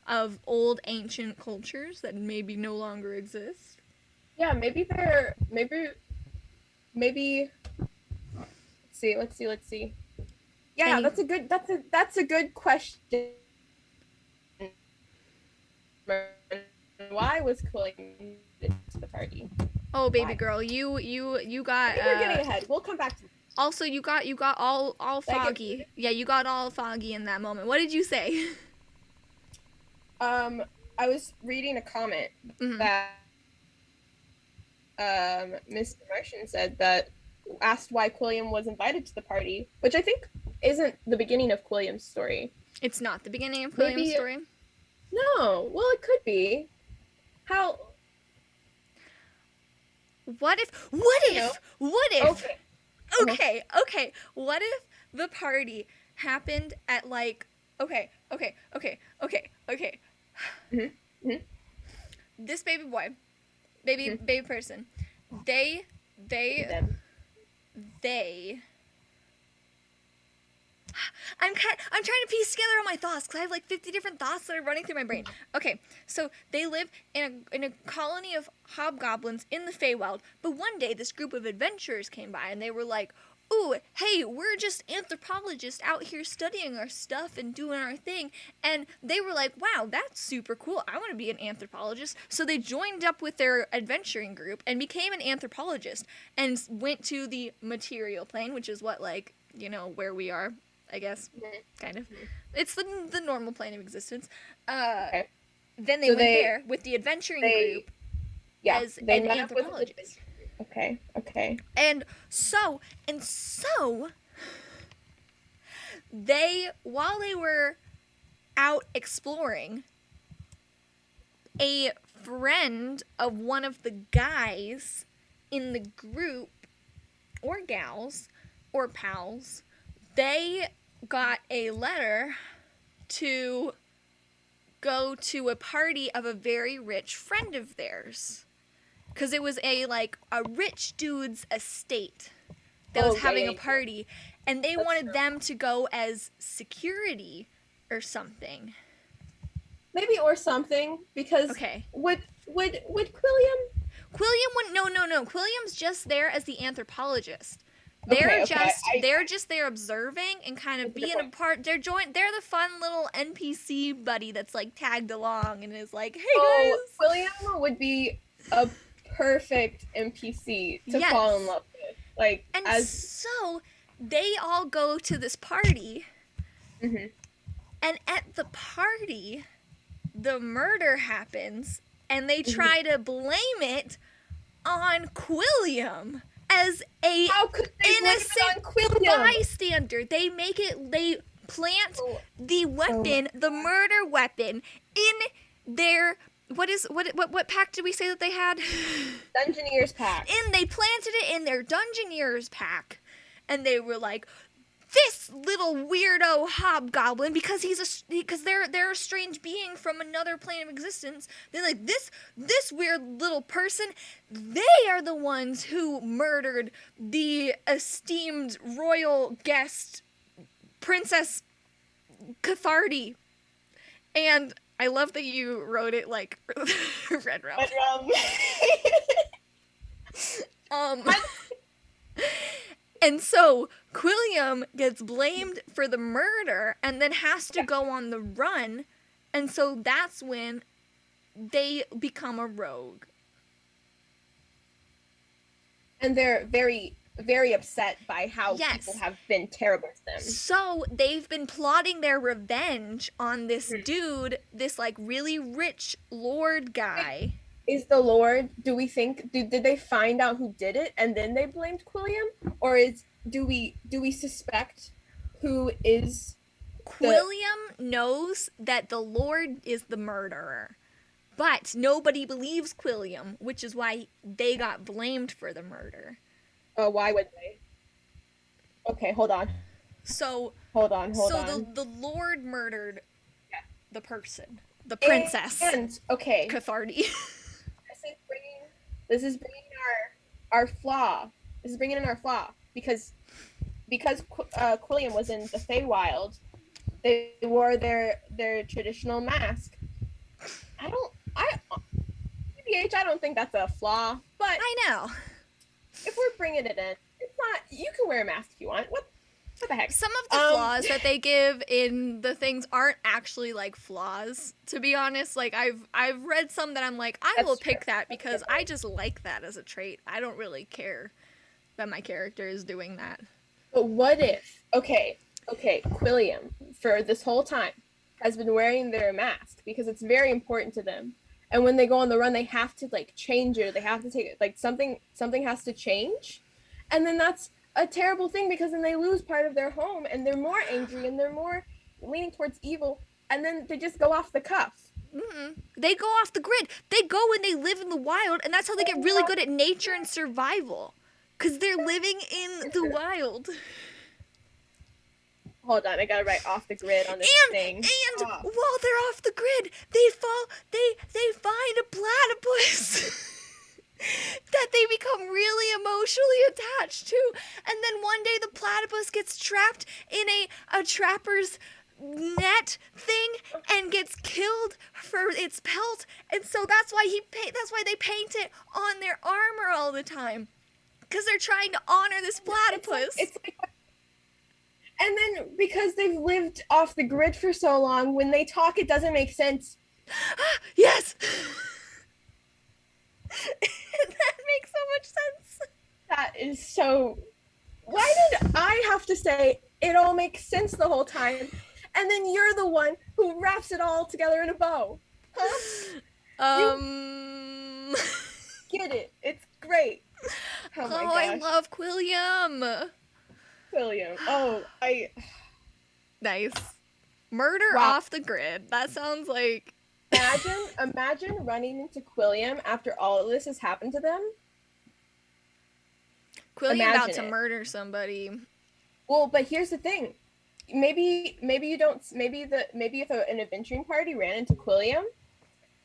of old ancient cultures that maybe no longer exist. Yeah, maybe let's see. Yeah, that's a good question. Why was Quilliam to the party. Oh, baby Why? girl, you got. I think we're getting ahead. We'll come back to. Also, you got all foggy. Yeah, you got all foggy in that moment. What did you say? I was reading a comment that Mr. Martian said that asked why Quilliam was invited to the party, which I think isn't the beginning of Quilliam's story. It's not the beginning of Quilliam's story? No. Well, it could be. How? What if? Okay. What if the party happened at like? Okay. Mm-hmm. This baby boy, baby person, they. I'm trying to piece together all my thoughts because I have like 50 different thoughts that are running through my brain. Okay, so they live in a colony of hobgoblins in the Feywild, but one day this group of adventurers came by and they were like, ooh, hey, we're just anthropologists out here studying our stuff and doing our thing. And they were like, wow, that's super cool. I want to be an anthropologist. So they joined up with their adventuring group and became an anthropologist and went to the material plane, which is what, like, you know, where we are, I guess, kind of. It's the normal plane of existence. Okay. Then they went there with the adventuring group as an anthropologist. Okay. And so they, while they were out exploring, a friend of one of the guys in the group, or gals, or pals, they got a letter to go to a party of a very rich friend of theirs. Because it was a rich dude's estate that was having a party, and they wanted them to go as security or something. Maybe or something, because would Quilliam? Quilliam wouldn't. No. Quilliam's just there as the anthropologist. They're just there observing and kind of being a part. They're the fun little NPC buddy that's like tagged along and is like, hey guys. Quilliam would be a perfect NPC to fall in love with. So they all go to this party, and at the party, the murder happens, and they try to blame it on Quilliam as a innocent bystander. They plant the weapon, the murder weapon, in their. What pack did we say that they had? Dungeoneer's pack. And they planted it in their Dungeoneer's pack. And they were like, this little weirdo hobgoblin, because they're a strange being from another plane of existence. They're like, this weird little person, they are the ones who murdered the esteemed royal guest, Princess Cathardy. And I love that you wrote it like Red Rum. And so Quilliam gets blamed for the murder and then has to go on the run. And so that's when they become a rogue. And they're very, very upset by how people have been terrible to them. So they've been plotting their revenge on this dude, this like really rich lord guy. Is the lord, do we think, did they find out who did it and then they blamed Quilliam? Or do we suspect who is Quilliam knows that the lord is the murderer. But nobody believes Quilliam, which is why they got blamed for the murder. Oh, why would they? Okay, hold on. So hold on. So the lord murdered the person, the princess. And Cathardy. This is bringing our flaw. This is bringing in our flaw because Quilliam was in the Feywild. They wore their traditional mask. I don't think that's a flaw, but I know. If we're bringing it in, it's not. You can wear a mask if you want. What? What the heck? Some of the flaws that they give in the things aren't actually like flaws, to be honest. Like I've read some that I'm like, I will pick that because I just like that as a trait. I don't really care that my character is doing that. But what if, okay, Quilliam, for this whole time, has been wearing their mask because it's very important to them. And when they go on the run, they have to like change it. Or they have to take it, like something has to change. And then that's a terrible thing because then they lose part of their home and they're more angry and they're more leaning towards evil. And then they just go off the cuff. Mm-mm. They go off the grid. They go and they live in the wild, and that's how they get really good at nature and survival. Because they're living in the wild. Hold on, I gotta write off the grid on this thing. And while they're off the grid, they find a platypus that they become really emotionally attached to. And then one day the platypus gets trapped in a trapper's net thing and gets killed for its pelt. And so that's why they paint it on their armor all the time. Because they're trying to honor this platypus. It's like, and then because they've lived off the grid for so long, when they talk, it doesn't make sense. Yes! That makes so much sense. That is so... Why did I have to say it all makes sense the whole time? And then you're the one who wraps it all together in a bow. Huh? Get it. It's great. Oh my gosh. I love Quilliam. Quilliam. Nice. Murder off the grid. That sounds like... Imagine running into Quilliam after all of this has happened to them. Quilliam about to murder somebody. Well, but here's the thing. Maybe you don't. Maybe if an adventuring party ran into Quilliam,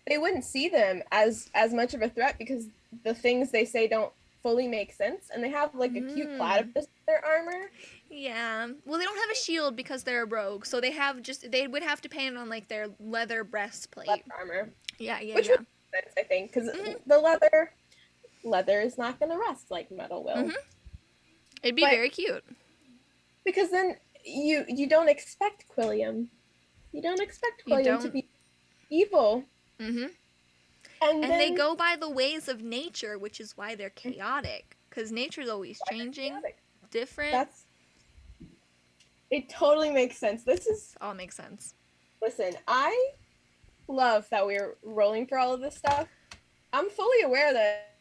they wouldn't see them as much of a threat because the things they say don't fully make sense, and they have like a cute platypus in their armor. Yeah. Well, they don't have a shield because they're a rogue, so they would have to paint on like their leather breastplate. Leather armor. Yeah. Which would make sense, I think, because the leather is not going to rust like metal will. Mm-hmm. It'd be very cute. Because then you don't expect Quilliam. You don't expect Quilliam to be evil. Mm-hmm. And they go by the ways of nature, which is why they're chaotic. Because nature's always changing, different. It totally makes sense. All makes sense. Listen, I love that we're rolling for all of this stuff. I'm fully aware that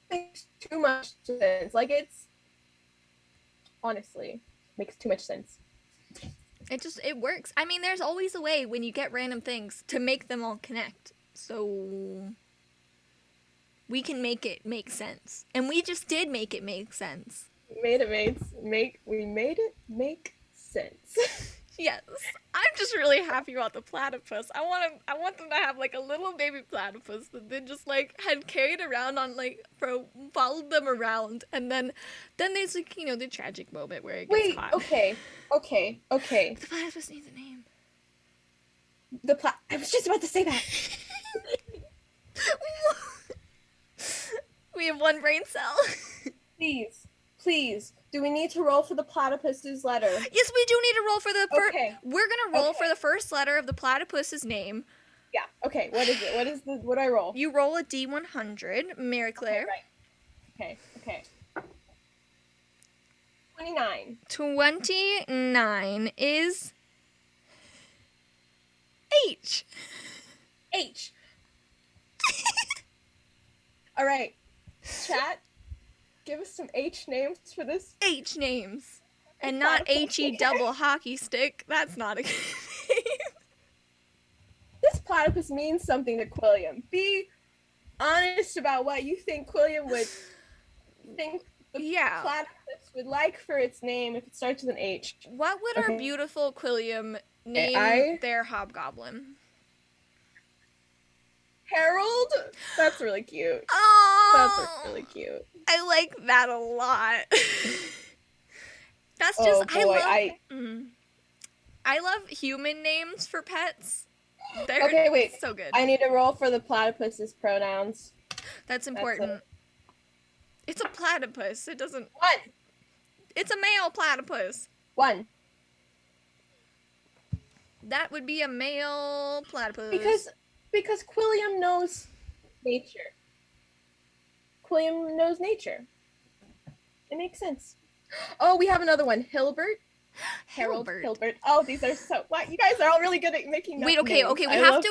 it makes too much sense. Like, honestly, makes too much sense. It works. I mean, there's always a way when you get random things to make them all connect. So we can make it make sense. And we just did make it make sense. We made it make sense. Yes. I'm just really happy about the platypus. I want them to have like a little baby platypus that they just like had carried around on like followed them around, and then there's like, you know, the tragic moment where it gets hot. Okay. The platypus needs a name. I was just about to say that. We have one brain cell. Please. Do we need to roll for the platypus's letter? Yes, we do need to roll for the first. Okay. We're gonna roll for the first letter of the platypus's name. Yeah. Okay. What is it? What do I roll? You roll a D100, Mary Claire. Okay, right. Okay. 29. 29 is H. All right. Chat. Give us some H names for this. H names. And not H-E double hockey stick. That's not a good name. This platypus means something to Quilliam. Be honest about what you think Quilliam would think the platypus would like for its name if it starts with an H. What would our beautiful Quilliam name their hobgoblin? Harold? That's really cute. Oh, that's really cute. I like that a lot. That's just I love human names for pets. They're so good. I need to roll for the platypus's pronouns. That's important. It's a platypus. It doesn't... One. It's a male platypus. One. That would be a male platypus. Because Quilliam knows nature. Quilliam knows nature. It makes sense. Oh, we have another one. Hilbert. Harold Hilbert. Oh, these are so... What? You guys are all really good at making names. Wait, okay.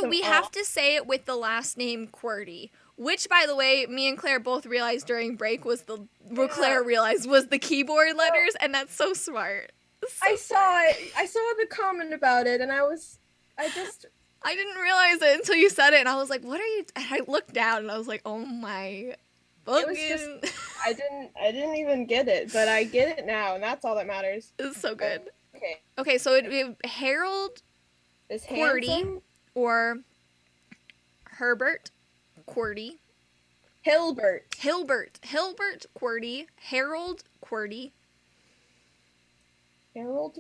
We have to say it with the last name QWERTY. Which, by the way, me and Claire both realized during break was the... What Claire realized was the keyboard letters, and that's so smart. I saw it. I saw the comment about it, and I didn't realize it until you said it, and I was like, what are you... And I looked down, and I was like, oh my... It was just... I didn't even get it, but I get it now, and that's all that matters. It's so good. Okay. Okay, so it Harold is QWERTY or Herbert QWERTY. Hilbert QWERTY. Harold QWERTY. Harold.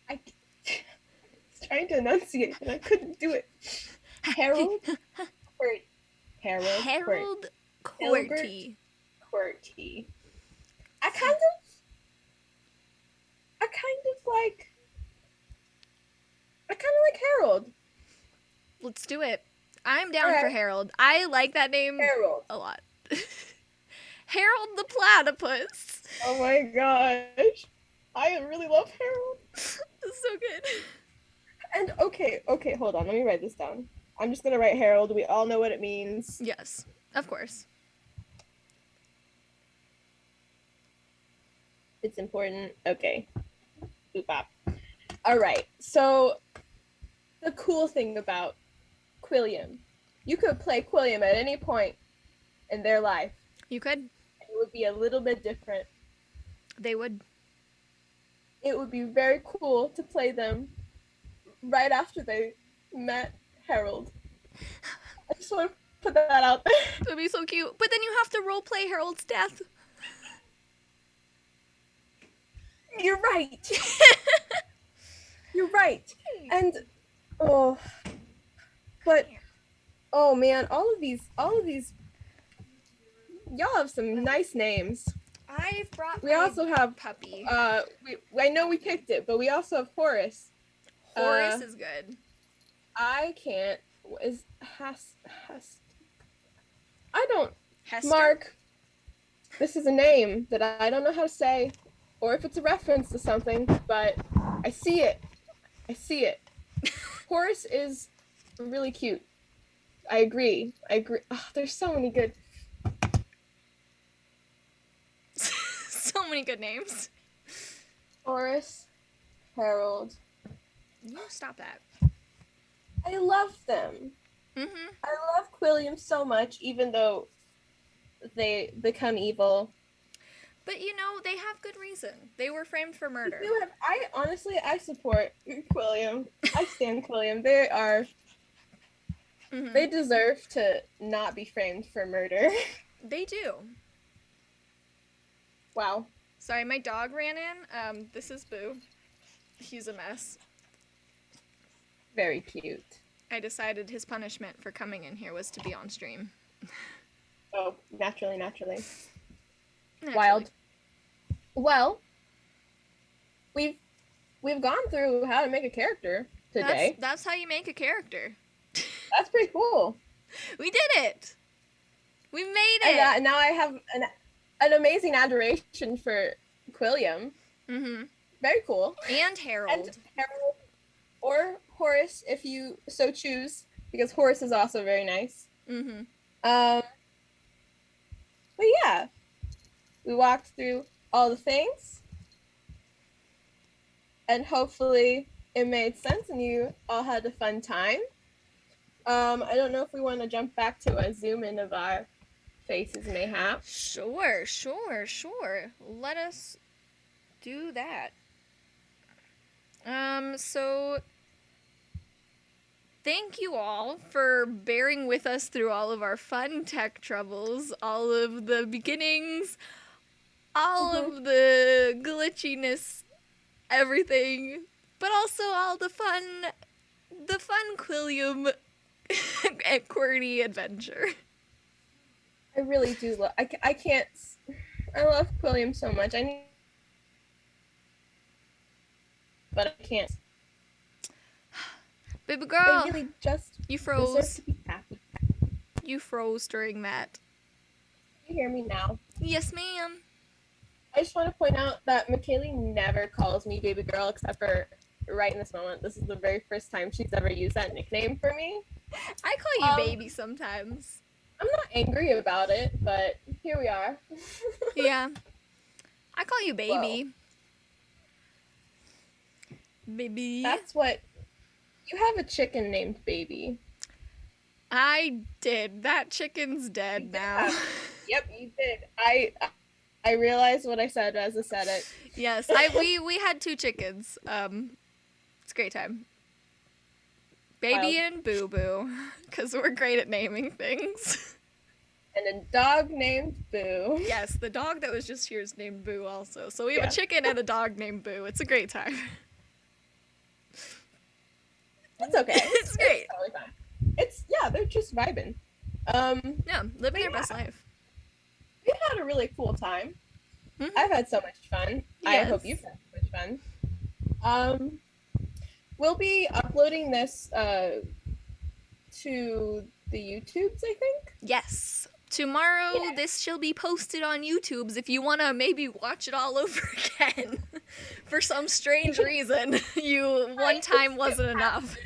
I was trying to enunciate, but I couldn't do it. Harold QWERTY. Harold QWERTY. QWERTY. I kind of like Harold. Let's do it. I'm down for Harold. I like that name a lot. Harold the platypus. Oh my gosh. I really love Harold. It's so good. And okay, hold on. Let me write this down. I'm just going to write Harold. We all know what it means. Yes, of course. It's important. Okay. Boop bop. All right. So the cool thing about Quilliam, you could play Quilliam at any point in their life. You could. It would be a little bit different. They would. It would be very cool to play them right after they met Harold. I just want to put that out there. It would be so cute. But then you have to role play Harold's death. You're right. You're right. And oh man, all of these y'all have some nice names. I've brought we also have puppy. I know we picked it, but we also have Horace. Horace is good. I can't I don't Hester? Mark. This is a name that I don't know how to say, or if it's a reference to something, but I see it. Horace is really cute. I agree. Oh, there's so many good. So many good names. Horace, Harold. You stop that. I love them. Mm-hmm. I love Quilliam so much, even though they become evil. But you know, they have good reason. They were framed for murder. I support Quilliam. I stand Quilliam. They are. Mm-hmm. They deserve to not be framed for murder. They do. Wow. Sorry, my dog ran in. This is Boo. He's a mess. Very cute. I decided his punishment for coming in here was to be on stream. Oh, naturally. Wild. Well, we've gone through how to make a character today. That's how you make a character. That's pretty cool. We did it. We made it. And now I have an amazing adoration for Quilliam. Mm-hmm. Very cool. And Harold. Or Horace, if you so choose, because Horace is also very nice. Mm-hmm. But yeah, we walked through all the things, and hopefully it made sense and you all had a fun time. I don't know if we want to jump back to a zoom in of our faces, mayhap. Sure. Let us do that. So thank you all for bearing with us through all of our fun tech troubles, all of the beginnings, all of the glitchiness, everything, but also all the fun Quilliam and QWERTY adventure. I really do love. I can't. I love Quilliam so much. I need, but I can't. Baby They girl, really just you deserve froze. to be happy. You froze during that. Can you hear me now? Yes, ma'am. I just want to point out that McKaylee never calls me baby girl except for right in this moment. This is the very first time she's ever used that nickname for me. I call you baby sometimes. I'm not angry about it, but here we are. Yeah. I call you baby. Whoa. Baby. That's what. You have a chicken named Baby. I did. That chicken's dead now. Yep, you did. I realized what I said as I said it. Yes, we had 2 chickens. It's a great time. Baby and Boo Boo, because we're great at naming things. And a dog named Boo. Yes, the dog that was just here is named Boo also. So we have a chicken and a dog named Boo. It's a great time. It's okay. It's great. It's totally fine. They're just vibing. Yeah, living their best life. We've had a really cool time. Mm-hmm. I've had so much fun. Yes. I hope you've had so much fun. We'll be uploading this to the YouTubes, I think. Yes. Tomorrow, this shall be posted on YouTube's if you want to maybe watch it all over again. For some strange reason, one time wasn't enough.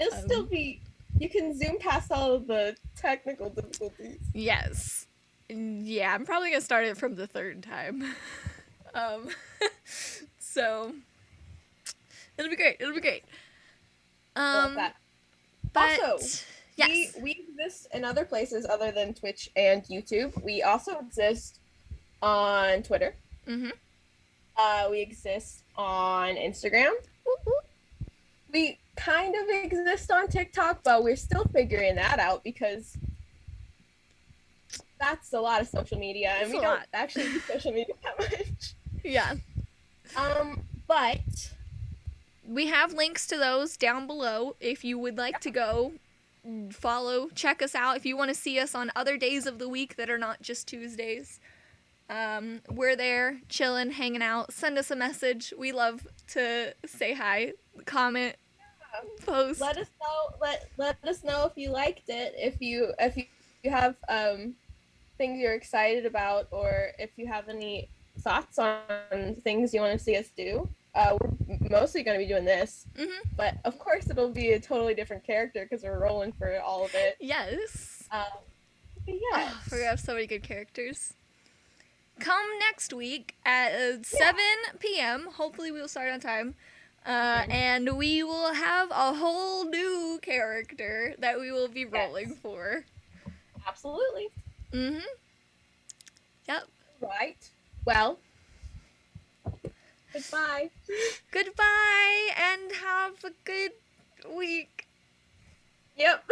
It'll still be, you can zoom past all of the technical difficulties. Yes. Yeah, I'm probably going to start it from the 3rd time. So, it'll be great. It'll be great. Love that. But, also, yes. we exist in other places other than Twitch and YouTube. We also exist on Twitter. Mm-hmm. We exist on Instagram. We kind of exist on TikTok, but we're still figuring that out because that's a lot of social media, and we don't actually use social media that much. Yeah. But we have links to those down below if you would like to go follow, check us out. If you want to see us on other days of the week that are not just Tuesdays, we're there chilling, hanging out. Send us a message. We love to say hi, comment, post. Let us know. Let us know if you liked it. If you have things you're excited about, or if you have any thoughts on things you want to see us do. We're mostly going to be doing this, but of course it'll be a totally different character because we're rolling for all of it. Yes. Yes. Oh, we have so many good characters. Come next week at 7 p.m. Hopefully we'll start on time. And we will have a whole new character that we will be rolling for. Absolutely. Mm-hmm. Yep. Right. Well, goodbye. Goodbye, and have a good week. Yep.